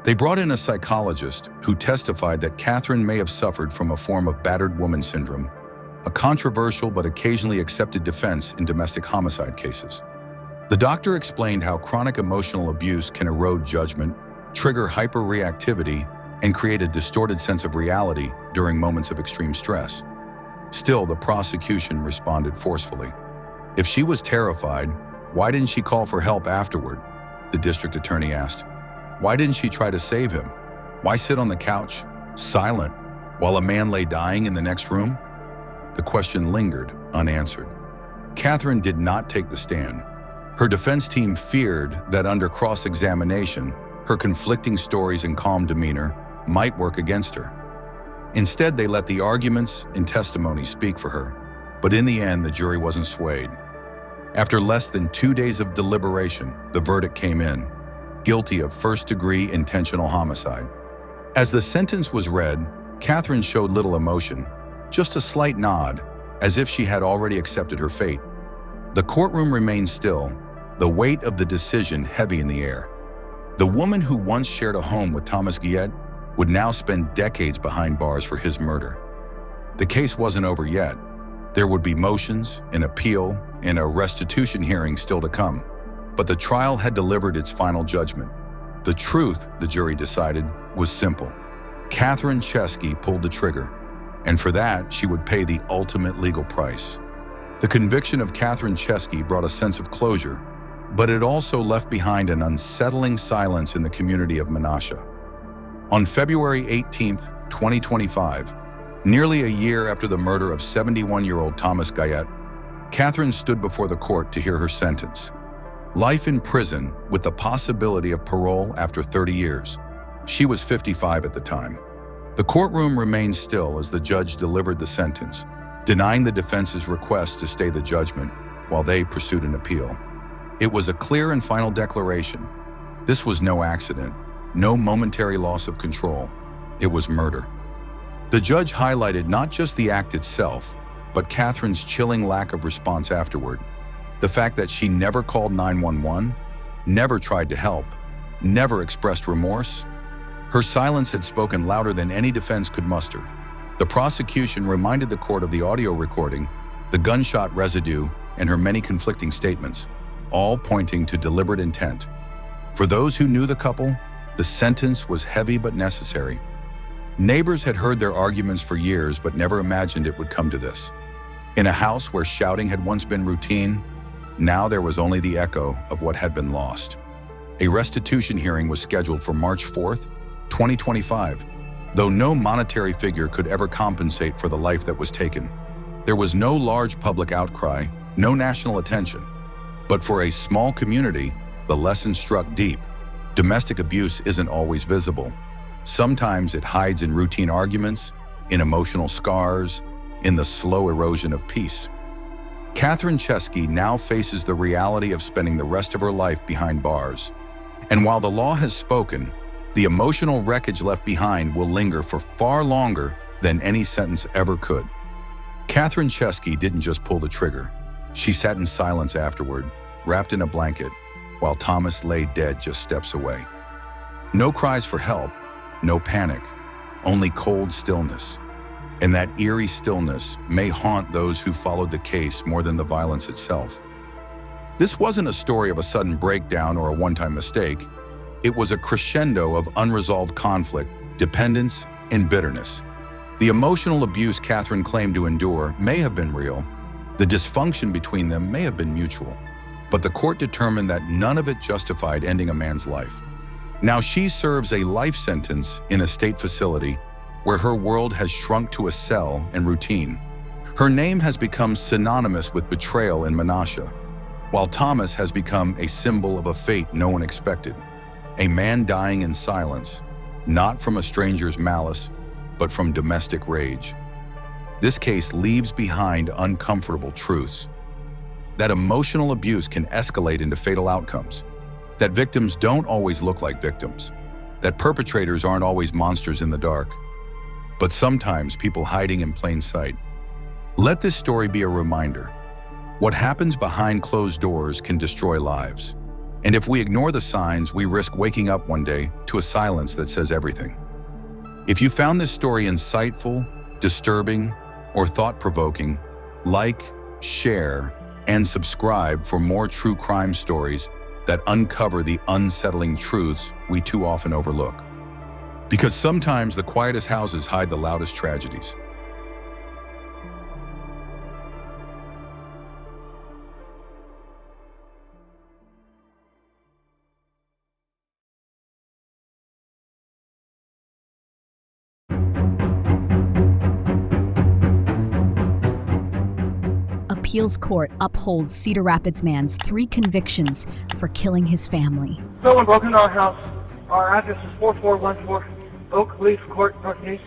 Speaker 8: They brought in a psychologist who testified that Catherine may have suffered from a form of battered woman syndrome, a controversial but occasionally accepted defense in domestic homicide cases. The doctor explained how chronic emotional abuse can erode judgment, trigger hyperreactivity, and create a distorted sense of reality during moments of extreme stress. Still, the prosecution responded forcefully. If she was terrified, why didn't she call for help afterward? The district attorney asked. Why didn't she try to save him? Why sit on the couch, silent, while a man lay dying in the next room? The question lingered, unanswered. Catherine did not take the stand. Her defense team feared that under cross-examination, her conflicting stories and calm demeanor might work against her. Instead, they let the arguments and testimony speak for her. But in the end, the jury wasn't swayed. After less than 2 days of deliberation, the verdict came in, guilty of first-degree intentional homicide. As the sentence was read, Catherine showed little emotion, just a slight nod, as if she had already accepted her fate. The courtroom remained still, the weight of the decision heavy in the air. The woman who once shared a home with Thomas Guyette would now spend decades behind bars for his murder. The case wasn't over yet. There would be motions, an appeal, and a restitution hearing still to come. But the trial had delivered its final judgment. The truth, the jury decided, was simple. Catherine Chesky pulled the trigger, and for that, she would pay the ultimate legal price. The conviction of Catherine Chesky brought a sense of closure, but it also left behind an unsettling silence in the community of Menasha. On February 18, 2025, Nearly a year after the murder of 71-year-old Thomas Guyette, Catherine stood before the court to hear her sentence. Life in prison with the possibility of parole after 30 years. She was 55 at the time. The courtroom remained still as the judge delivered the sentence, denying the defense's request to stay the judgment while they pursued an appeal. It was a clear and final declaration. This was no accident, no momentary loss of control. It was murder. The judge highlighted not just the act itself, but Catherine's chilling lack of response afterward. The fact that she never called 911, never tried to help, never expressed remorse. Her silence had spoken louder than any defense could muster. The prosecution reminded the court of the audio recording, the gunshot residue, and her many conflicting statements, all pointing to deliberate intent. For those who knew the couple, the sentence was heavy but necessary. Neighbors had heard their arguments for years but never imagined it would come to this. In a house where shouting had once been routine, now there was only the echo of what had been lost. A restitution hearing was scheduled for March 4th, 2025, though no monetary figure could ever compensate for the life that was taken. There was no large public outcry, no national attention. But for a small community, the lesson struck deep. Domestic abuse isn't always visible. Sometimes it hides in routine arguments, in emotional scars, in the slow erosion of peace. Catherine Chesky now faces the reality of spending the rest of her life behind bars. And while the law has spoken, the emotional wreckage left behind will linger for far longer than any sentence ever could. Catherine Chesky didn't just pull the trigger. She sat in silence afterward, wrapped in a blanket, while Thomas lay dead just steps away. No cries for help, no panic, only cold stillness. And that eerie stillness may haunt those who followed the case more than the violence itself. This wasn't a story of a sudden breakdown or a one-time mistake. It was a crescendo of unresolved conflict, dependence, and bitterness. The emotional abuse Catherine claimed to endure may have been real. The dysfunction between them may have been mutual. But the court determined that none of it justified ending a man's life. Now she serves a life sentence in a state facility where her world has shrunk to a cell and routine. Her name has become synonymous with betrayal in Menasha, while Thomas has become a symbol of a fate no one expected. A man dying in silence, not from a stranger's malice, but from domestic rage. This case leaves behind uncomfortable truths. That emotional abuse can escalate into fatal outcomes. That victims don't always look like victims. That perpetrators aren't always monsters in the dark, but sometimes people hiding in plain sight. Let this story be a reminder. What happens behind closed doors can destroy lives. And if we ignore the signs, we risk waking up one day to a silence that says everything. If you found this story insightful, disturbing, or thought-provoking, like, share, and subscribe for more true crime stories that uncover the unsettling truths we too often overlook. Because sometimes the quietest houses hide the loudest tragedies.
Speaker 5: Appeals court upholds Cedar Rapids man's 3 convictions for killing his family.
Speaker 10: Someone broke into our house. Our address is 4414 Oak Leaf Court, Northeast.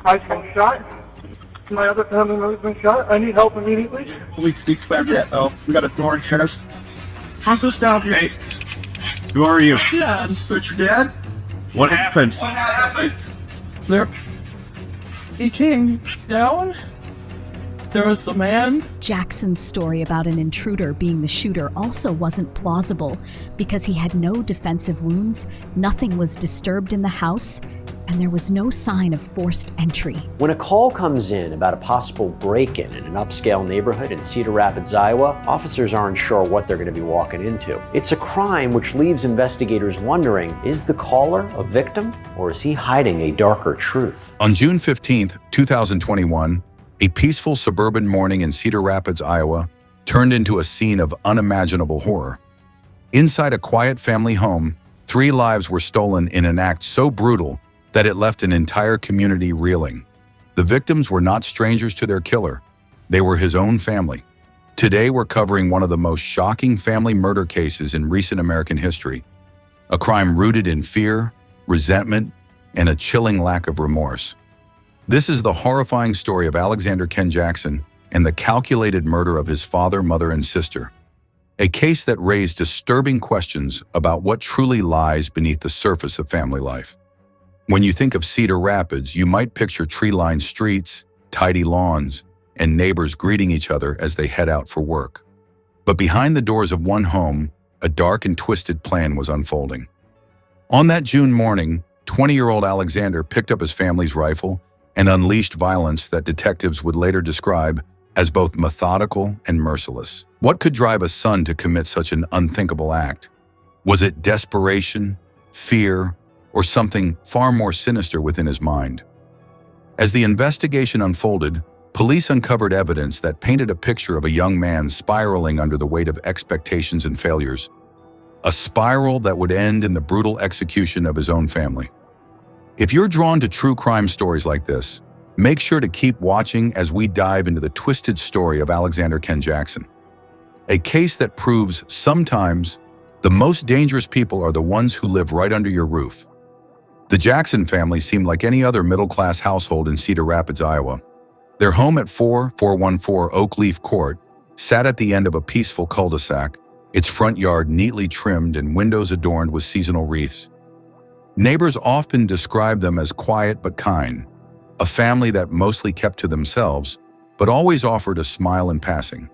Speaker 10: I've been shot. My other family member's been shot. I need help immediately.
Speaker 7: Police dispatch that though. We got a Thorn sheriff. How's this down here? Hey, who are you?
Speaker 10: Dad.
Speaker 7: It's your dad? What happened?
Speaker 10: What happened? There. He came down. There was a man.
Speaker 5: Jackson's story about an intruder being the shooter also wasn't plausible because he had no defensive wounds, nothing was disturbed in the house, and there was no sign of forced entry.
Speaker 9: When a call comes in about a possible break-in in an upscale neighborhood in Cedar Rapids, Iowa, officers aren't sure what they're going to be walking into. It's a crime which leaves investigators wondering, is the caller a victim or is he hiding a darker truth?
Speaker 8: On June 15th, 2021, a peaceful suburban morning in Cedar Rapids, Iowa, turned into a scene of unimaginable horror. Inside a quiet family home, 3 lives were stolen in an act so brutal that it left an entire community reeling. The victims were not strangers to their killer. They were his own family. Today, we're covering one of the most shocking family murder cases in recent American history. A crime rooted in fear, resentment, and a chilling lack of remorse. This is the horrifying story of Alexander Ken Jackson and the calculated murder of his father, mother, and sister. A case that raised disturbing questions about what truly lies beneath the surface of family life. When you think of Cedar Rapids, you might picture tree-lined streets, tidy lawns, and neighbors greeting each other as they head out for work. But behind the doors of one home, a dark and twisted plan was unfolding. On that June morning, 20-year-old Alexander picked up his family's rifle and unleashed violence that detectives would later describe as both methodical and merciless. What could drive a son to commit such an unthinkable act? Was it desperation, fear, or something far more sinister within his mind? As the investigation unfolded, police uncovered evidence that painted a picture of a young man spiraling under the weight of expectations and failures. A spiral that would end in the brutal execution of his own family. If you're drawn to true crime stories like this, make sure to keep watching as we dive into the twisted story of Alexander Ken Jackson. A case that proves sometimes the most dangerous people are the ones who live right under your roof. The Jackson family seemed like any other middle-class household in Cedar Rapids, Iowa. Their home at 4414 Oak Leaf Court sat at the end of a peaceful cul-de-sac, its front yard neatly trimmed and windows adorned with seasonal wreaths. Neighbors often described them as quiet but kind, a family that mostly kept to themselves, but always offered a smile in passing.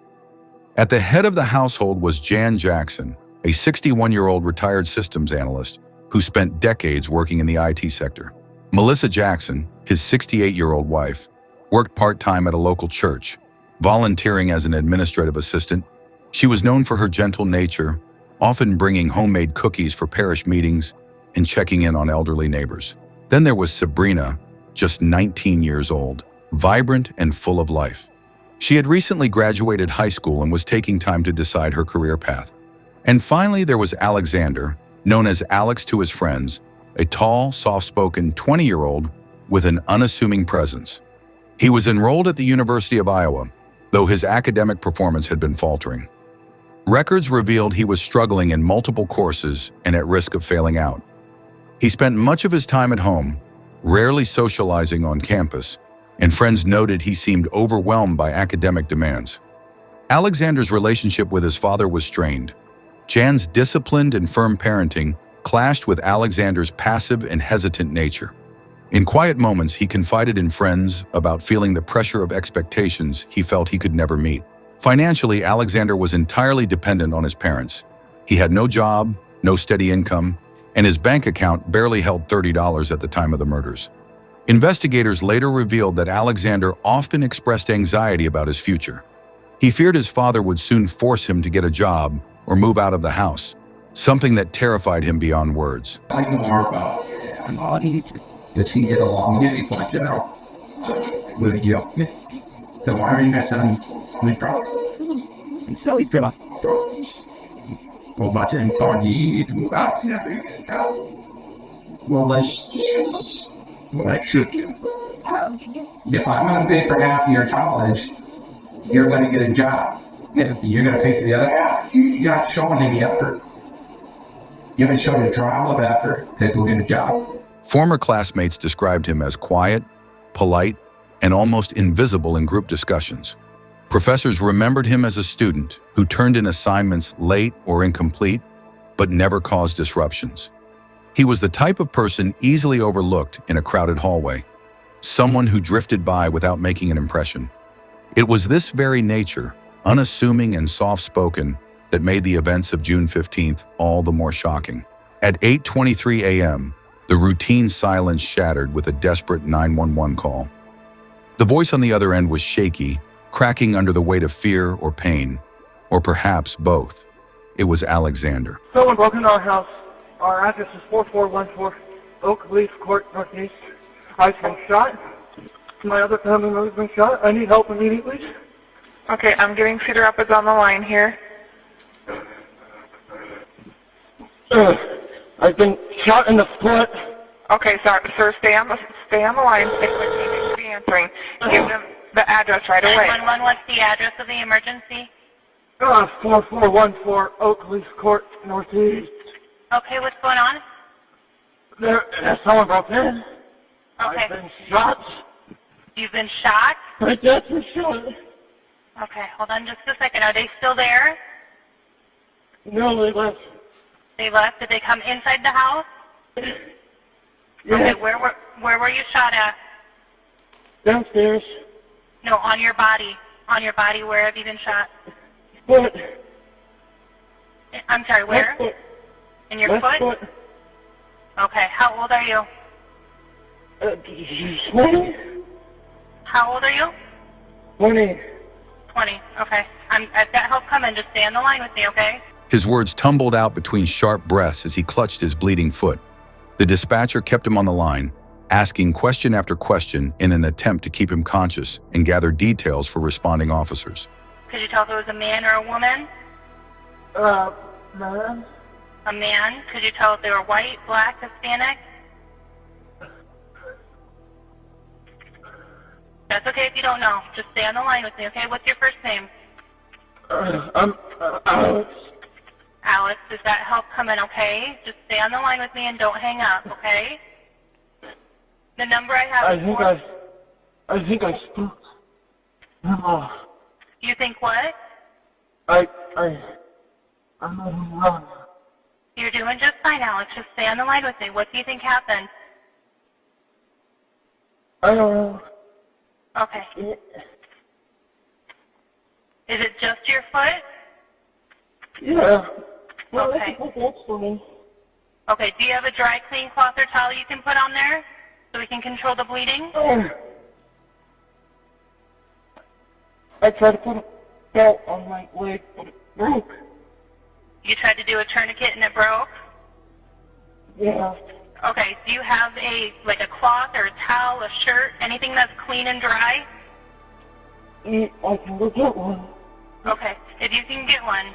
Speaker 8: At the head of the household was Jan Jackson, a 61-year-old retired systems analyst who spent decades working in the IT sector. Melissa Jackson, his 68-year-old wife, worked part-time at a local church, volunteering as an administrative assistant. She was known for her gentle nature, often bringing homemade cookies for parish meetings and checking in on elderly neighbors. Then there was Sabrina, just 19 years old, vibrant and full of life. She had recently graduated high school and was taking time to decide her career path. And finally, there was Alexander, known as Alex to his friends, a tall, soft-spoken 20-year-old with an unassuming presence. He was enrolled at the University of Iowa, though his academic performance had been faltering. Records revealed he was struggling in multiple courses and at risk of failing out. He spent much of his time at home, rarely socializing on campus, and friends noted he seemed overwhelmed by academic demands. Alexander's relationship with his father was strained. Jan's disciplined and firm parenting clashed with Alexander's passive and hesitant nature. In quiet moments, he confided in friends about feeling the pressure of expectations he felt he could never meet. Financially, Alexander was entirely dependent on his parents. He had no job, no steady income, and his bank account barely held $30 at the time of the murders. Investigators later revealed that Alexander often expressed anxiety about his future. He feared his father would soon force him to get a job or move out of the house, something that terrified him beyond words.
Speaker 10: I know more about body. Does he get along with it? Like, you know, with you. The wiring that sounds we drop. So we drop. Well, but in body, well, let's shoot you. If I'm going to pay for half of your college, you're going to get a job. If you're going to pay for the other half, you're not showing any effort. You haven't shown a drop of effort to go get a job.
Speaker 8: Former classmates described him as quiet, polite, and almost invisible in group discussions. Professors remembered him as a student who turned in assignments late or incomplete, but never caused disruptions. He was the type of person easily overlooked in a crowded hallway, someone who drifted by without making an impression. It was this very nature, unassuming and soft-spoken, that made the events of June 15th all the more shocking. At 8:23 a.m., the routine silence shattered with a desperate 911 call. The voice on the other end was shaky, cracking under the weight of fear or pain, or perhaps both. It was Alexander.
Speaker 11: Someone broke into our house. Our address is 4414 Oak Leaf Court, Northeast. I've been shot. My other family member's been shot. I need help immediately.
Speaker 15: Okay, I'm getting Cedar Rapids on the line here.
Speaker 11: I've been shot in the foot.
Speaker 15: Okay, sir, stay on the line. Stay with me. answering. Give them the address right away.
Speaker 4: 911, what's the address of the emergency?
Speaker 11: 4414 Oakleaf Court, Northeast.
Speaker 4: Okay, what's going on?
Speaker 11: There's someone broke in.
Speaker 4: Okay.
Speaker 11: I've been shot.
Speaker 4: You've been shot?
Speaker 11: My dad was shot.
Speaker 4: Okay, hold on just a second. Are they still there?
Speaker 11: No, they left.
Speaker 4: They left? Did they come inside the house?
Speaker 11: Yeah.
Speaker 4: Okay, where were you shot at?
Speaker 11: Downstairs.
Speaker 4: No, on your body. On your body, where have you been shot?
Speaker 11: Foot.
Speaker 4: I'm sorry, where?
Speaker 11: Left foot.
Speaker 4: In your
Speaker 11: Left
Speaker 4: foot?
Speaker 11: foot.
Speaker 4: Okay, how old are you?
Speaker 11: 20?
Speaker 4: How old are you?
Speaker 11: 20.
Speaker 4: 20, okay. I've got help coming. Just stay on the line with me, okay?
Speaker 8: His words tumbled out between sharp breaths as he clutched his bleeding foot. The dispatcher kept him on the line, asking question after question in an attempt to keep him conscious and gather details for responding officers.
Speaker 4: Could you tell if it was a man or a woman?
Speaker 11: Man.
Speaker 4: A man. Could you tell if they were white, black, Hispanic? That's okay if you don't know. Just stay on the line with me, okay? What's your first name?
Speaker 11: I'm Alex.
Speaker 4: Alex, is that help coming, okay? Just stay on the line with me and don't hang up, okay? The number I have is
Speaker 11: I think I spooked.
Speaker 4: You think what?
Speaker 11: I'm not wrong.
Speaker 4: You're doing just fine, Alex. Just stay on the line with me. What do you think happened?
Speaker 11: I don't know.
Speaker 4: Okay. Is it just your foot?
Speaker 11: Yeah. Well,
Speaker 4: Okay.
Speaker 11: that's fine.
Speaker 4: Okay, do you have a dry clean cloth or towel you can put on there so we can control the bleeding?
Speaker 11: I tried to put a belt on my leg, but it broke.
Speaker 4: You tried to do a tourniquet and it broke?
Speaker 11: Yeah.
Speaker 4: Okay, do you have a cloth or a towel, a shirt, anything that's clean and dry?
Speaker 11: I can go get one.
Speaker 4: Okay, if you can get one.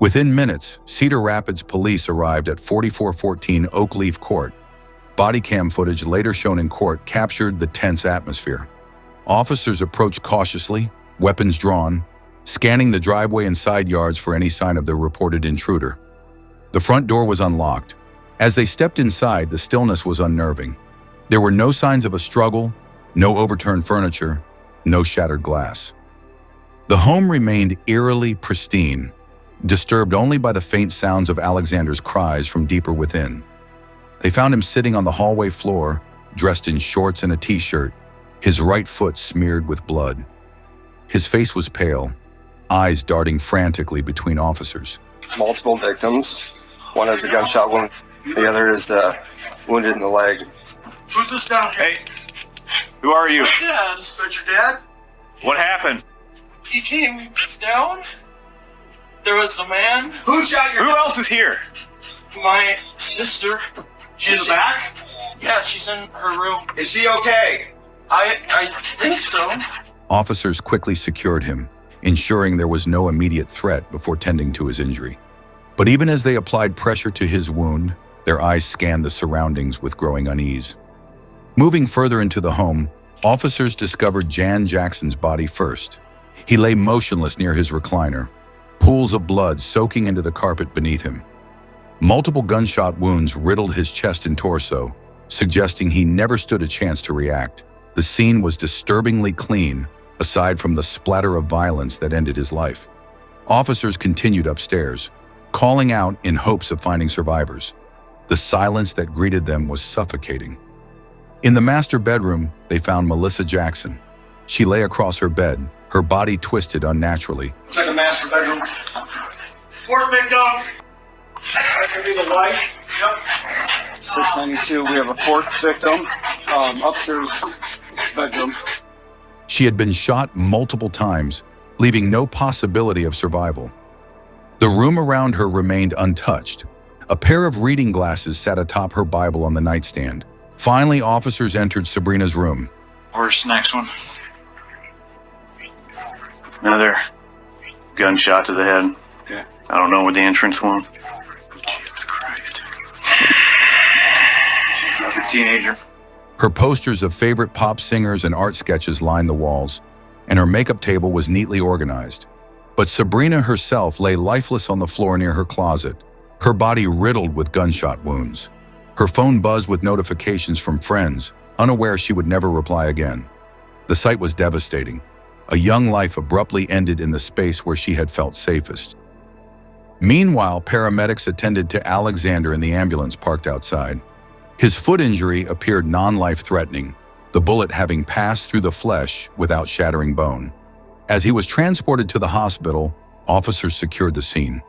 Speaker 8: Within minutes, Cedar Rapids police arrived at 4414 Oakleaf Court. Body cam footage later shown in court captured the tense atmosphere. Officers approached cautiously, weapons drawn, scanning the driveway and side yards for any sign of the reported intruder. The front door was unlocked. As they stepped inside, the stillness was unnerving. There were no signs of a struggle, no overturned furniture, no shattered glass. The home remained eerily pristine, disturbed only by the faint sounds of Alexander's cries from deeper within. They found him sitting on the hallway floor, dressed in shorts and a t-shirt, his right foot smeared with blood. His face was pale, eyes darting frantically between officers.
Speaker 13: Multiple victims. One has a gunshot wound, the other is wounded in the leg.
Speaker 6: Who's this down here?
Speaker 13: Hey, who are you?
Speaker 6: My dad. Is that your dad?
Speaker 13: What happened?
Speaker 6: He came down. There was a man.
Speaker 13: Who shot your Who else is here?
Speaker 6: My sister. She's back? Yeah, she's in her room.
Speaker 13: Is she okay?
Speaker 6: I think so.
Speaker 8: Officers quickly secured him, ensuring there was no immediate threat before tending to his injury. But even as they applied pressure to his wound, their eyes scanned the surroundings with growing unease. Moving further into the home, officers discovered Jan Jackson's body first. He lay motionless near his recliner, pools of blood soaking into the carpet beneath him. Multiple gunshot wounds riddled his chest and torso, suggesting he never stood a chance to react. The scene was disturbingly clean, aside from the splatter of violence that ended his life. Officers continued upstairs, calling out in hopes of finding survivors. The silence that greeted them was suffocating. In the master bedroom, they found Melissa Jackson. She lay across her bed, her body twisted unnaturally.
Speaker 13: Looks like a master bedroom.
Speaker 6: Fourth victim. That could be the wife.
Speaker 13: Yep. 692, we have a fourth victim, upstairs bedroom.
Speaker 8: She had been shot multiple times, leaving no possibility of survival. The room around her remained untouched. A pair of reading glasses sat atop her Bible on the nightstand. Finally, officers entered Sabrina's room.
Speaker 13: Where's the next one? Another gunshot to the head. Okay. I don't know where the entrance went. Jesus Christ. Another teenager.
Speaker 8: Her posters of favorite pop singers and art sketches lined the walls, and her makeup table was neatly organized. But Sabrina herself lay lifeless on the floor near her closet, her body riddled with gunshot wounds. Her phone buzzed with notifications from friends, unaware she would never reply again. The sight was devastating. A young life abruptly ended in the space where she had felt safest. Meanwhile, paramedics attended to Alexander in the ambulance parked outside. His foot injury appeared non-life-threatening, the bullet having passed through the flesh without shattering bone. As he was transported to the hospital, officers secured the scene.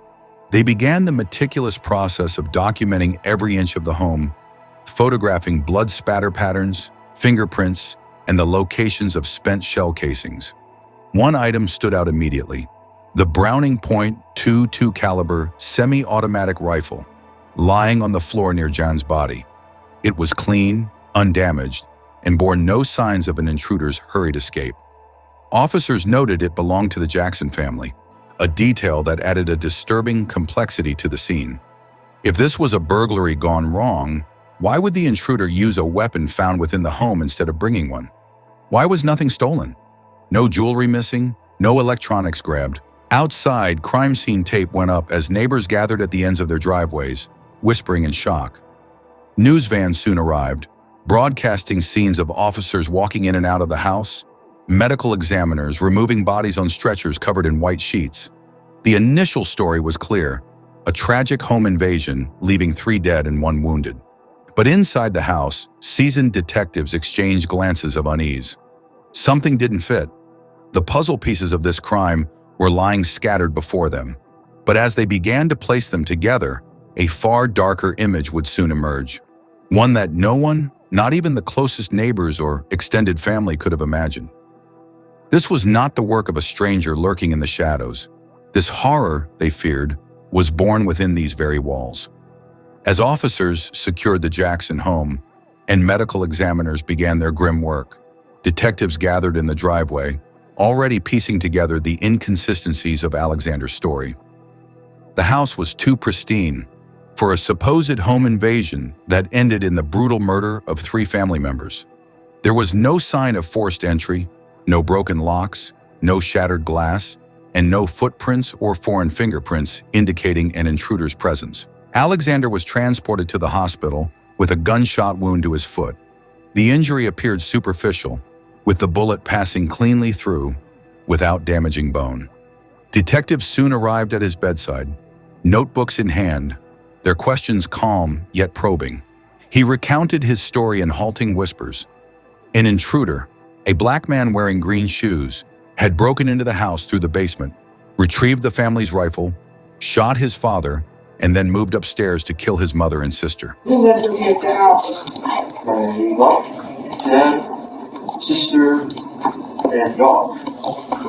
Speaker 8: They began the meticulous process of documenting every inch of the home, photographing blood spatter patterns, fingerprints, and the locations of spent shell casings. One item stood out immediately: the Browning .22 caliber semi-automatic rifle, lying on the floor near Jan's body. It was clean, undamaged, and bore no signs of an intruder's hurried escape. Officers noted it belonged to the Jackson family, a detail that added a disturbing complexity to the scene. If this was a burglary gone wrong, why would the intruder use a weapon found within the home instead of bringing one? Why was nothing stolen? No jewelry missing, no electronics grabbed. Outside, crime scene tape went up as neighbors gathered at the ends of their driveways, whispering in shock. News vans soon arrived, broadcasting scenes of officers walking in and out of the house, medical examiners removing bodies on stretchers covered in white sheets. The initial story was clear: a tragic home invasion, leaving 3 dead and 1 wounded. But inside the house, seasoned detectives exchanged glances of unease. Something didn't fit. The puzzle pieces of this crime were lying scattered before them. But as they began to place them together, a far darker image would soon emerge. One that no one, not even the closest neighbors or extended family, could have imagined. This was not the work of a stranger lurking in the shadows. This horror, they feared, was born within these very walls. As officers secured the Jackson home and medical examiners began their grim work, detectives gathered in the driveway, already piecing together the inconsistencies of Alexander's story. The house was too pristine for a supposed home invasion that ended in the brutal murder of 3 family members. There was no sign of forced entry, no broken locks, no shattered glass, and no footprints or foreign fingerprints indicating an intruder's presence. Alexander was transported to the hospital with a gunshot wound to his foot. The injury appeared superficial, with the bullet passing cleanly through without damaging bone. Detectives soon arrived at his bedside, notebooks in hand, their questions calm yet probing. He recounted his story in halting whispers. An intruder, a black man wearing green shoes, had broken into the house through the basement, retrieved the family's rifle, shot his father, and then moved upstairs to kill his mother and sister.
Speaker 10: You never get the house. There you go. Dad, sister, and dog.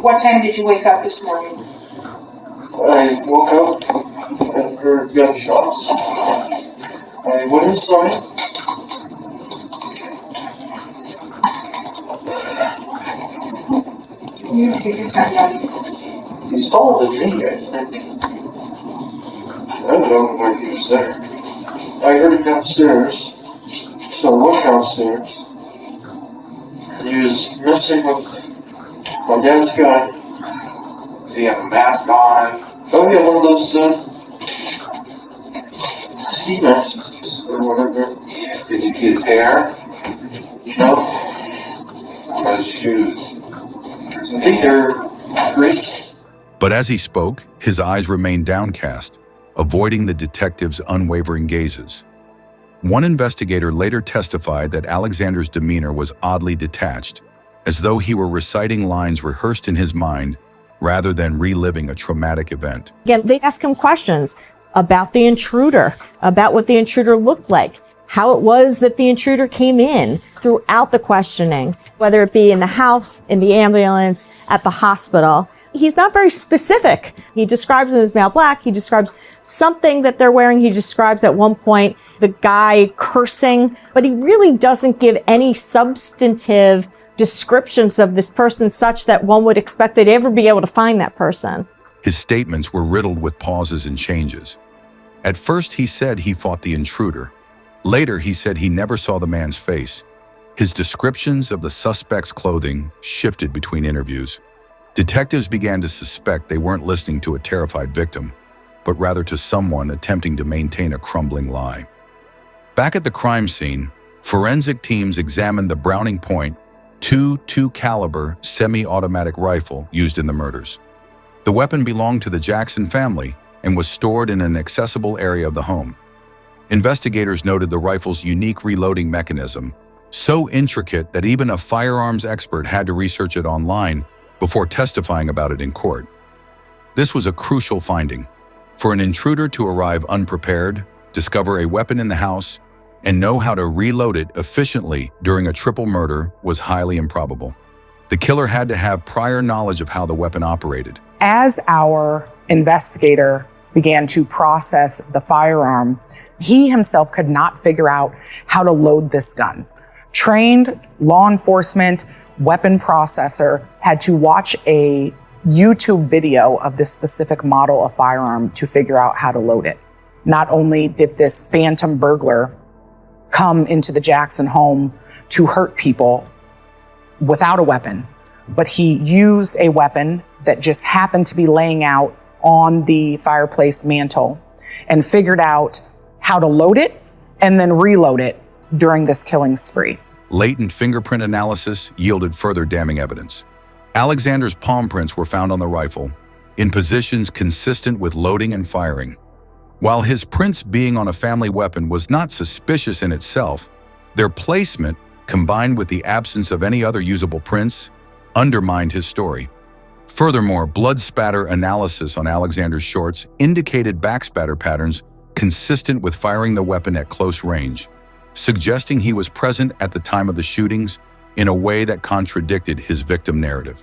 Speaker 16: What time did you wake up this morning?
Speaker 10: I woke up and heard gunshots. I went inside.
Speaker 16: You take your time, Daddy.
Speaker 10: He's taller than me, I think. I don't know where he was there. I heard him downstairs, so I went downstairs. He was messing with my dad's gun.
Speaker 17: Did he have a mask on?
Speaker 10: Oh yeah, one of those ski masks or whatever.
Speaker 17: Did you see his hair?
Speaker 10: No.
Speaker 17: What about his shoes?
Speaker 10: I think they're green.
Speaker 8: But as he spoke, his eyes remained downcast, avoiding the detective's unwavering gazes. One investigator later testified that Alexander's demeanor was oddly detached, as though he were reciting lines rehearsed in his mind rather than reliving a traumatic event.
Speaker 3: Again, they ask him questions about the intruder, about what the intruder looked like, how it was that the intruder came in throughout the questioning, whether it be in the house, in the ambulance, at the hospital. He's not very specific. He describes them as male black. He describes something that they're wearing. He describes at one point the guy cursing, but he really doesn't give any substantive descriptions of this person such that one would expect they'd ever be able to find that person.
Speaker 8: His statements were riddled with pauses and changes. At first, he said he fought the intruder. Later, he said he never saw the man's face. His descriptions of the suspect's clothing shifted between interviews. Detectives began to suspect they weren't listening to a terrified victim, but rather to someone attempting to maintain a crumbling lie. Back at the crime scene, forensic teams examined the Browning Point .22 caliber semi-automatic rifle used in the murders. The weapon belonged to the Jackson family and was stored in an accessible area of the home. Investigators noted the rifle's unique reloading mechanism, so intricate that even a firearms expert had to research it online before testifying about it in court. This was a crucial finding. For an intruder to arrive unprepared, discover a weapon in the house, and know how to reload it efficiently during a triple murder was highly improbable. The killer had to have prior knowledge of how the weapon operated.
Speaker 12: As our investigator began to process the firearm, he himself could not figure out how to load this gun. Trained law enforcement weapon processor had to watch a YouTube video of this specific model of firearm to figure out how to load it. Not only did this phantom burglar come into the Jackson home to hurt people without a weapon, but he used a weapon that just happened to be laying out on the fireplace mantle and figured out how to load it and then reload it during this killing spree.
Speaker 8: Latent fingerprint analysis yielded further damning evidence. Alexander's palm prints were found on the rifle, in positions consistent with loading and firing. While his prints being on a family weapon was not suspicious in itself, their placement, combined with the absence of any other usable prints, undermined his story. Furthermore, blood spatter analysis on Alexander's shorts indicated backspatter patterns consistent with firing the weapon at close range, suggesting he was present at the time of the shootings in a way that contradicted his victim narrative.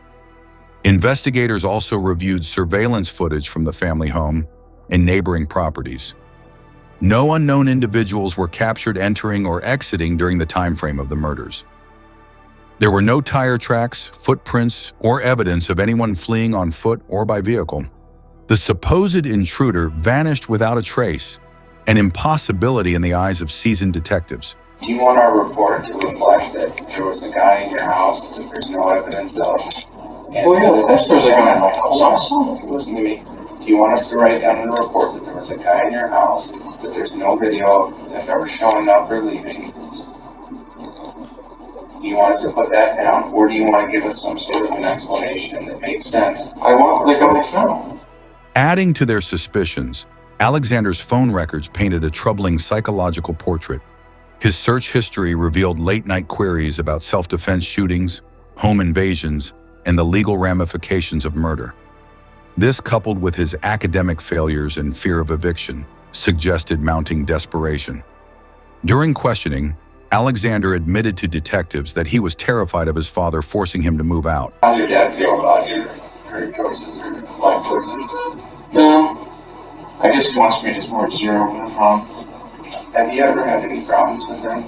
Speaker 8: Investigators also reviewed surveillance footage from the family home and neighboring properties. No unknown individuals were captured entering or exiting during the time frame of the murders. There were no tire tracks, footprints, or evidence of anyone fleeing on foot or by vehicle. The supposed intruder vanished without a trace, an impossibility in the eyes of seasoned detectives.
Speaker 10: Do you want our report to reflect that there was a guy in your house that there's no evidence of? Well, yeah, of course there's a guy in my house. Listen to me. Do you want us to write down in the report that there was a guy in your house, that there's no video of him ever showing up or leaving? Do you want us to put that down, or do you want to give us some sort of an explanation that makes sense? I want like on the phone.
Speaker 8: Adding to their suspicions, Alexander's phone records painted a troubling psychological portrait. His search history revealed late-night queries about self-defense shootings, home invasions, and the legal ramifications of murder. This, coupled with his academic failures and fear of eviction, suggested mounting desperation. During questioning, Alexander admitted to detectives that he was terrified of his father forcing him to move out.
Speaker 10: How does your dad feel about your choices or life choices? No, I guess he wants me to support zero with him. Have you ever had any problems with him?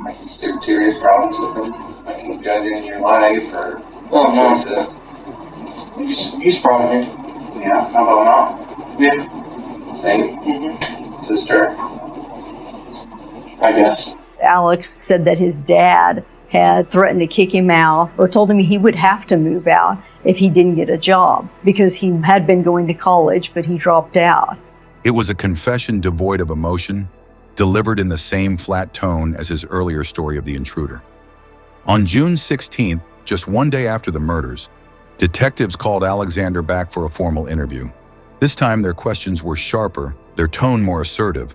Speaker 10: Like serious problems with him? Like judging your life or choices? He's proud of me. Yeah, how about now? Yeah. Same? Sister? I guess.
Speaker 19: Alex said that his dad had threatened to kick him out or told him he would have to move out if he didn't get a job because he had been going to college, but he dropped out.
Speaker 8: It was a confession devoid of emotion, delivered in the same flat tone as his earlier story of the intruder. On June 16th, just one day after the murders, detectives called Alexander back for a formal interview. This time, their questions were sharper, their tone more assertive.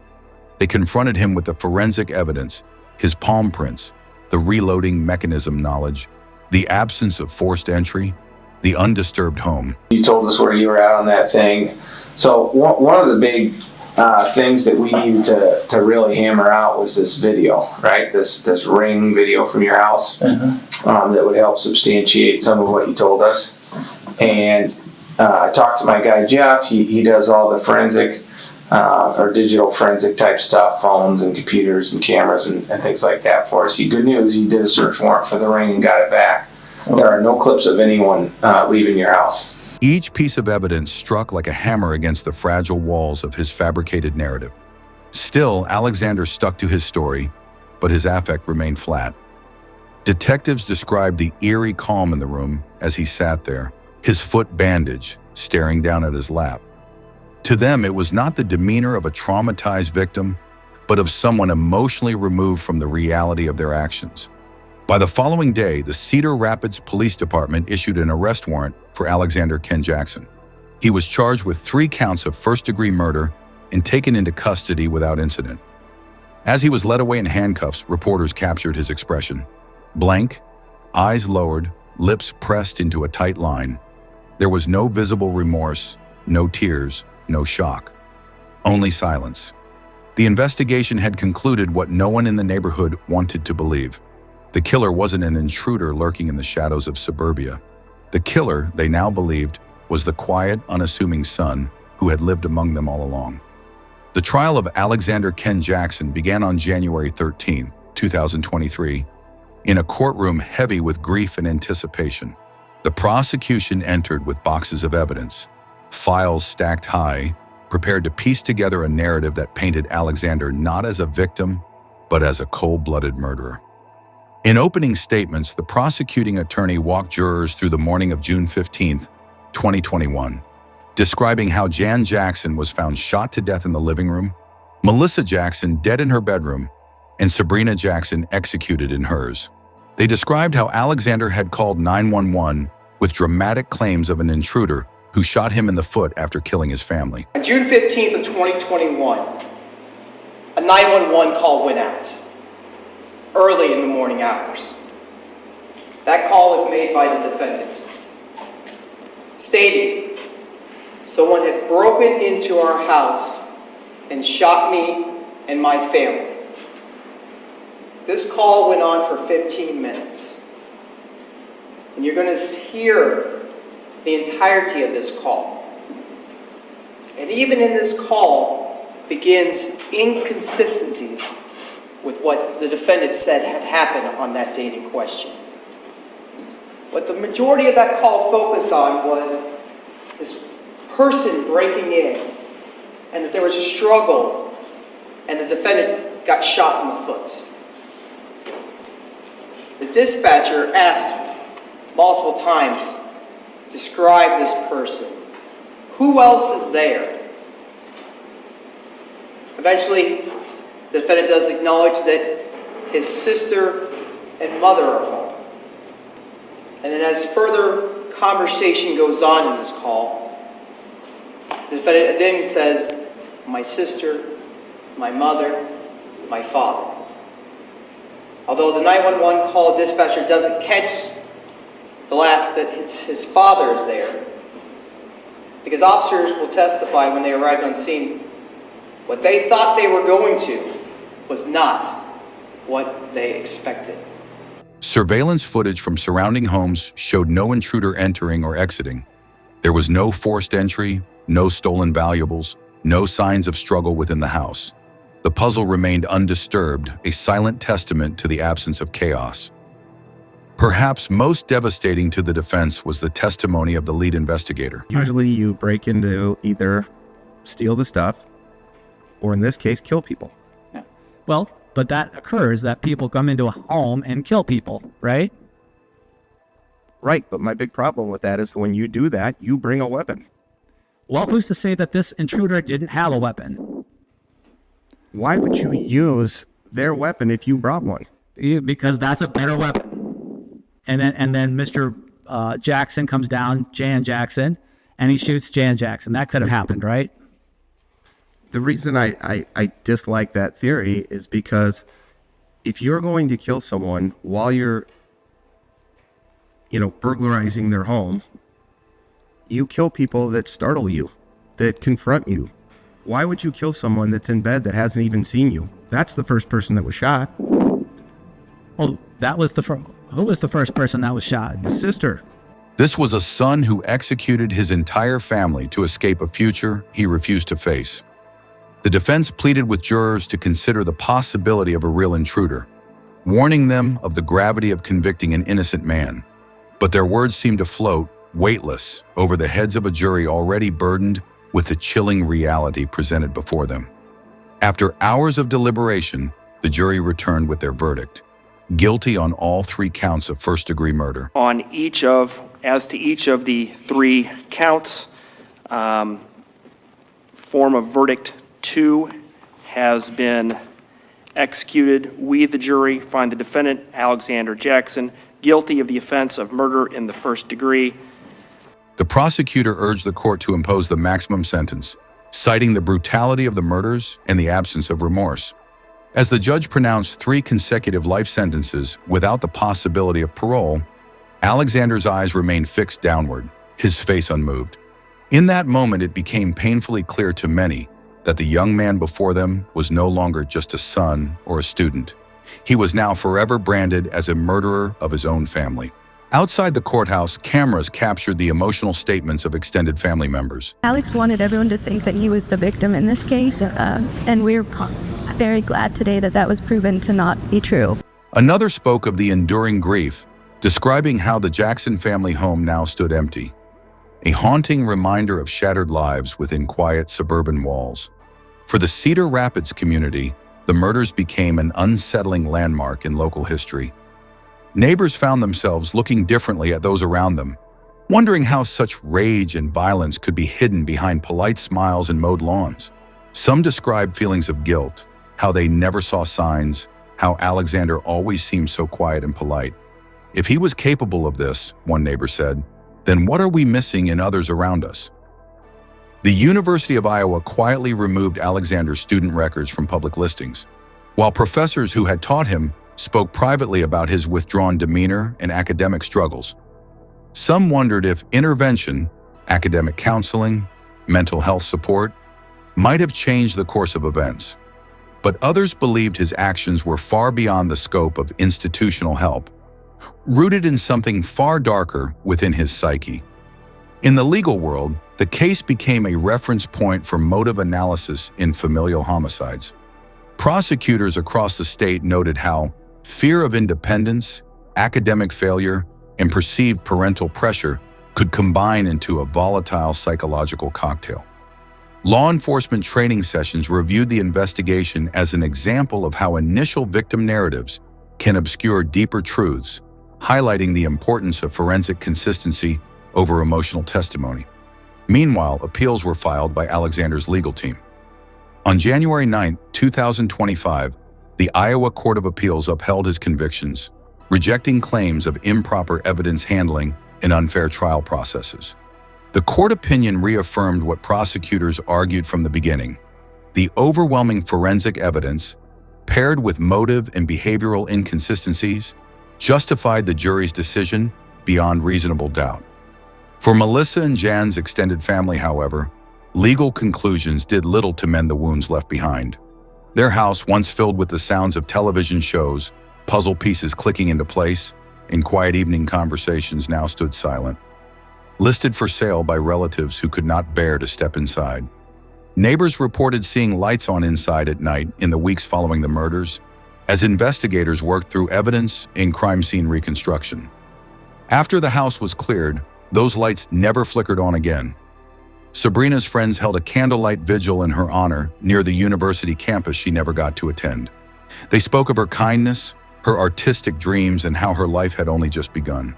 Speaker 8: They confronted him with the forensic evidence, his palm prints, the reloading mechanism knowledge, the absence of forced entry, the undisturbed home.
Speaker 22: You told us where you were at on that thing. So one of the big things that we needed to really hammer out was this video, right? This ring video from your house that would help substantiate some of what you told us. And I talked to my guy Jeff. He does all the forensic or digital forensic type stuff, phones and computers and cameras and things like that for us. Good news, he did a search warrant for the ring and got it back. There are no clips of anyone leaving your house.
Speaker 8: Each piece of evidence struck like a hammer against the fragile walls of his fabricated narrative. Still, Alexander stuck to his story, but his affect remained flat. Detectives described the eerie calm in the room as he sat there, his foot bandaged, staring down at his lap. To them, it was not the demeanor of a traumatized victim, but of someone emotionally removed from the reality of their actions. By the following day, the Cedar Rapids Police Department issued an arrest warrant for Alexander Ken Jackson. He was charged with 3 counts of first-degree murder and taken into custody without incident. As he was led away in handcuffs, reporters captured his expression. Blank, eyes lowered, lips pressed into a tight line. There was no visible remorse, no tears, no shock. Only silence. The investigation had concluded what no one in the neighborhood wanted to believe. The killer wasn't an intruder lurking in the shadows of suburbia. The killer, they now believed, was the quiet, unassuming son who had lived among them all along. The trial of Alexander Ken Jackson began on January 13, 2023, in a courtroom heavy with grief and anticipation. The prosecution entered with boxes of evidence, files stacked high, prepared to piece together a narrative that painted Alexander not as a victim, but as a cold-blooded murderer. In opening statements, the prosecuting attorney walked jurors through the morning of June 15, 2021, describing how Jan Jackson was found shot to death in the living room, Melissa Jackson dead in her bedroom, and Sabrina Jackson executed in hers. They described how Alexander had called 911 with dramatic claims of an intruder who shot him in the foot after killing his family.
Speaker 1: On June 15th of 2021, a 911 call went out early in the morning hours. That call was made by the defendant, stating someone had broken into our house and shot me and my family. This call went on for 15 minutes. And you're going to hear the entirety of this call. And even in this call begins inconsistencies with what the defendant said had happened on that date in question. What the majority of that call focused on was this person breaking in, and that there was a struggle, and the defendant got shot in the foot. The dispatcher asked multiple times, describe this person. Who else is there? Eventually, the defendant does acknowledge that his sister and mother are home. And then as further conversation goes on in this call, the defendant then says, my sister, my mother, my father. Although the 911 call dispatcher doesn't catch the last that his father is there, because officers will testify when they arrived on scene, what they thought they were going to was not what they expected.
Speaker 8: Surveillance footage from surrounding homes showed no intruder entering or exiting. There was no forced entry, no stolen valuables, no signs of struggle within the house. The puzzle remained undisturbed, a silent testament to the absence of chaos. Perhaps most devastating to the defense was the testimony of the lead investigator.
Speaker 7: Usually you break into either steal the stuff, or in this case, kill people.
Speaker 14: Yeah. Well, but that occurs, that people come into a home and kill people, right?
Speaker 7: Right, but my big problem with that is when you do that, you bring a weapon.
Speaker 14: Well, who's to say that this intruder didn't have a weapon?
Speaker 7: Why would you use their weapon if you brought one?
Speaker 14: Because that's a better weapon. And then Mr. Jackson comes down, Jan Jackson, and he shoots Jan Jackson. That could have happened, right?
Speaker 7: The reason I dislike that theory is because if you're going to kill someone while you're, burglarizing their home, you kill people that startle you, that confront you. Why would you kill someone that's in bed that hasn't even seen you? That's the first person that was shot.
Speaker 14: Well, who was the first person that was shot?
Speaker 7: His sister.
Speaker 8: This was a son who executed his entire family to escape a future he refused to face. The defense pleaded with jurors to consider the possibility of a real intruder, warning them of the gravity of convicting an innocent man. But their words seemed to float, weightless, over the heads of a jury already burdened with the chilling reality presented before them. After hours of deliberation, the jury returned with their verdict. guilty on all 3 counts of first-degree murder.
Speaker 18: As to each of the 3 counts, form of verdict 2 has been executed. We, the jury, find the defendant, Alexander Jackson, guilty of the offense of murder in the first degree.
Speaker 8: The prosecutor urged the court to impose the maximum sentence, citing the brutality of the murders and the absence of remorse. As the judge pronounced 3 consecutive life sentences without the possibility of parole, Alexander's eyes remained fixed downward, his face unmoved. In that moment, it became painfully clear to many that the young man before them was no longer just a son or a student. He was now forever branded as a murderer of his own family. Outside the courthouse, cameras captured the emotional statements of extended family members.
Speaker 20: Alex wanted everyone to think that he was the victim in this case, and we're very glad today that that was proven to not be true.
Speaker 8: Another spoke of the enduring grief, describing how the Jackson family home now stood empty, a haunting reminder of shattered lives within quiet suburban walls. For the Cedar Rapids community, the murders became an unsettling landmark in local history. Neighbors found themselves looking differently at those around them, wondering how such rage and violence could be hidden behind polite smiles and mowed lawns. Some described feelings of guilt, how they never saw signs, how Alexander always seemed so quiet and polite. If he was capable of this, one neighbor said, then what are we missing in others around us? The University of Iowa quietly removed Alexander's student records from public listings, while professors who had taught him spoke privately about his withdrawn demeanor and academic struggles. Some wondered if intervention, academic counseling, mental health support, might have changed the course of events. But others believed his actions were far beyond the scope of institutional help, rooted in something far darker within his psyche. In the legal world, the case became a reference point for motive analysis in familial homicides. Prosecutors across the state noted how fear of independence, academic failure, and perceived parental pressure could combine into a volatile psychological cocktail. Law enforcement training sessions reviewed the investigation as an example of how initial victim narratives can obscure deeper truths, highlighting the importance of forensic consistency over emotional testimony. Meanwhile, appeals were filed by Alexander's legal team. On January 9, 2025, the Iowa Court of Appeals upheld his convictions, rejecting claims of improper evidence handling and unfair trial processes. The court opinion reaffirmed what prosecutors argued from the beginning. The overwhelming forensic evidence, paired with motive and behavioral inconsistencies, justified the jury's decision beyond reasonable doubt. For Melissa and Jan's extended family, however, legal conclusions did little to mend the wounds left behind. Their house, once filled with the sounds of television shows, puzzle pieces clicking into place, and quiet evening conversations, now stood silent, listed for sale by relatives who could not bear to step inside. Neighbors reported seeing lights on inside at night in the weeks following the murders, as investigators worked through evidence and crime scene reconstruction. After the house was cleared, those lights never flickered on again. Sabrina's friends held a candlelight vigil in her honor near the university campus she never got to attend. They spoke of her kindness, her artistic dreams, and how her life had only just begun.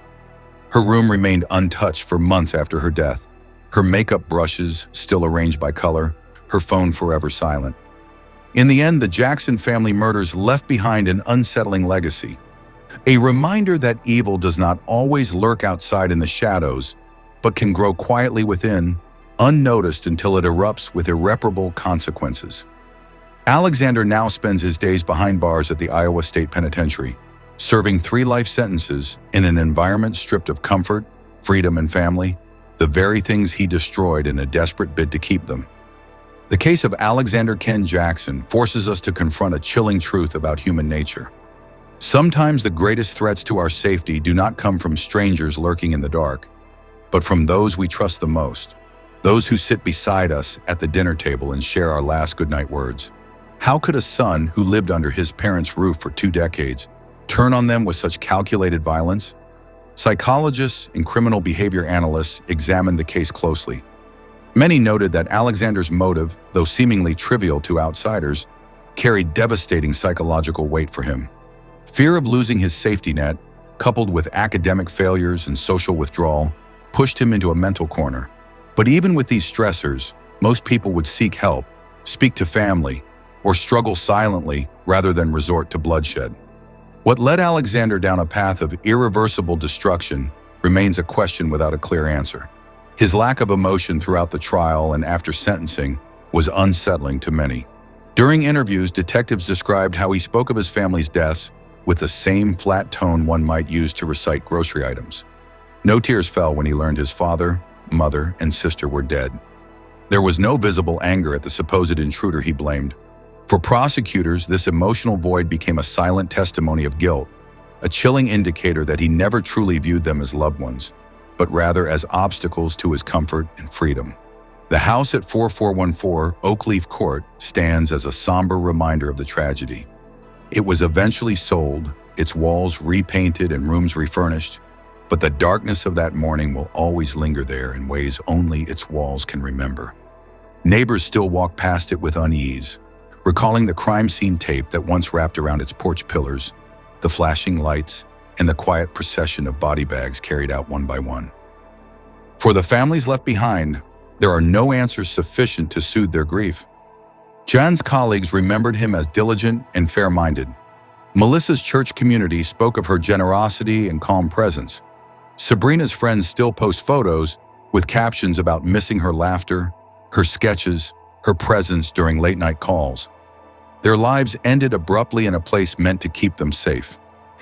Speaker 8: Her room remained untouched for months after her death, her makeup brushes still arranged by color, her phone forever silent. In the end, the Jackson family murders left behind an unsettling legacy, a reminder that evil does not always lurk outside in the shadows, but can grow quietly within, unnoticed until it erupts with irreparable consequences. Alexander now spends his days behind bars at the Iowa State Penitentiary, serving 3 life sentences in an environment stripped of comfort, freedom, and family, the very things he destroyed in a desperate bid to keep them. The case of Alexander Ken Jackson forces us to confront a chilling truth about human nature. Sometimes the greatest threats to our safety do not come from strangers lurking in the dark, but from those we trust the most, those who sit beside us at the dinner table and share our last goodnight words. How could a son who lived under his parents' roof for 2 decades turn on them with such calculated violence? Psychologists and criminal behavior analysts examined the case closely. Many noted that Alexander's motive, though seemingly trivial to outsiders, carried devastating psychological weight for him. Fear of losing his safety net, coupled with academic failures and social withdrawal, pushed him into a mental corner. But even with these stressors, most people would seek help, speak to family, or struggle silently rather than resort to bloodshed. What led Alexander down a path of irreversible destruction remains a question without a clear answer. His lack of emotion throughout the trial and after sentencing was unsettling to many. During interviews, detectives described how he spoke of his family's deaths with the same flat tone one might use to recite grocery items. No tears fell when he learned his father, mother, and sister were dead. There was no visible anger at the supposed intruder he blamed. For prosecutors, this emotional void became a silent testimony of guilt, a chilling indicator that he never truly viewed them as loved ones, but rather as obstacles to his comfort and freedom. The house at 4414 Oakleaf Court stands as a somber reminder of the tragedy. It was eventually sold, its walls repainted and rooms refurnished, but the darkness of that morning will always linger there in ways only its walls can remember. Neighbors still walk past it with unease, recalling the crime scene tape that once wrapped around its porch pillars, the flashing lights, and the quiet procession of body bags carried out one by one. For the families left behind, there are no answers sufficient to soothe their grief. John's colleagues remembered him as diligent and fair-minded. Melissa's church community spoke of her generosity and calm presence. Sabrina's friends still post photos with captions about missing her laughter, her sketches, her presence during late-night calls. Their lives ended abruptly in a place meant to keep them safe.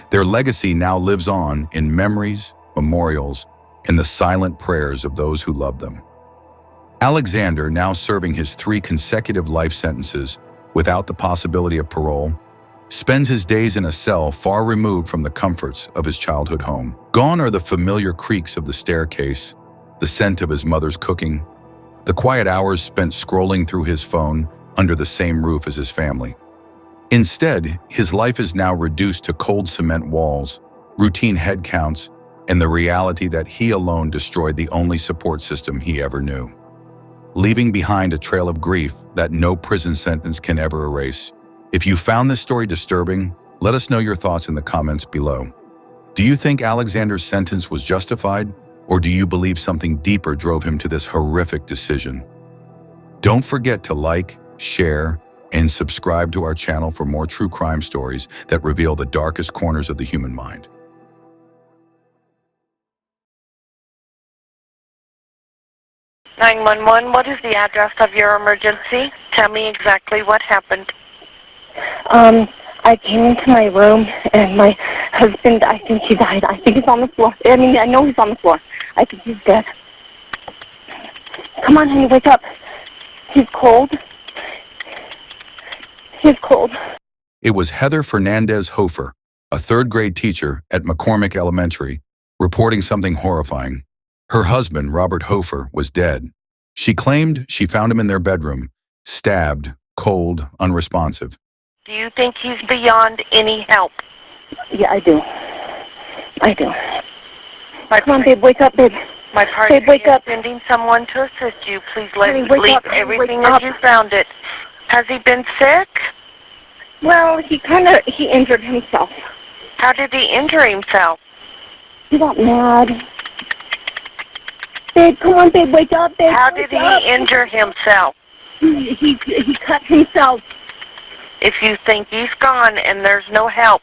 Speaker 8: Their legacy now lives on in memories, memorials, and the silent prayers of those who loved them. Alexander, now serving his 3 consecutive life sentences without the possibility of parole, spends his days in a cell far removed from the comforts of his childhood home. Gone are the familiar creaks of the staircase, the scent of his mother's cooking, the quiet hours spent scrolling through his phone under the same roof as his family. Instead, his life is now reduced to cold cement walls, routine head counts, and the reality that he alone destroyed the only support system he ever knew, leaving behind a trail of grief that no prison sentence can ever erase. If you found this story disturbing, let us know your thoughts in the comments below. Do you think Alexander's sentence was justified, or do you believe something deeper drove him to this horrific decision? Don't forget to like, share, and subscribe to our channel for more true crime stories that reveal the darkest corners of the human mind.
Speaker 15: "911, what is the address of your emergency? Tell me exactly what happened."
Speaker 2: I came into my room and my husband, I think he died. I think he's on the floor. I mean, I know he's on the floor. I think he's dead. Come on, honey, wake up. He's cold. He's cold.
Speaker 8: It was Heather Fernandez Hofer, a 3rd-grade teacher at McCormick Elementary, reporting something horrifying. Her husband, Robert Hofer, was dead. She claimed she found him in their bedroom, stabbed, cold, unresponsive.
Speaker 15: Do you think he's beyond any help?
Speaker 2: Yeah, I do. I do. Come on, babe, wake up, babe.
Speaker 15: My partner
Speaker 2: Babe, wake
Speaker 15: is
Speaker 2: up.
Speaker 15: sending someone to assist you. Please let
Speaker 2: Honey,
Speaker 15: me
Speaker 2: wake
Speaker 15: leave
Speaker 2: up, honey,
Speaker 15: everything
Speaker 2: wake
Speaker 15: as
Speaker 2: up.
Speaker 15: you found it. Has he been sick?
Speaker 2: Well, he injured himself.
Speaker 15: How did he injure himself?
Speaker 2: He got mad. Babe, come on, babe, wake up, babe.
Speaker 15: How did he injure himself?
Speaker 2: He cut himself.
Speaker 15: If you think he's gone and there's no help,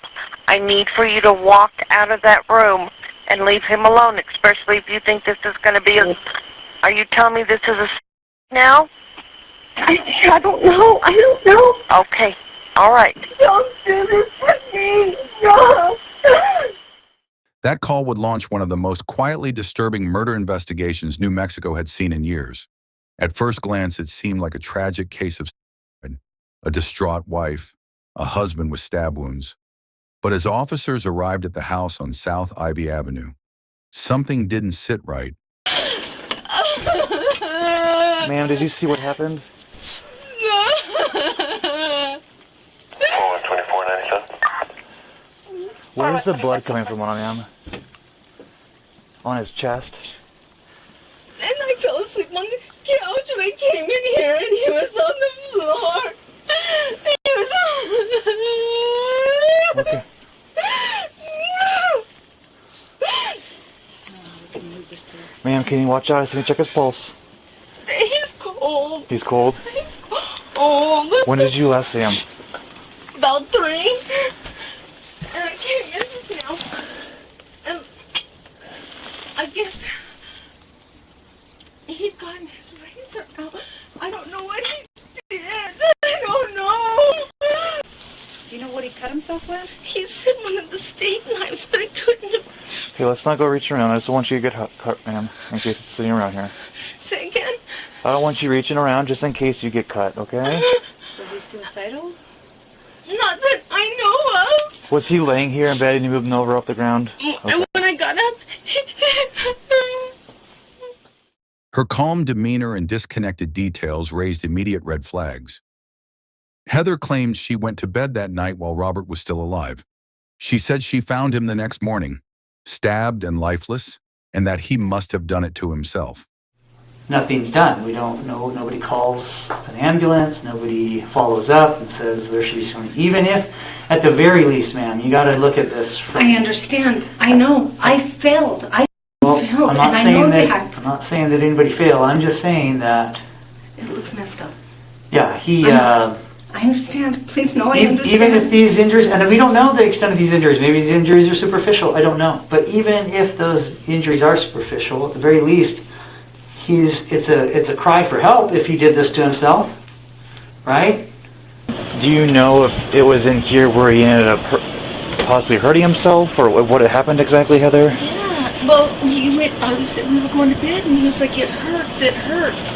Speaker 15: I need for you to walk out of that room and leave him alone, especially if you think this is going to be a... Are you telling me this is a now?
Speaker 2: I don't know. I don't know.
Speaker 15: Okay. All right.
Speaker 2: Don't do this to me. No.
Speaker 8: That call would launch one of the most quietly disturbing murder investigations New Mexico had seen in years. At first glance, it seemed like a tragic case of suicide, a distraught wife, a husband with stab wounds. But as officers arrived at the house on South Ivy Avenue, something didn't sit right.
Speaker 21: Ma'am, did you see what happened?
Speaker 23: No.
Speaker 21: 2497. Where's the blood coming from on him? On his chest?
Speaker 23: And I fell asleep on the couch and I came in here and he was on the floor. He was on...
Speaker 21: Okay. Can you watch out? I was going to check his pulse.
Speaker 23: He's cold.
Speaker 21: He's cold?
Speaker 23: Oh,
Speaker 21: When did you last see him?
Speaker 23: about 3. And I came in just now. And I guess he'd gotten his razor out. I don't know what he did. I don't know.
Speaker 5: Do you know what he cut himself with?
Speaker 23: He said one of the steak knives, but I couldn't have.
Speaker 21: Okay, let's not go reaching around. I just don't want you to get cut, ma'am, in case it's sitting around here.
Speaker 23: Say again?
Speaker 21: I don't want you reaching around just in case you get cut, okay?
Speaker 5: Was he suicidal?
Speaker 23: Not that I know of.
Speaker 21: Was he laying here in bed and you moved him over up the ground?
Speaker 23: And when I got up,
Speaker 8: Her calm demeanor and disconnected details raised immediate red flags. Heather claimed she went to bed that night while Robert was still alive. She said she found him the next morning, stabbed and lifeless, and that he must have done it to himself.
Speaker 9: Nothing's done. We don't know. Nobody calls an ambulance. Nobody follows up and says there should be something. Even if, at the very least, ma'am, you got to look at this.
Speaker 23: I understand. I know. I failed. I failed,
Speaker 9: I'm not
Speaker 23: and I
Speaker 9: saying
Speaker 23: know
Speaker 9: that.
Speaker 23: that.
Speaker 9: I'm not saying that anybody failed. I'm just saying that.
Speaker 23: It looks messed up.
Speaker 9: Yeah, he.
Speaker 23: I understand. Please know I understand.
Speaker 9: Even if these injuries, and we don't know the extent of these injuries. Maybe these injuries are superficial. I don't know. But even if those injuries are superficial, at the very least, it's a cry for help if he did this to himself, right?
Speaker 21: Do you know if it was in here where he ended up possibly hurting himself, or what had happened exactly, Heather?
Speaker 23: Yeah. Well, we were going to bed, and he was like, "It hurts. It hurts."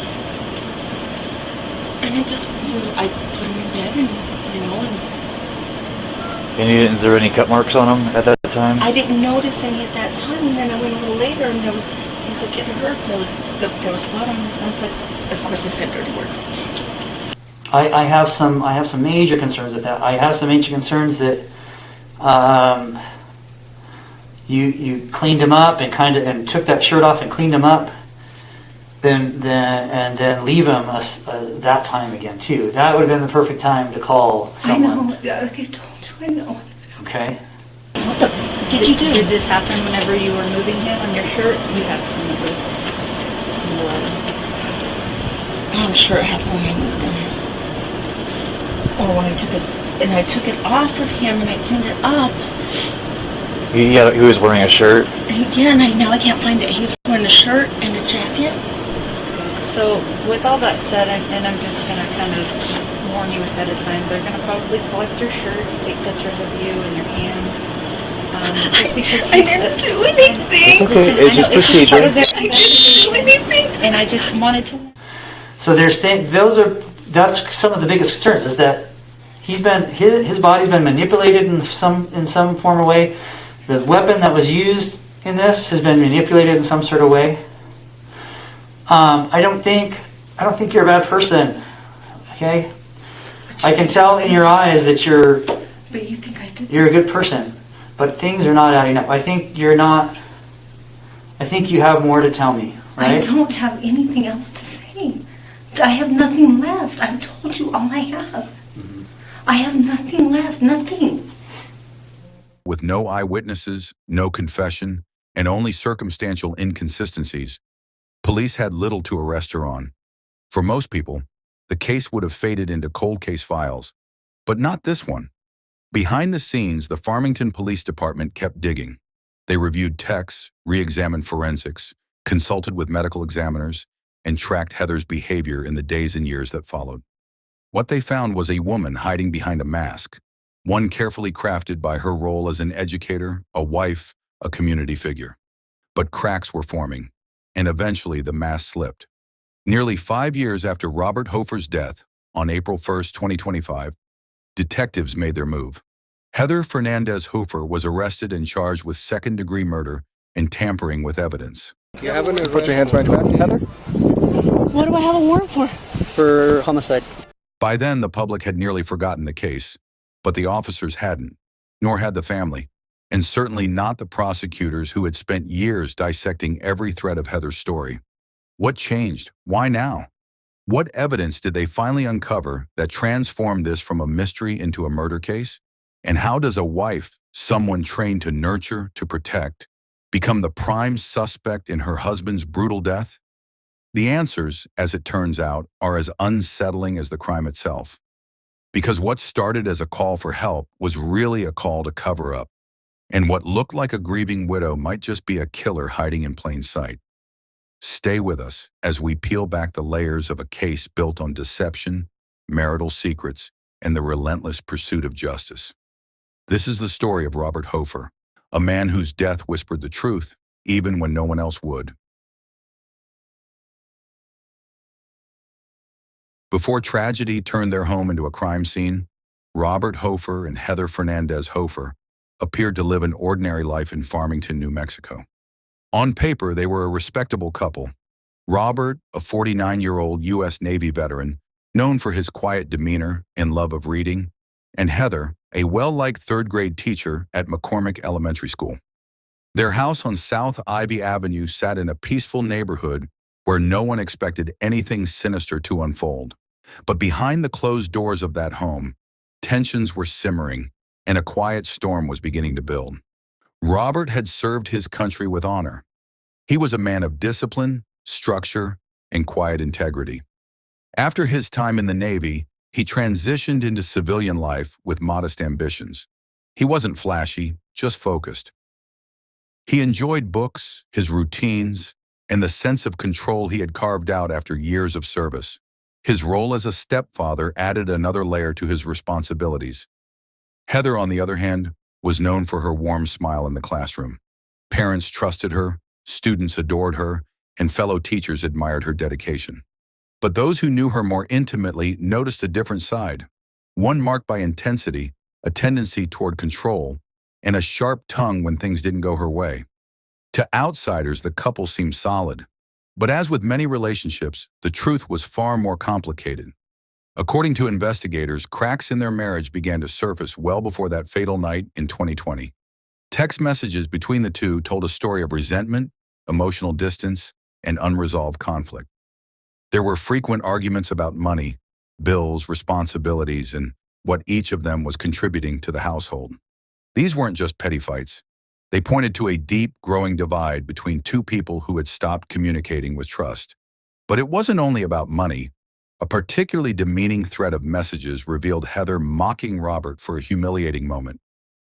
Speaker 23: And I put him in bed, and
Speaker 21: Is there any cut marks on him at that time?
Speaker 23: I didn't notice any at that time, and then I went a little later, and he's like, "It hurts." There was blood on his. I was like, of course, I said dirty words.
Speaker 9: I have some major concerns with that. I have some major concerns that you cleaned him up and took that shirt off and cleaned him up, then leave him that time again too. That would have been the perfect time to call someone.
Speaker 23: I know. I told you. I know.
Speaker 9: Okay.
Speaker 5: What did you do? Did this happen whenever you were moving him on your shirt? You have some of this. Some blood.
Speaker 23: I'm sure it happened when I moved him. Or when I took it off of him and I cleaned it up.
Speaker 21: He was wearing a shirt.
Speaker 23: Again, I can't find it. He was wearing a shirt and a jacket.
Speaker 5: So, with all that said, and I'm just going to kind of warn you ahead of time, they're going to probably collect your shirt, take pictures of you and your hands. Just because
Speaker 23: I didn't do anything.
Speaker 21: It's okay. It's just procedure.
Speaker 23: I didn't do anything.
Speaker 5: And I just wanted to.
Speaker 9: So that's some of the biggest concerns, is that his body's been manipulated in some form or way. The weapon that was used in this has been manipulated in some sort of way. I don't think you're a bad person. Okay? I can tell in your eyes that you're
Speaker 23: But you think I did?
Speaker 9: You're a good person, but things are not adding up. I think you're not. I think you have more to tell me, right?
Speaker 23: I don't have anything else to say. I have nothing left. I've told you all I have. I have nothing left. Nothing.
Speaker 8: With no eyewitnesses, no confession, and only circumstantial inconsistencies, police had little to arrest her on. For most people, the case would have faded into cold case files, but not this one. Behind the scenes, the Farmington Police Department kept digging. They reviewed texts, re-examined forensics, consulted with medical examiners, and tracked Heather's behavior in the days and years that followed. What they found was a woman hiding behind a mask, one carefully crafted by her role as an educator, a wife, a community figure. But cracks were forming, and eventually the mask slipped. Nearly 5 years after Robert Hofer's death, on April 1st, 2025, detectives made their move. Heather Fernandez Hofer was arrested and charged with second-degree murder and tampering with evidence.
Speaker 11: You have an arrest. Put your hands behind your back, Heather.
Speaker 23: What do I have a warrant for?
Speaker 11: For homicide.
Speaker 8: By then, the public had nearly forgotten the case, but the officers hadn't, nor had the family, and certainly not the prosecutors who had spent years dissecting every thread of Heather's story. What changed? Why now? What evidence did they finally uncover that transformed this from a mystery into a murder case? And how does a wife, someone trained to nurture, to protect, Become the prime suspect in her husband's brutal death? The answers, as it turns out, are as unsettling as the crime itself. Because what started as a call for help was really a call to cover up. And what looked like a grieving widow might just be a killer hiding in plain sight. Stay with us as we peel back the layers of a case built on deception, marital secrets, and the relentless pursuit of justice. This is the story of Robert Hofer, a man whose death whispered the truth, even when no one else would. Before tragedy turned their home into a crime scene, Robert Hofer and Heather Fernandez Hofer appeared to live an ordinary life in Farmington, New Mexico. On paper, they were a respectable couple. Robert, a 49-year-old U.S. Navy veteran, known for his quiet demeanor and love of reading, and Heather, a well-liked third-grade teacher at McCormick Elementary School. Their house on South Ivy Avenue sat in a peaceful neighborhood where no one expected anything sinister to unfold. But behind the closed doors of that home, tensions were simmering, and a quiet storm was beginning to build. Robert had served his country with honor. He was a man of discipline, structure, and quiet integrity. After his time in the Navy, he transitioned into civilian life with modest ambitions. He wasn't flashy, just focused. He enjoyed books, his routines, and the sense of control he had carved out after years of service. His role as a stepfather added another layer to his responsibilities. Heather, on the other hand, was known for her warm smile in the classroom. Parents trusted her, students adored her, and fellow teachers admired her dedication. But those who knew her more intimately noticed a different side, one marked by intensity, a tendency toward control, and a sharp tongue when things didn't go her way. To outsiders, the couple seemed solid. But as with many relationships, the truth was far more complicated. According to investigators, cracks in their marriage began to surface well before that fatal night in 2020. Text messages between the two told a story of resentment, emotional distance, and unresolved conflict. There were frequent arguments about money, bills, responsibilities, and what each of them was contributing to the household. These weren't just petty fights. They pointed to a deep, growing divide between two people who had stopped communicating with trust. But it wasn't only about money. A particularly demeaning thread of messages revealed Heather mocking Robert for a humiliating moment,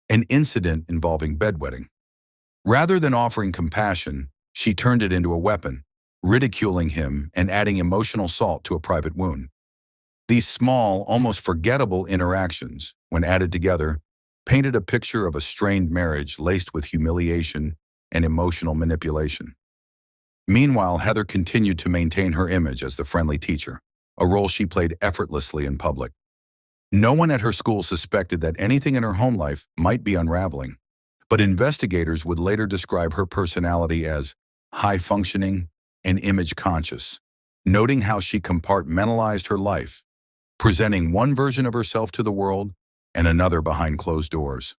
Speaker 8: an incident involving bedwetting. Rather than offering compassion, she turned it into a weapon, ridiculing him and adding emotional salt to a private wound. These small, almost forgettable interactions, when added together, painted a picture of a strained marriage laced with humiliation and emotional manipulation. Meanwhile, Heather continued to maintain her image as the friendly teacher, a role she played effortlessly in public. No one at her school suspected that anything in her home life might be unraveling, but investigators would later describe her personality as high-functioning and image-conscious, noting how she compartmentalized her life, presenting one version of herself to the world and another behind closed doors.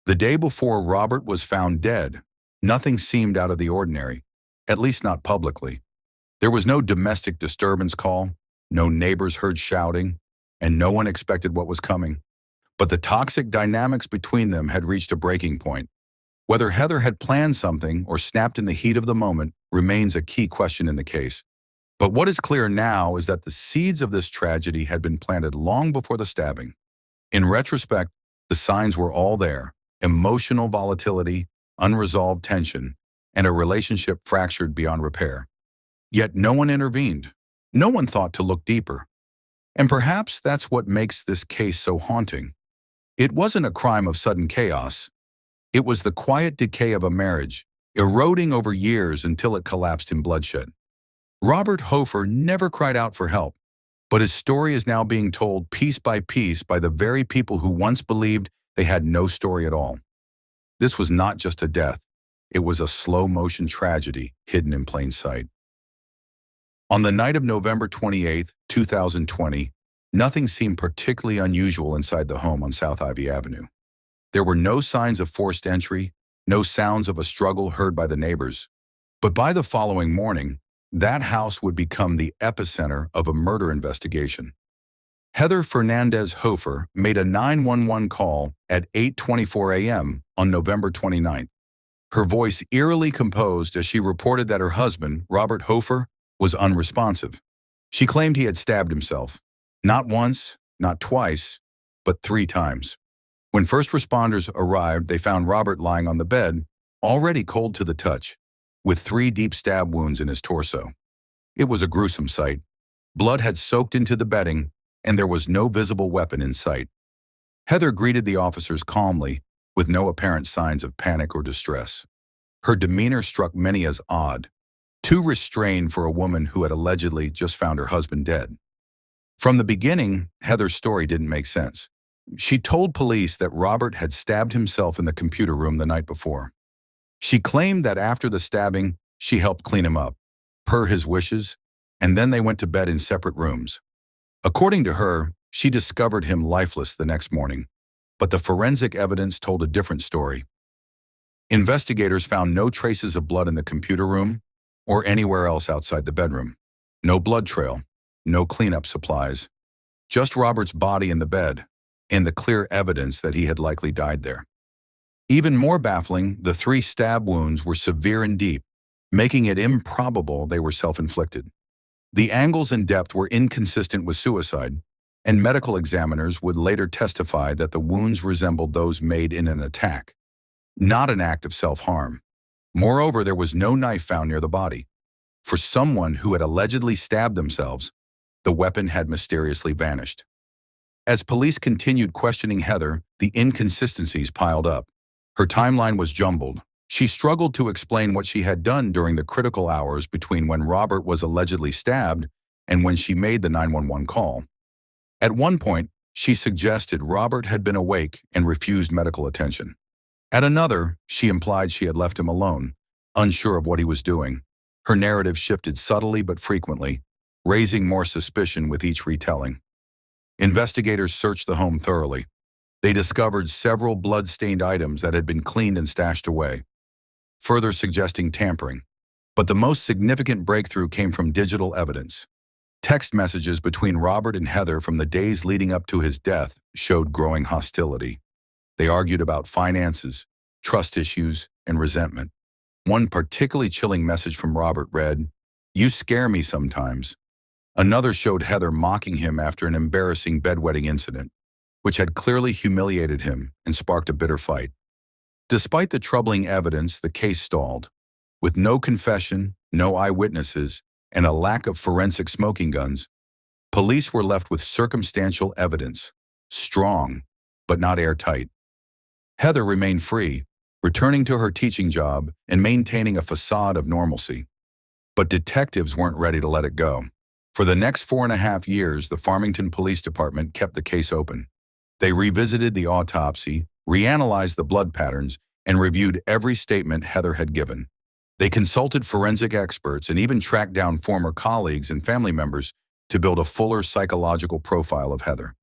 Speaker 8: The day before Robert was found dead, nothing seemed out of the ordinary, at least not publicly. There was no domestic disturbance call, no neighbors heard shouting, and no one expected what was coming. But the toxic dynamics between them had reached a breaking point. Whether Heather had planned something or snapped in the heat of the moment remains a key question in the case. But what is clear now is that the seeds of this tragedy had been planted long before the stabbing. In retrospect, the signs were all there: emotional volatility, unresolved tension, and a relationship fractured beyond repair. Yet no one intervened. No one thought to look deeper. And perhaps that's what makes this case so haunting. It wasn't a crime of sudden chaos. It was the quiet decay of a marriage, eroding over years until it collapsed in bloodshed. Robert Hofer never cried out for help, but his story is now being told piece by the very people who once believed they had no story at all. This was not just a death. It was a slow-motion tragedy hidden in plain sight. On the night of November 28, 2020, nothing seemed particularly unusual inside the home on South Ivy Avenue. There were no signs of forced entry, no sounds of a struggle heard by the neighbors. But by the following morning, that house would become the epicenter of a murder investigation. Heather Fernandez Hofer made a 911 call at 8:24 a.m. on November 29th. her voice eerily composed as she reported that her husband, Robert Hofer, was unresponsive. She claimed he had stabbed himself, not once, not twice, but 3 times. When first responders arrived, they found Robert lying on the bed, already cold to the touch, with 3 deep stab wounds in his torso. It was a gruesome sight. Blood had soaked into the bedding, and there was no visible weapon in sight. Heather greeted the officers calmly, with no apparent signs of panic or distress. Her demeanor struck many as odd, too restrained for a woman who had allegedly just found her husband dead. From the beginning, Heather's story didn't make sense. She told police that Robert had stabbed himself in the computer room the night before. She claimed that after the stabbing, she helped clean him up, per his wishes, and then they went to bed in separate rooms. According to her, she discovered him lifeless the next morning, but the forensic evidence told a different story. Investigators found no traces of blood in the computer room or anywhere else outside the bedroom. No blood trail, no cleanup supplies, just Robert's body in the bed and the clear evidence that he had likely died there. Even more baffling, the 3 stab wounds were severe and deep, making it improbable they were self-inflicted. The angles and depth were inconsistent with suicide, and medical examiners would later testify that the wounds resembled those made in an attack, not an act of self-harm. Moreover, there was no knife found near the body. For someone who had allegedly stabbed themselves, the weapon had mysteriously vanished. As police continued questioning Heather, the inconsistencies piled up. Her timeline was jumbled. She struggled to explain what she had done during the critical hours between when Robert was allegedly stabbed and when she made the 911 call. At one point, she suggested Robert had been awake and refused medical attention. At another, she implied she had left him alone, unsure of what he was doing. Her narrative shifted subtly but frequently, raising more suspicion with each retelling. Investigators searched the home thoroughly. They discovered several blood-stained items that had been cleaned and stashed away, further suggesting tampering. But the most significant breakthrough came from digital evidence. Text messages between Robert and Heather from the days leading up to his death showed growing hostility. They argued about finances, trust issues, and resentment. One particularly chilling message from Robert read, "You scare me sometimes." Another showed Heather mocking him after an embarrassing bedwetting incident, which had clearly humiliated him and sparked a bitter fight. Despite the troubling evidence, the case stalled. With no confession, no eyewitnesses, and a lack of forensic smoking guns, police were left with circumstantial evidence, strong, but not airtight. Heather remained free, returning to her teaching job and maintaining a facade of normalcy. But detectives weren't ready to let it go. For the next 4.5 years, the Farmington Police Department kept the case open. They revisited the autopsy, reanalyzed the blood patterns, and reviewed every statement Heather had given. They consulted forensic experts and even tracked down former colleagues and family members to build a fuller psychological profile of Heather.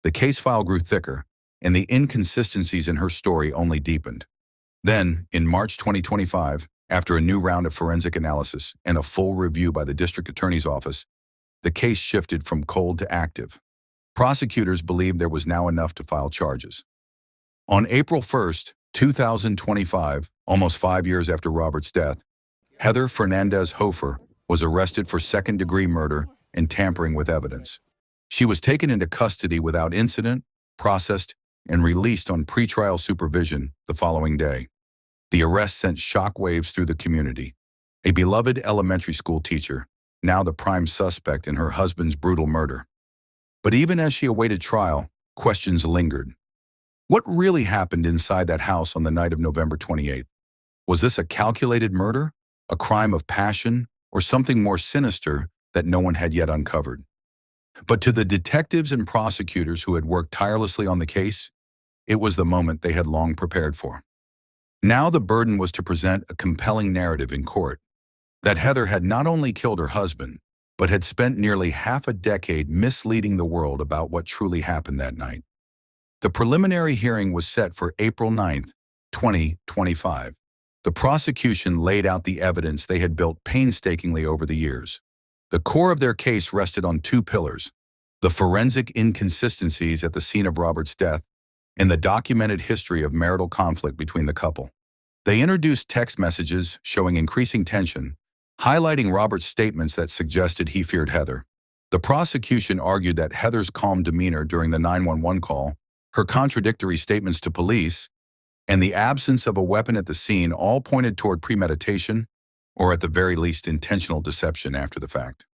Speaker 8: The case file grew thicker, and the inconsistencies in her story only deepened. Then, in March 2025, after a new round of forensic analysis and a full review by the district attorney's office, the case shifted from cold to active. Prosecutors believed there was now enough to file charges. On April 1st, 2025, almost 5 years after Robert's death, Heather Fernandez Hofer was arrested for second-degree murder and tampering with evidence. She was taken into custody without incident, processed, and released on pretrial supervision the following day. The arrest sent shockwaves through the community. A beloved elementary school teacher, now the prime suspect in her husband's brutal murder. But even as she awaited trial, questions lingered. What really happened inside that house on the night of November 28th? Was this a calculated murder, a crime of passion, or something more sinister that no one had yet uncovered? But to the detectives and prosecutors who had worked tirelessly on the case, it was the moment they had long prepared for. Now the burden was to present a compelling narrative in court, that Heather had not only killed her husband, but had spent nearly half a decade misleading the world about what truly happened that night. The preliminary hearing was set for April 9th, 2025. The prosecution laid out the evidence they had built painstakingly over the years. The core of their case rested on 2 pillars: the forensic inconsistencies at the scene of Robert's death and the documented history of marital conflict between the couple. They introduced text messages showing increasing tension, highlighting Robert's statements that suggested he feared Heather. The prosecution argued that Heather's calm demeanor during the 911 call, her contradictory statements to police, and the absence of a weapon at the scene all pointed toward premeditation, or at the very least intentional deception after the fact.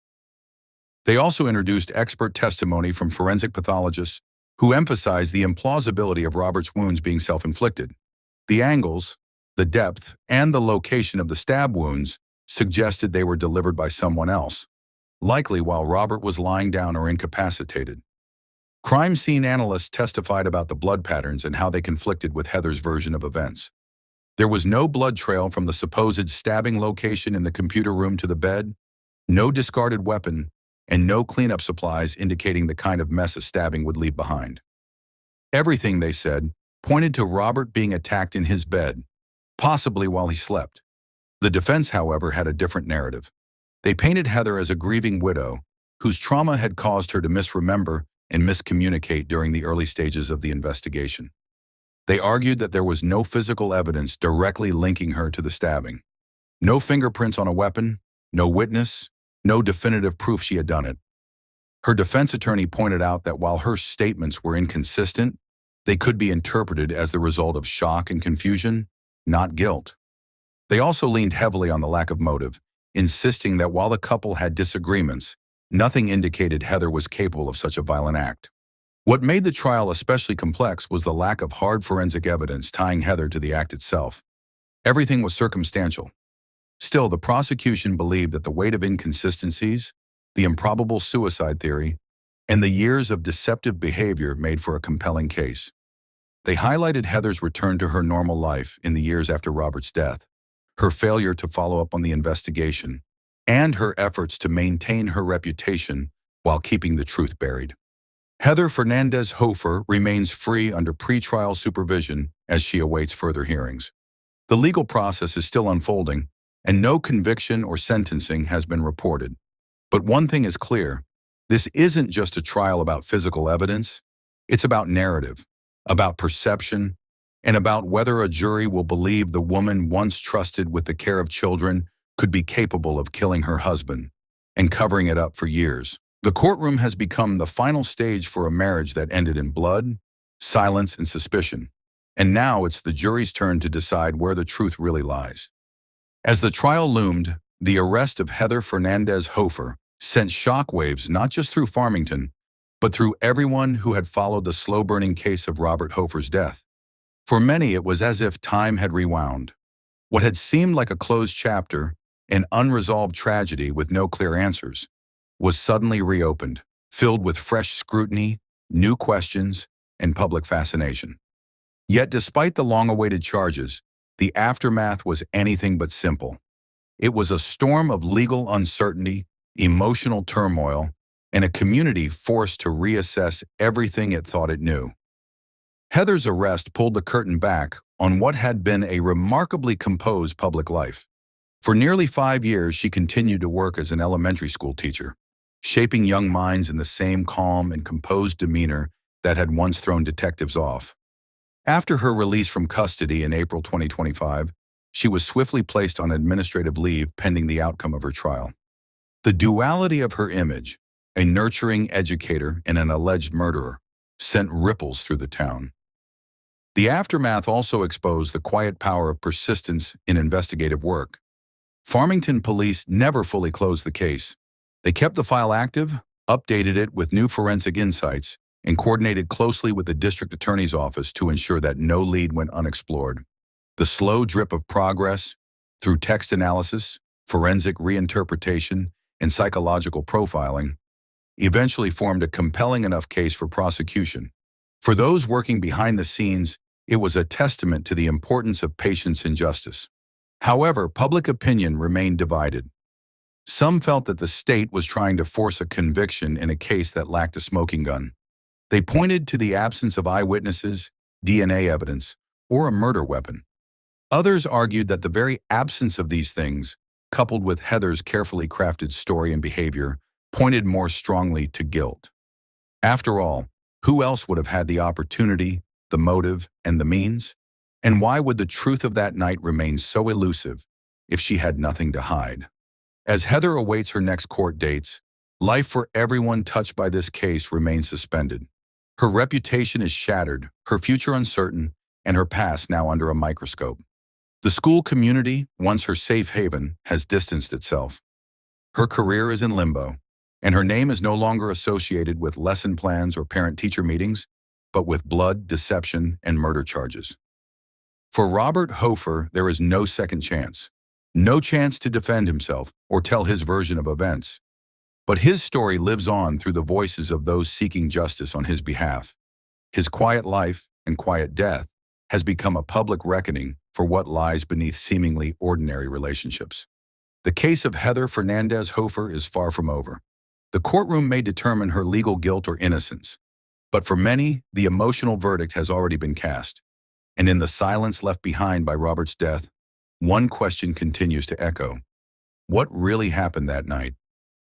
Speaker 8: They also introduced expert testimony from forensic pathologists who emphasized the implausibility of Robert's wounds being self-inflicted. The angles, the depth, and the location of the stab wounds suggested they were delivered by someone else, likely while Robert was lying down or incapacitated. Crime scene analysts testified about the blood patterns and how they conflicted with Heather's version of events. There was no blood trail from the supposed stabbing location in the computer room to the bed, no discarded weapon, and no cleanup supplies indicating the kind of mess a stabbing would leave behind. Everything, they said, pointed to Robert being attacked in his bed, possibly while he slept. The defense, however, had a different narrative. They painted Heather as a grieving widow whose trauma had caused her to misremember and miscommunicate during the early stages of the investigation. They argued that there was no physical evidence directly linking her to the stabbing. No fingerprints on a weapon, no witness, no definitive proof she had done it. Her defense attorney pointed out that while her statements were inconsistent, they could be interpreted as the result of shock and confusion, not guilt. They also leaned heavily on the lack of motive, insisting that while the couple had disagreements, nothing indicated Heather was capable of such a violent act. What made the trial especially complex was the lack of hard forensic evidence tying Heather to the act itself. Everything was circumstantial. Still, the prosecution believed that the weight of inconsistencies, the improbable suicide theory, and the years of deceptive behavior made for a compelling case. They highlighted Heather's return to her normal life in the years after Robert's death, her failure to follow up on the investigation, and her efforts to maintain her reputation while keeping the truth buried. Heather Fernandez Hofer remains free under pretrial supervision as she awaits further hearings. The legal process is still unfolding, and no conviction or sentencing has been reported. But one thing is clear, this isn't just a trial about physical evidence, it's about narrative, about perception, and about whether a jury will believe the woman once trusted with the care of children could be capable of killing her husband and covering it up for years. The courtroom has become the final stage for a marriage that ended in blood, silence, and suspicion. And now it's the jury's turn to decide where the truth really lies. As the trial loomed, the arrest of Heather Fernandez Hofer sent shockwaves not just through Farmington, but through everyone who had followed the slow-burning case of Robert Hofer's death. For many, it was as if time had rewound. What had seemed like a closed chapter, an unresolved tragedy with no clear answers, was suddenly reopened, filled with fresh scrutiny, new questions, and public fascination. Yet despite the long-awaited charges, the aftermath was anything but simple. It was a storm of legal uncertainty, emotional turmoil, and a community forced to reassess everything it thought it knew. Heather's arrest pulled the curtain back on what had been a remarkably composed public life. For nearly 5 years, she continued to work as an elementary school teacher, shaping young minds in the same calm and composed demeanor that had once thrown detectives off. After her release from custody in April 2025, she was swiftly placed on administrative leave pending the outcome of her trial. The duality of her image, a nurturing educator and an alleged murderer, sent ripples through the town. The aftermath also exposed the quiet power of persistence in investigative work. Farmington police never fully closed the case. They kept the file active, updated it with new forensic insights, and coordinated closely with the district attorney's office to ensure that no lead went unexplored. The slow drip of progress, through text analysis, forensic reinterpretation, and psychological profiling, eventually formed a compelling enough case for prosecution. For those working behind the scenes, it was a testament to the importance of patience and justice. However, public opinion remained divided. Some felt that the state was trying to force a conviction in a case that lacked a smoking gun. They pointed to the absence of eyewitnesses, DNA evidence, or a murder weapon. Others argued that the very absence of these things, coupled with Heather's carefully crafted story and behavior, pointed more strongly to guilt. After all, who else would have had the opportunity, the motive, and the means? And why would the truth of that night remain so elusive if she had nothing to hide? As Heather awaits her next court dates, life for everyone touched by this case remains suspended. Her reputation is shattered, her future uncertain, and her past now under a microscope. The school community, once her safe haven, has distanced itself. Her career is in limbo, and her name is no longer associated with lesson plans or parent-teacher meetings, but with blood, deception, and murder charges. For Robert Hofer, there is no second chance. No chance to defend himself or tell his version of events. But his story lives on through the voices of those seeking justice on his behalf. His quiet life and quiet death has become a public reckoning for what lies beneath seemingly ordinary relationships. The case of Heather Fernandez Hofer is far from over. The courtroom may determine her legal guilt or innocence, but for many, the emotional verdict has already been cast. And in the silence left behind by Robert's death, one question continues to echo. What really happened that night?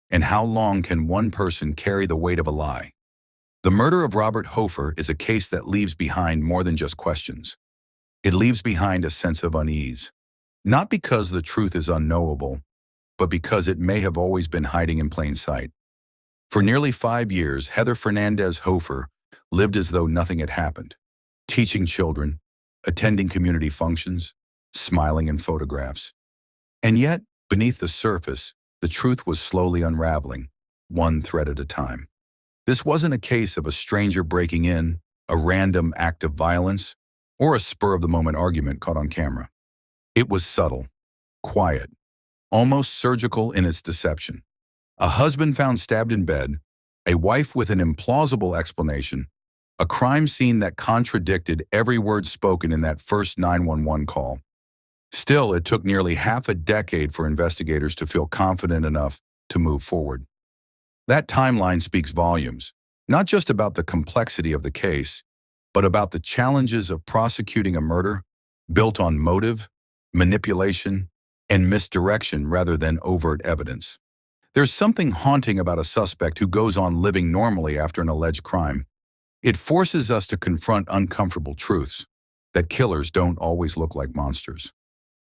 Speaker 8: And how long can one person carry the weight of a lie? The murder of Robert Hofer is a case that leaves behind more than just questions. It leaves behind a sense of unease, not because the truth is unknowable, but because it may have always been hiding in plain sight. For nearly 5 years, Heather Fernandez Hofer lived as though nothing had happened, teaching children, attending community functions, smiling in photographs. And yet, beneath the surface, the truth was slowly unraveling, one thread at a time. This wasn't a case of a stranger breaking in, a random act of violence, or a spur-of-the-moment argument caught on camera. It was subtle, quiet, almost surgical in its deception. A husband found stabbed in bed, a wife with an implausible explanation, a crime scene that contradicted every word spoken in that first 911 call. Still, it took nearly half a decade for investigators to feel confident enough to move forward. That timeline speaks volumes, not just about the complexity of the case, but about the challenges of prosecuting a murder built on motive, manipulation, and misdirection rather than overt evidence. There's something haunting about a suspect who goes on living normally after an alleged crime. It forces us to confront uncomfortable truths, that killers don't always look like monsters.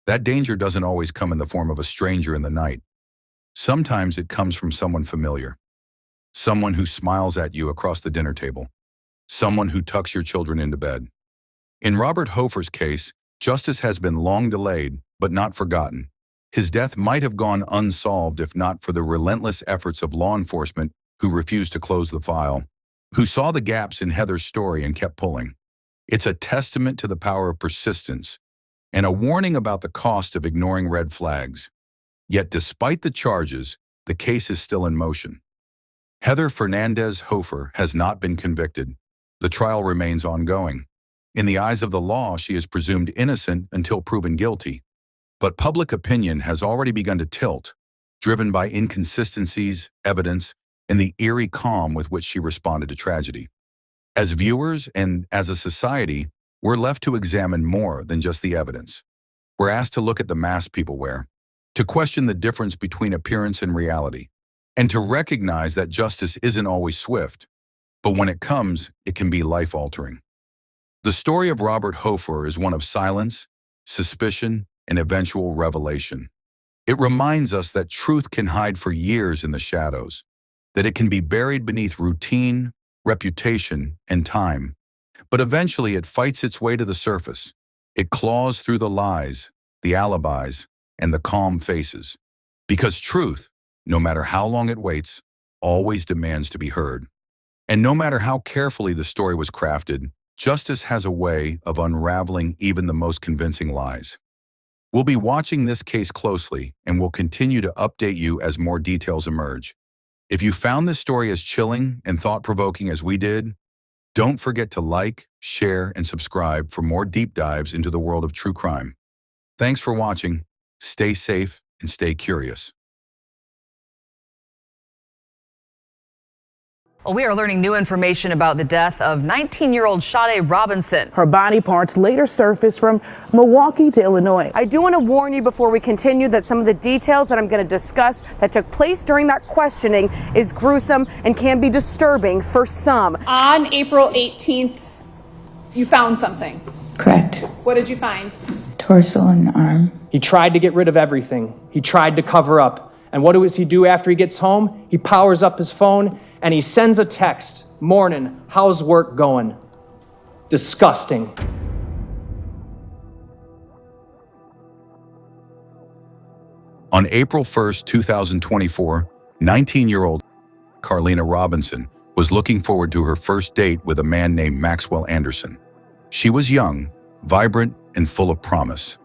Speaker 8: That danger doesn't always come in the form of a stranger in the night. Sometimes it comes from someone familiar, someone who smiles at you across the dinner table, someone who tucks your children into bed. In Robert Hofer's case, justice has been long delayed, but not forgotten. His death might have gone unsolved if not for the relentless efforts of law enforcement who refused to close the file, who saw the gaps in Heather's story and kept pulling. It's a testament to the power of persistence and a warning about the cost of ignoring red flags. Yet despite the charges, the case is still in motion. Heather Fernandez Hofer has not been convicted. The trial remains ongoing. In the eyes of the law, she is presumed innocent until proven guilty. But public opinion has already begun to tilt, driven by inconsistencies, evidence, and the eerie calm with which she responded to tragedy. As viewers and as a society, we're left to examine more than just the evidence. We're asked to look at the masks people wear, to question the difference between appearance and reality, and to recognize that justice isn't always swift, but when it comes, it can be life-altering. The story of Robert Hofer is one of silence, suspicion, and eventual revelation. It reminds us that truth can hide for years in the shadows, that it can be buried beneath routine, reputation, and time. But eventually it fights its way to the surface. It claws through the lies, the alibis, and the calm faces. Because truth, no matter how long it waits, always demands to be heard. And no matter how carefully the story was crafted, justice has a way of unraveling even the most convincing lies. We'll be watching this case closely, and we'll continue to update you as more details emerge. If you found this story as chilling and thought-provoking as we did, don't forget to like, share, and subscribe for more deep dives into the world of true crime. Thanks for watching. Stay safe and stay curious.
Speaker 4: Well, we are learning new information about the death of 19-year-old Sade Robinson.
Speaker 6: Her body parts later surfaced from Milwaukee to Illinois. I do want to warn you before we continue that some of the details that I'm going to discuss that took place during that questioning is gruesome and can be disturbing for some.
Speaker 13: On April 18th, you found something. Correct.
Speaker 16: What did you find?
Speaker 13: Torso and arm.
Speaker 17: He tried to get rid of everything. He tried to cover up. And what does he do after he gets home? He powers up his phone and he sends a text. Morning, how's work going? Disgusting.
Speaker 8: On April 1st, 2024, 19-year-old Carlina Robinson was looking forward to her first date with a man named Maxwell Anderson. She was young, vibrant, and full of promise,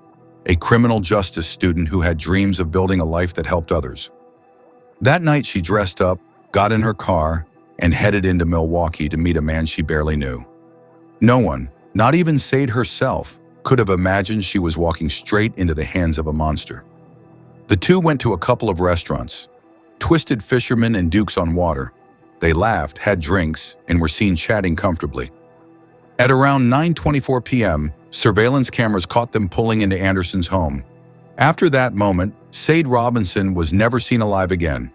Speaker 8: a criminal justice student who had dreams of building a life that helped others. That night, she dressed up, got in her car, and headed into Milwaukee to meet a man she barely knew. No one, not even Sade herself, could have imagined she was walking straight into the hands of a monster. The two went to a couple of restaurants, Twisted Fisherman and Duke's on Water. They laughed, had drinks, and were seen chatting comfortably. At around 9:24 p.m., surveillance cameras caught them pulling into Anderson's home. After that moment, Sade Robinson was never seen alive again.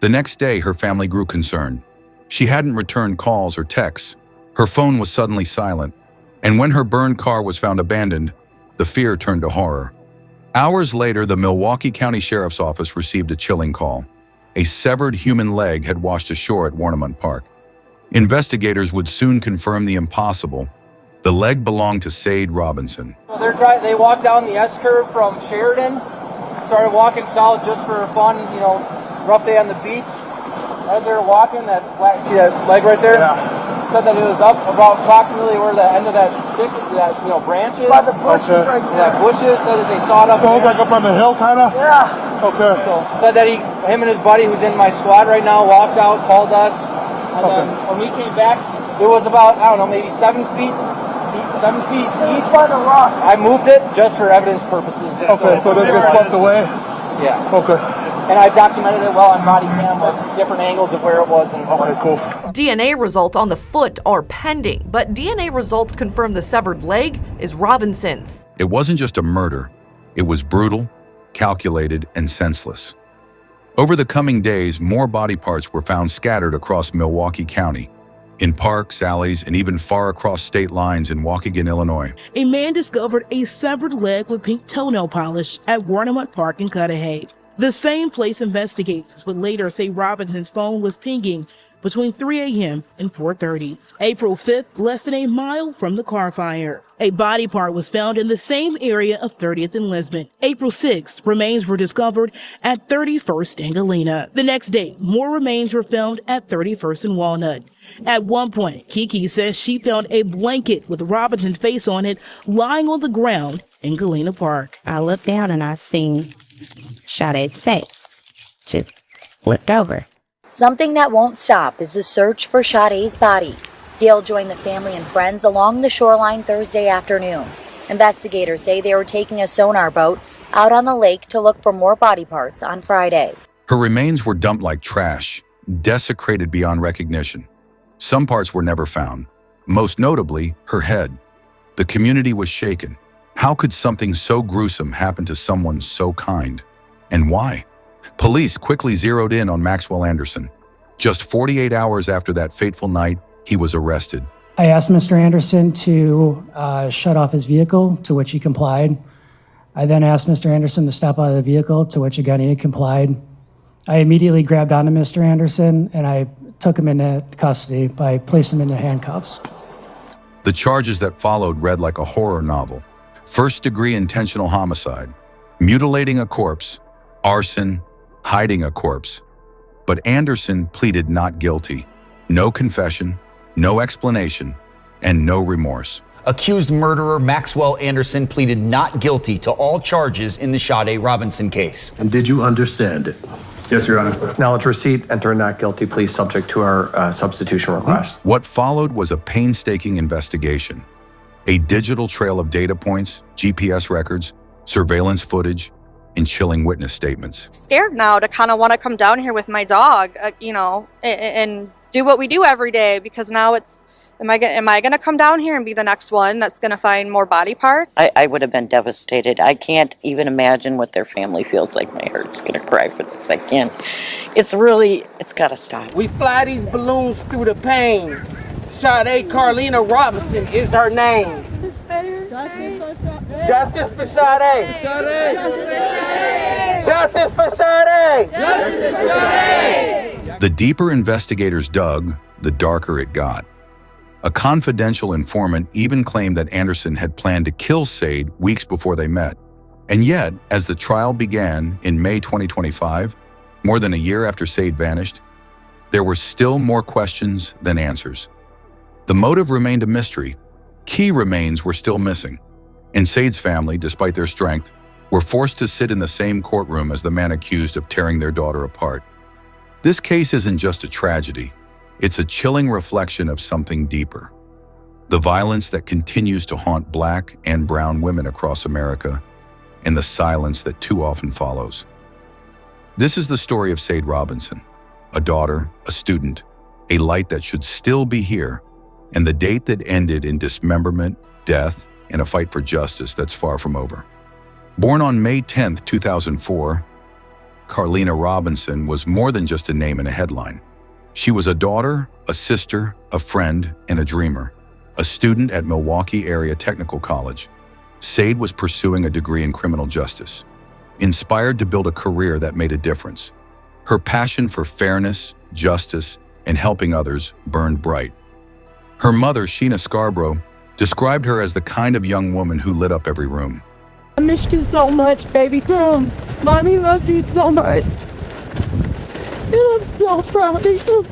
Speaker 8: The next day, her family grew concerned. She hadn't returned calls or texts. Her phone was suddenly silent. And when her burned car was found abandoned, the fear turned to horror. Hours later, the Milwaukee County Sheriff's Office received a chilling call. A severed human leg had washed ashore at Warnemont Park. Investigators would soon confirm the impossible. The leg belonged to Sade Robinson.
Speaker 17: They walked down the S-curve from Sheridan, started walking south just for fun, rough day on the beach. As they were walking, see that leg right there? Yeah. Said that it was up about approximately where the end of that stick, branch is. By the bushes right there. Yeah, bushes, said that they saw it up there. So it was like up on the hill, kind of? Yeah. Okay. So said that him and his buddy, who's in my squad right now, walked out, called us. And then when we came back, it was about, maybe 7 feet east by the rock. I moved it just for evidence purposes.
Speaker 10: Okay, so it doesn't get swept away?
Speaker 17: Yeah.
Speaker 10: Okay.
Speaker 17: And I documented it well on body cam with different angles of where it was.
Speaker 10: Okay, cool.
Speaker 24: DNA results on the foot are pending, but DNA results confirm the severed leg is Robinson's.
Speaker 8: It wasn't just a murder. It was brutal, calculated, and senseless. Over the coming days, more body parts were found scattered across Milwaukee County, in parks, alleys, and even far across state lines in Waukegan, Illinois.
Speaker 25: A man discovered a severed leg with pink toenail polish at Warnemont Park in Cudahy. The same place investigators would later say Robinson's phone was pinging between 3 a.m. and 4:30. April 5th, less than a mile from the car fire. A body part was found in the same area of 30th and Lisbon. April 6th, remains were discovered at 31st and Galena. The next day, more remains were found at 31st and Walnut. At one point, Kiki says she found a blanket with Robinson's face on it lying on the ground in Galena Park.
Speaker 26: I looked down and I seen Sade's face. She flipped over.
Speaker 27: Something that won't stop is the search for Sade's body. Gail joined the family and friends along the shoreline Thursday afternoon. Investigators say they were taking a sonar boat out on the lake to look for more body parts on Friday.
Speaker 8: Her remains were dumped like trash, desecrated beyond recognition. Some parts were never found, most notably her head. The community was shaken. How could something so gruesome happen to someone so kind? And why? Police quickly zeroed in on Maxwell Anderson. Just 48 hours after that fateful night, he was arrested.
Speaker 28: I asked Mr. Anderson to shut off his vehicle, to which he complied. I then asked Mr. Anderson to step out of the vehicle, to which again he complied. I immediately grabbed onto Mr. Anderson and I took him into custody. I placed him into handcuffs.
Speaker 8: The charges that followed read like a horror novel. First-degree intentional homicide, mutilating a corpse, arson, hiding a corpse. But Anderson pleaded not guilty. No confession, no explanation, and no remorse.
Speaker 29: Accused murderer Maxwell Anderson pleaded not guilty to all charges in the Sade Robinson case.
Speaker 30: And did you understand it?
Speaker 18: Yes, Your Honor. Knowledge receipt, enter a not guilty plea subject to our substitution request.
Speaker 8: What followed was a painstaking investigation. A digital trail of data points, GPS records, surveillance footage, and chilling witness statements.
Speaker 31: Scared now to kind of want to come down here with my dog, and do what we do every day, because now it's, am I going to come down here and be the next one that's going to find more body parts?
Speaker 32: I would have been devastated. I can't even imagine what their family feels like. My heart's going to cry for this. I can't. It's got to stop.
Speaker 33: We fly these balloons through the pain. Sade Carlina Robinson is her name.
Speaker 17: Justice for Sade! Justice for Sade!
Speaker 8: The deeper investigators dug, the darker it got. A confidential informant even claimed that Anderson had planned to kill Sade weeks before they met. And yet, as the trial began in May 2025, more than a year after Sade vanished, there were still more questions than answers. The motive remained a mystery. Key remains were still missing. And Sade's family, despite their strength, were forced to sit in the same courtroom as the man accused of tearing their daughter apart. This case isn't just a tragedy. It's a chilling reflection of something deeper. The violence that continues to haunt Black and brown women across America, and the silence that too often follows. This is the story of Sade Robinson, a daughter, a student, a light that should still be here, and the date that ended in dismemberment, death, and a fight for justice that's far from over. Born on May 10, 2004, Carlina Robinson was more than just a name in a headline. She was a daughter, a sister, a friend, and a dreamer, a student at Milwaukee Area Technical College. Sade was pursuing a degree in criminal justice, inspired to build a career that made a difference. Her passion for fairness, justice, and helping others burned bright. Her mother, Sheena Scarborough, described her as the kind of young woman who lit up every room.
Speaker 1: I missed you so much, baby girl. Mommy loved you so much. And I'm so proud of you.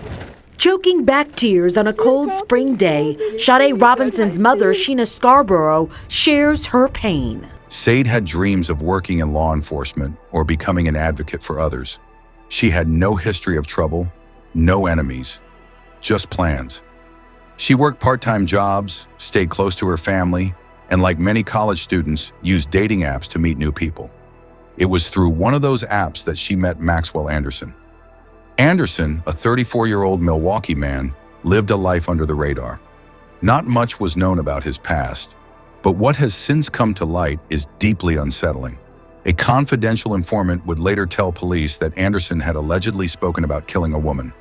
Speaker 2: Choking back tears on a cold spring day, Sade Robinson's mother, Sheena Scarborough, shares her pain.
Speaker 8: Sade had dreams of working in law enforcement or becoming an advocate for others. She had no history of trouble, no enemies, just plans. She worked part-time jobs, stayed close to her family, and like many college students, used dating apps to meet new people. It was through one of those apps that she met Maxwell Anderson. Anderson, a 34-year-old Milwaukee man, lived a life under the radar. Not much was known about his past, but what has since come to light is deeply unsettling. A confidential informant would later tell police that Anderson had allegedly spoken about killing a woman,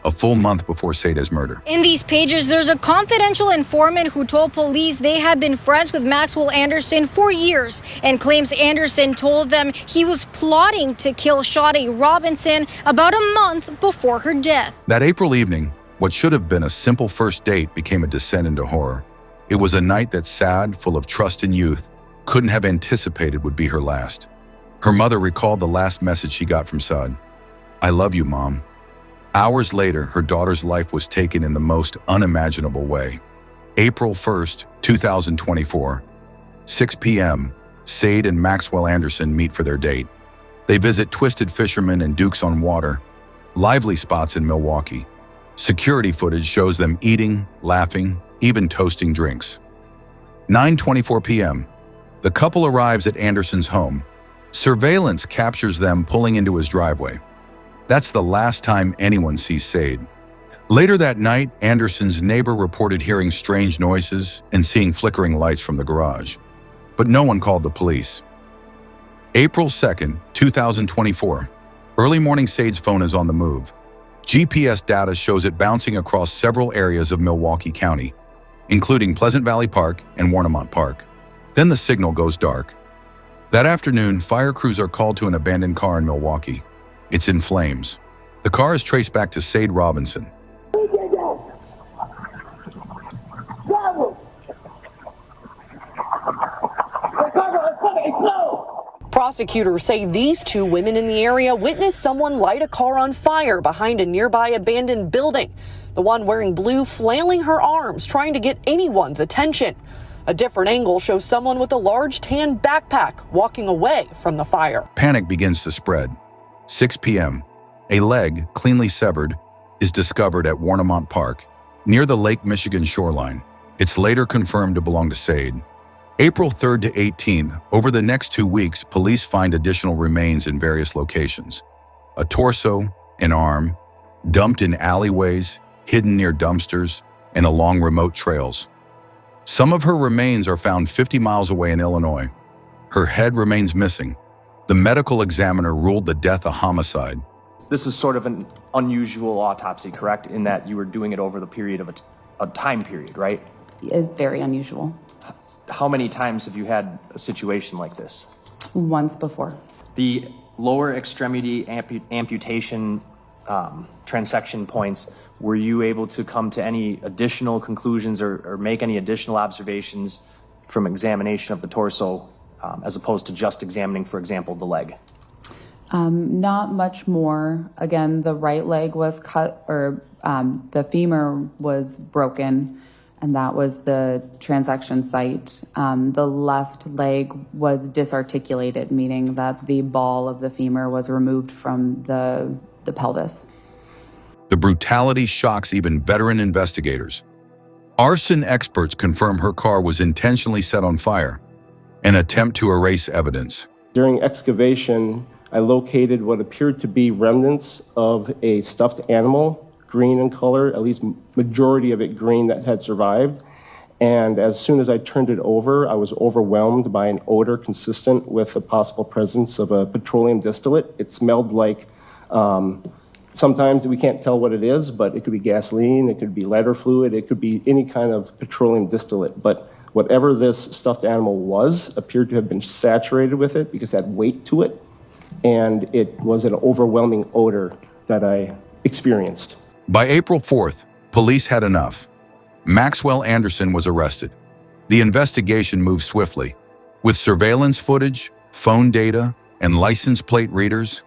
Speaker 8: a full month before Sade's murder.
Speaker 3: In these pages, there's a confidential informant who told police they had been friends with Maxwell Anderson for years and claims Anderson told them he was plotting to kill Sade Robinson about a month before her death.
Speaker 8: That April evening, what should have been a simple first date became a descent into horror. It was a night that Sade, full of trust and youth, couldn't have anticipated would be her last. Her mother recalled the last message she got from Sade. "I love you, Mom." Hours later, her daughter's life was taken in the most unimaginable way. April 1st, 2024, 6 p.m., Sade and Maxwell Anderson meet for their date. They visit Twisted Fisherman and Duke's on Water, lively spots in Milwaukee. Security footage shows them eating, laughing, even toasting drinks. 9:24 p.m., the couple arrives at Anderson's home. Surveillance captures them pulling into his driveway. That's the last time anyone sees Sade. Later that night, Anderson's neighbor reported hearing strange noises and seeing flickering lights from the garage. But no one called the police. April 2nd, 2024. Early morning, Sade's phone is on the move. GPS data shows it bouncing across several areas of Milwaukee County, including Pleasant Valley Park and Warnemont Park. Then the signal goes dark. That afternoon, fire crews are called to an abandoned car in Milwaukee. It's in flames. The car is traced back to Sade Robinson.
Speaker 24: Prosecutors say these two women in the area witnessed someone light a car on fire behind a nearby abandoned building. The one wearing blue flailing her arms, trying to get anyone's attention. A different angle shows someone with a large tan backpack walking away from the fire.
Speaker 8: Panic begins to spread. 6 p.m., a leg, cleanly severed, is discovered at Warnemont Park, near the Lake Michigan shoreline. It's later confirmed to belong to Sade. April 3rd to 18th, over the next 2 weeks, police find additional remains in various locations. A torso, an arm, dumped in alleyways, hidden near dumpsters, and along remote trails. Some of her remains are found 50 miles away in Illinois. Her head remains missing. The medical examiner ruled the death a homicide.
Speaker 7: This is sort of an unusual autopsy, correct? In that you were doing it over the period of a time period, right?
Speaker 12: It is very unusual.
Speaker 7: how many times have you had a situation like this?
Speaker 5: Once before.
Speaker 7: The lower extremity amputation transection points, were you able to come to any additional conclusions or make any additional observations from examination of the torso as opposed to just examining, for example, the leg?
Speaker 5: Not much more. Again, the right leg was cut, or the femur was broken, and that was the transection site. The left leg was disarticulated, meaning that the ball of the femur was removed from the pelvis.
Speaker 8: The brutality shocks even veteran investigators. Arson experts confirm her car was intentionally set on fire, an attempt to erase evidence.
Speaker 9: During excavation, I located what appeared to be remnants of a stuffed animal, green in color, at least majority of it green, that had survived. And as soon as I turned it over, I was overwhelmed by an odor consistent with the possible presence of a petroleum distillate. It smelled like, sometimes we can't tell what it is, but it could be gasoline, it could be lighter fluid, it could be any kind of petroleum distillate. But whatever this stuffed animal was appeared to have been saturated with it because it had weight to it. And it was an overwhelming odor that I experienced.
Speaker 8: By April 4th, police had enough. Maxwell Anderson was arrested. The investigation moved swiftly. With surveillance footage, phone data, and license plate readers,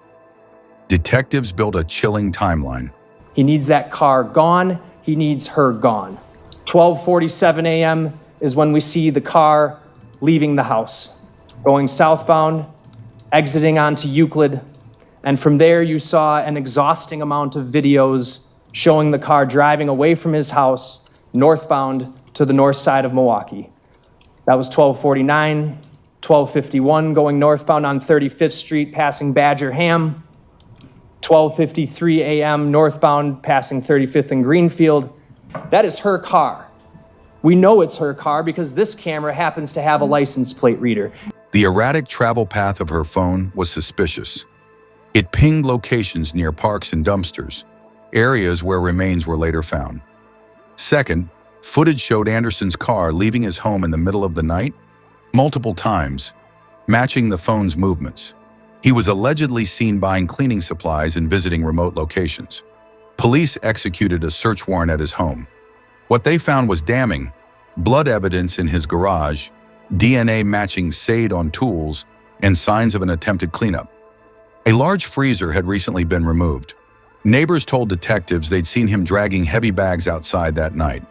Speaker 8: detectives built a chilling timeline.
Speaker 17: He needs that car gone. He needs her gone. 12:47 a.m. is when we see the car leaving the house, going southbound, exiting onto Euclid, and from there you saw an exhausting amount of videos showing the car driving away from his house, northbound to the north side of Milwaukee. That was 12:49, 12:51 going northbound on 35th Street, passing Badger Ham, 12:53 a.m. northbound, passing 35th and Greenfield. That is her car. We know it's her car because this camera happens to have a license plate reader.
Speaker 8: The erratic travel path of her phone was suspicious. It pinged locations near parks and dumpsters, areas where remains were later found. Second, footage showed Anderson's car leaving his home in the middle of the night, multiple times, matching the phone's movements. He was allegedly seen buying cleaning supplies and visiting remote locations. Police executed a search warrant at his home. What they found was damning: blood evidence in his garage, DNA matching Sade on tools, and signs of an attempted cleanup. A large freezer had recently been removed. Neighbors told detectives they'd seen him dragging heavy bags outside that night.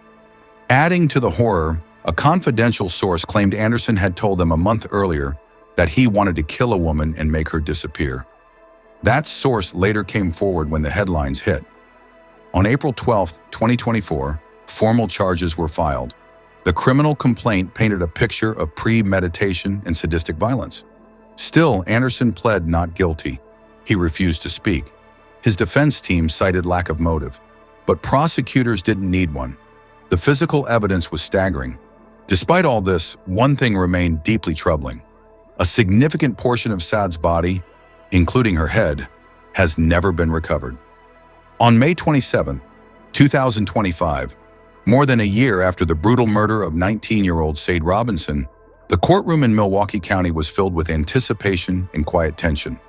Speaker 8: Adding to the horror, a confidential source claimed Anderson had told them a month earlier that he wanted to kill a woman and make her disappear. That source later came forward when the headlines hit. On April 12, 2024, formal charges were filed. The criminal complaint painted a picture of premeditation and sadistic violence. Still, Anderson pled not guilty. He refused to speak. His defense team cited lack of motive, but prosecutors didn't need one. The physical evidence was staggering. Despite all this, one thing remained deeply troubling. A significant portion of Sade's body, including her head, has never been recovered. On May 27, 2025, more than a year after the brutal murder of 19-year-old Sade Robinson, the courtroom in Milwaukee County was filled with anticipation and quiet tension.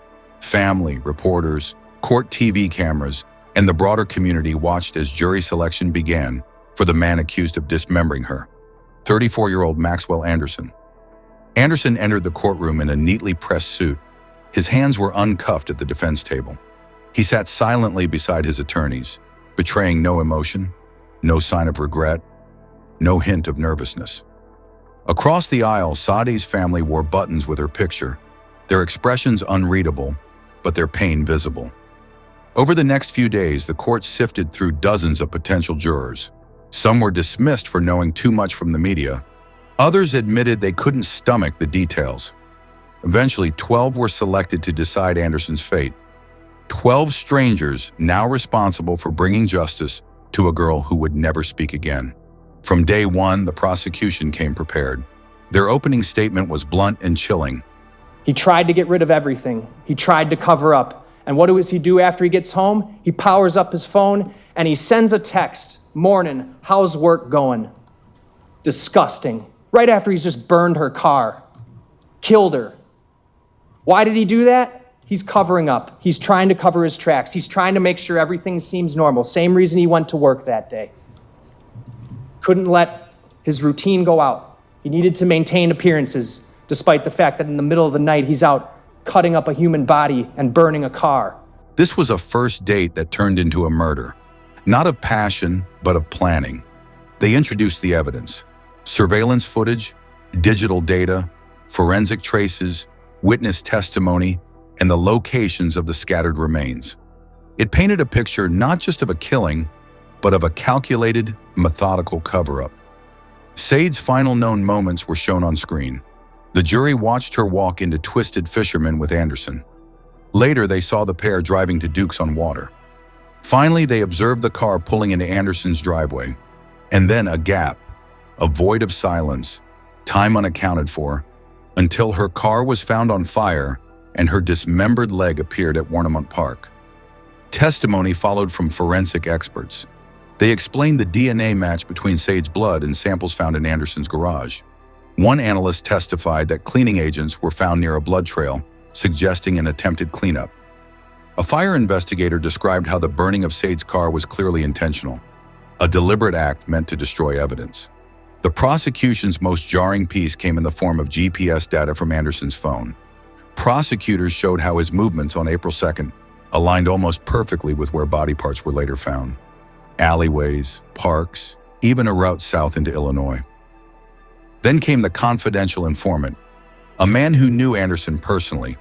Speaker 8: Family, reporters, court TV cameras, and the broader community watched as jury selection began for the man accused of dismembering her, 34-year-old Maxwell Anderson. Anderson entered the courtroom in a neatly pressed suit. His hands were uncuffed at the defense table. He sat silently beside his attorneys, betraying no emotion, no sign of regret, no hint of nervousness. Across the aisle, Sade's family wore buttons with her picture, their expressions unreadable, but their pain visible. Over the next few days, the court sifted through dozens of potential jurors. Some were dismissed for knowing too much from the media. Others admitted they couldn't stomach the details. Eventually, 12 were selected to decide Anderson's fate. 12 strangers now responsible for bringing justice to a girl who would never speak again. From day one, the prosecution came prepared. Their opening statement was blunt and chilling.
Speaker 17: He tried to get rid of everything. He tried to cover up. And what does he do after he gets home? He powers up his phone and he sends a text. Morning, how's work going? Disgusting.
Speaker 4: right after he's just burned her car, killed her. Why did he do that? He's covering up. He's trying to cover his tracks. He's trying to make sure everything seems normal. Same reason he went to work that day. Couldn't let his routine go out. He needed to maintain appearances, despite the fact that in the middle of the night, he's out cutting up a human body and burning a car.
Speaker 8: This was a first date that turned into a murder, not of passion, but of planning. They introduced the evidence: surveillance footage, digital data, forensic traces, witness testimony, and the locations of the scattered remains. It painted a picture not just of a killing, but of a calculated, methodical cover-up. Sade's final known moments were shown on screen. The jury watched her walk into Twisted Fisherman with Anderson. Later, they saw the pair driving to Duke's on Water. Finally, they observed the car pulling into Anderson's driveway. And then a gap, a void of silence, time unaccounted for, until her car was found on fire and her dismembered leg appeared at Warnemont Park. Testimony followed from forensic experts. They explained the DNA match between Sade's blood and samples found in Anderson's garage. One analyst testified that cleaning agents were found near a blood trail, suggesting an attempted cleanup. A fire investigator described how the burning of Sade's car was clearly intentional, a deliberate act meant to destroy evidence. The prosecution's most jarring piece came in the form of GPS data from Anderson's phone. Prosecutors showed how his movements on April 2nd aligned almost perfectly with where body parts were later found. Alleyways, parks, even a route south into Illinois. Then came the confidential informant, a man who knew Anderson personally.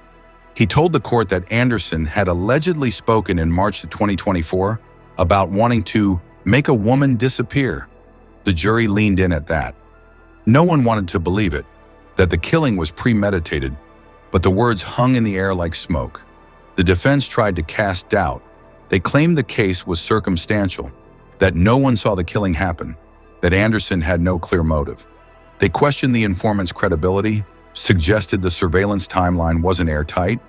Speaker 8: He told the court that Anderson had allegedly spoken in March of 2024 about wanting to make a woman disappear. The jury leaned in at that. No one wanted to believe it, that the killing was premeditated, but the words hung in the air like smoke. The defense tried to cast doubt. They claimed the case was circumstantial, that no one saw the killing happen, that Anderson had no clear motive. They questioned the informant's credibility, suggested the surveillance timeline wasn't airtight,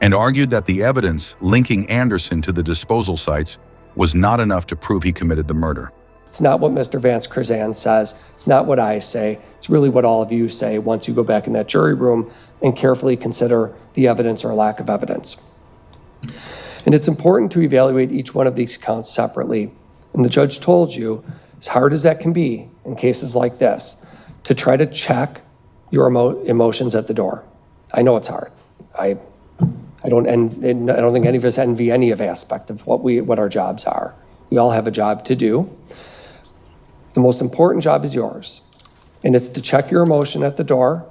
Speaker 8: and argued that the evidence linking Anderson to the disposal sites was not enough to prove he committed the murder.
Speaker 4: It's not what Mr. Vance Krzan says. It's not what I say. It's really what all of you say once you go back in that jury room and carefully consider the evidence or lack of evidence. And it's important to evaluate each one of these accounts separately. And the judge told you, as hard as that can be in cases like this, to try to check your emotions at the door. I know it's hard. I don't think any of us envy any of aspect of what our jobs are. We all have a job to do. The most important job is yours, and it's to check your emotion at the door,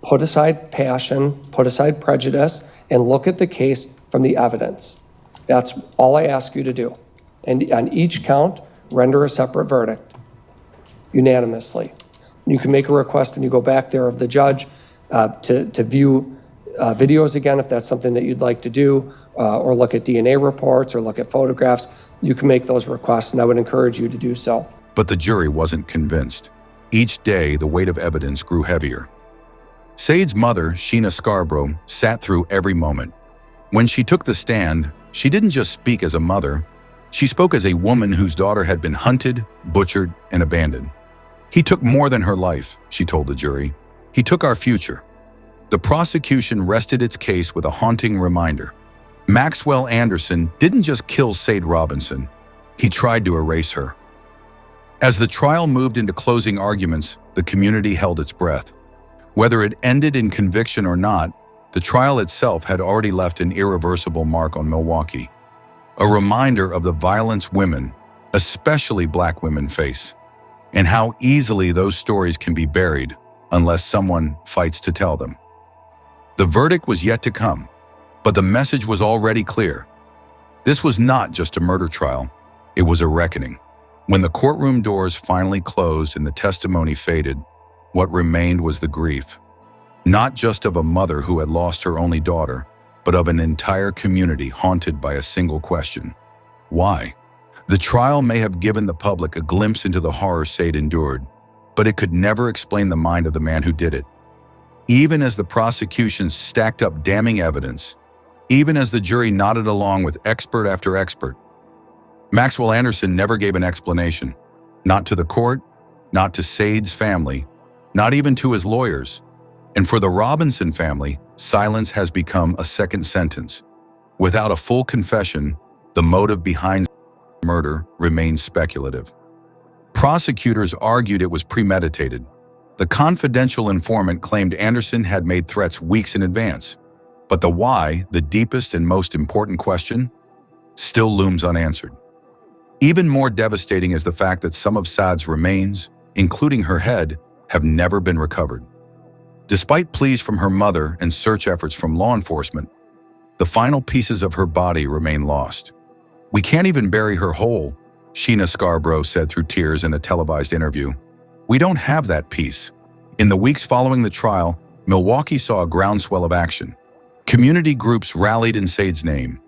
Speaker 4: put aside passion, put aside prejudice, and look at the case from the evidence. That's all I ask you to do. And on each count, render a separate verdict, unanimously. You can make a request when you go back there of the judge to view videos again, if that's something that you'd like to do, or look at DNA reports or look at photographs. You can make those requests, and I would encourage you to do so.
Speaker 8: But the jury wasn't convinced. Each day, the weight of evidence grew heavier. Sade's mother, Sheena Scarborough, sat through every moment. When she took the stand, she didn't just speak as a mother. She spoke as a woman whose daughter had been hunted, butchered, and abandoned. He took more than her life, she told the jury. He took our future. The prosecution rested its case with a haunting reminder. Maxwell Anderson didn't just kill Sade Robinson. He tried to erase her. As the trial moved into closing arguments, the community held its breath. Whether it ended in conviction or not, the trial itself had already left an irreversible mark on Milwaukee. A reminder of the violence women, especially Black women, face, and how easily those stories can be buried unless someone fights to tell them. The verdict was yet to come, but the message was already clear. This was not just a murder trial, it was a reckoning. When the courtroom doors finally closed and the testimony faded, what remained was the grief, not just of a mother who had lost her only daughter, but of an entire community haunted by a single question: why? The trial may have given the public a glimpse into the horror Sade endured, but it could never explain the mind of the man who did it. Even as the prosecution stacked up damning evidence, even as the jury nodded along with expert after expert, Maxwell Anderson never gave an explanation, not to the court, not to Sade's family, not even to his lawyers. And for the Robinson family, silence has become a second sentence. Without a full confession, the motive behind murder remains speculative. Prosecutors argued it was premeditated. The confidential informant claimed Anderson had made threats weeks in advance. But the why, the deepest and most important question, still looms unanswered. Even more devastating is the fact that some of Saad's remains, including her head, have never been recovered. Despite pleas from her mother and search efforts from law enforcement, the final pieces of her body remain lost. "We can't even bury her whole," Sheena Scarborough said through tears in a televised interview. "We don't have that piece." In the weeks following the trial, Milwaukee saw a groundswell of action. Community groups rallied in Saad's name.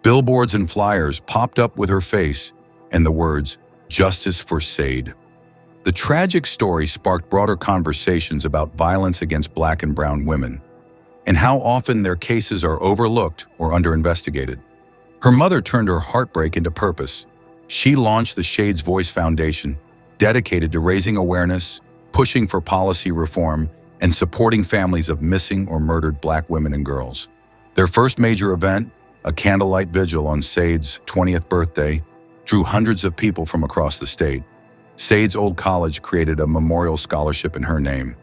Speaker 8: Billboards and flyers popped up with her face and the words, "Justice for Saad." The tragic story sparked broader conversations about violence against Black and brown women, and how often their cases are overlooked or underinvestigated. Her mother turned her heartbreak into purpose. She launched the Shades Voice Foundation, dedicated to raising awareness, pushing for policy reform, and supporting families of missing or murdered Black women and girls. Their first major event, a candlelight vigil on Saad's 20th birthday, drew hundreds of people from across the state. Saad's old college created a memorial scholarship in her name,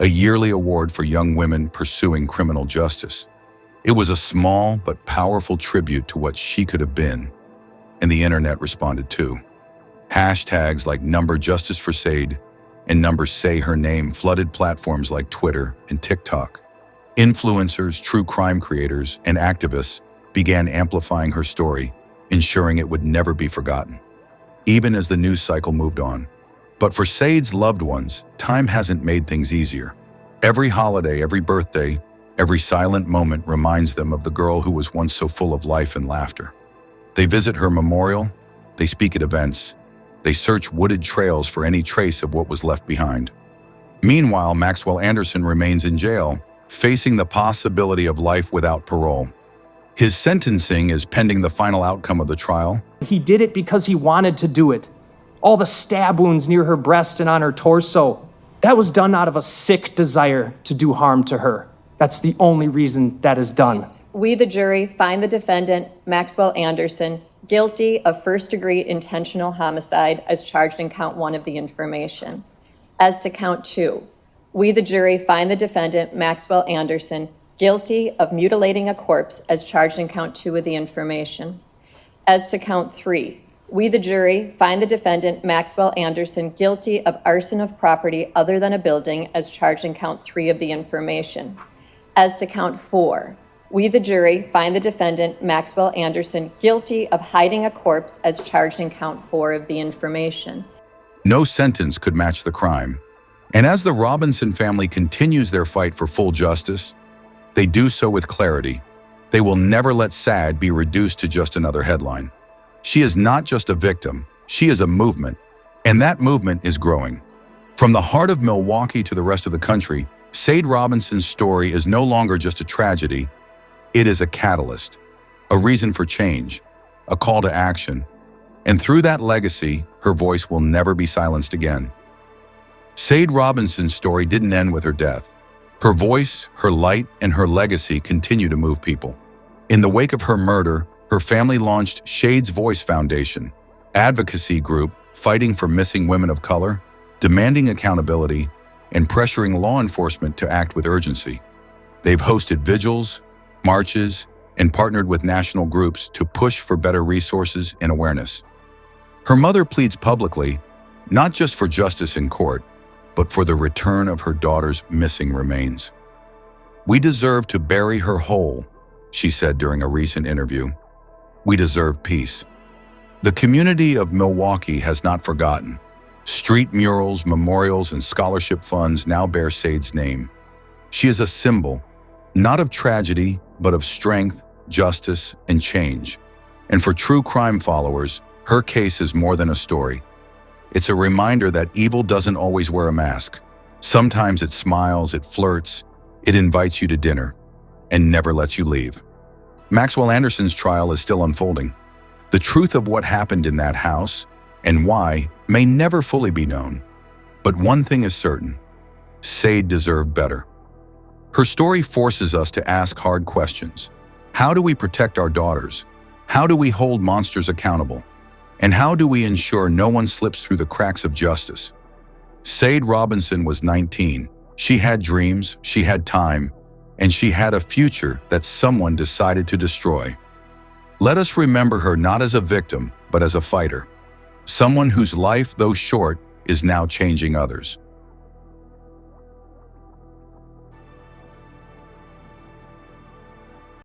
Speaker 8: a yearly award for young women pursuing criminal justice. It was a small but powerful tribute to what she could have been, and the internet responded too. Hashtags like #JusticeForSaad and #SayHerName flooded platforms like Twitter and TikTok. Influencers, true crime creators, and activists began amplifying her story, ensuring it would never be forgotten, even as the news cycle moved on. But for Saad's loved ones, time hasn't made things easier. Every holiday, every birthday, every silent moment reminds them of the girl who was once so full of life and laughter. They visit her memorial, they speak at events, they search wooded trails for any trace of what was left behind. Meanwhile, Maxwell Anderson remains in jail, facing the possibility of life without parole. His sentencing is pending the final outcome of the trial.
Speaker 6: He did it because he wanted to do it. All the stab wounds near her breast and on her torso, that was done out of a sick desire to do harm to her. That's the only reason that is done.
Speaker 11: We, the jury, find the defendant, Maxwell Anderson, guilty of first-degree intentional homicide as charged in count 1 of the information. As to count 2, we, the jury, find the defendant, Maxwell Anderson, guilty of mutilating a corpse as charged in count 2 of the information. As to count 3, we, the jury, find the defendant, Maxwell Anderson, guilty of arson of property other than a building as charged in count 3 of the information. As to count 4, we, the jury, find the defendant, Maxwell Anderson, guilty of hiding a corpse as charged in count 4 of the information.
Speaker 8: No sentence could match the crime. And as the Robinson family continues their fight for full justice, they do so with clarity. They will never let Saad be reduced to just another headline. She is not just a victim, she is a movement, and that movement is growing. From the heart of Milwaukee to the rest of the country, Saad Robinson's story is no longer just a tragedy, it is a catalyst, a reason for change, a call to action, and through that legacy, her voice will never be silenced again. Saad Robinson's story didn't end with her death. Her voice, her light, and her legacy continue to move people. In the wake of her murder, her family launched Shades Voice Foundation, advocacy group fighting for missing women of color, demanding accountability, and pressuring law enforcement to act with urgency. They've hosted vigils, marches, and partnered with national groups to push for better resources and awareness. Her mother pleads publicly, not just for justice in court, but for the return of her daughter's missing remains. "We deserve to bury her whole," she said during a recent interview. "We deserve peace." The community of Milwaukee has not forgotten. Street murals, memorials, and scholarship funds now bear Saad's name. She is a symbol, not of tragedy, but of strength, justice, and change. And for true crime followers, her case is more than a story. It's a reminder that evil doesn't always wear a mask. Sometimes it smiles, it flirts, it invites you to dinner, and never lets you leave. Maxwell Anderson's trial is still unfolding. The truth of what happened in that house and why may never fully be known. But one thing is certain, Sade deserved better. Her story forces us to ask hard questions. How do we protect our daughters? How do we hold monsters accountable? And how do we ensure no one slips through the cracks of justice? Sade Robinson was 19. She had dreams, she had time, and she had a future that someone decided to destroy. Let us remember her not as a victim, but as a fighter. Someone whose life, though short, is now changing others.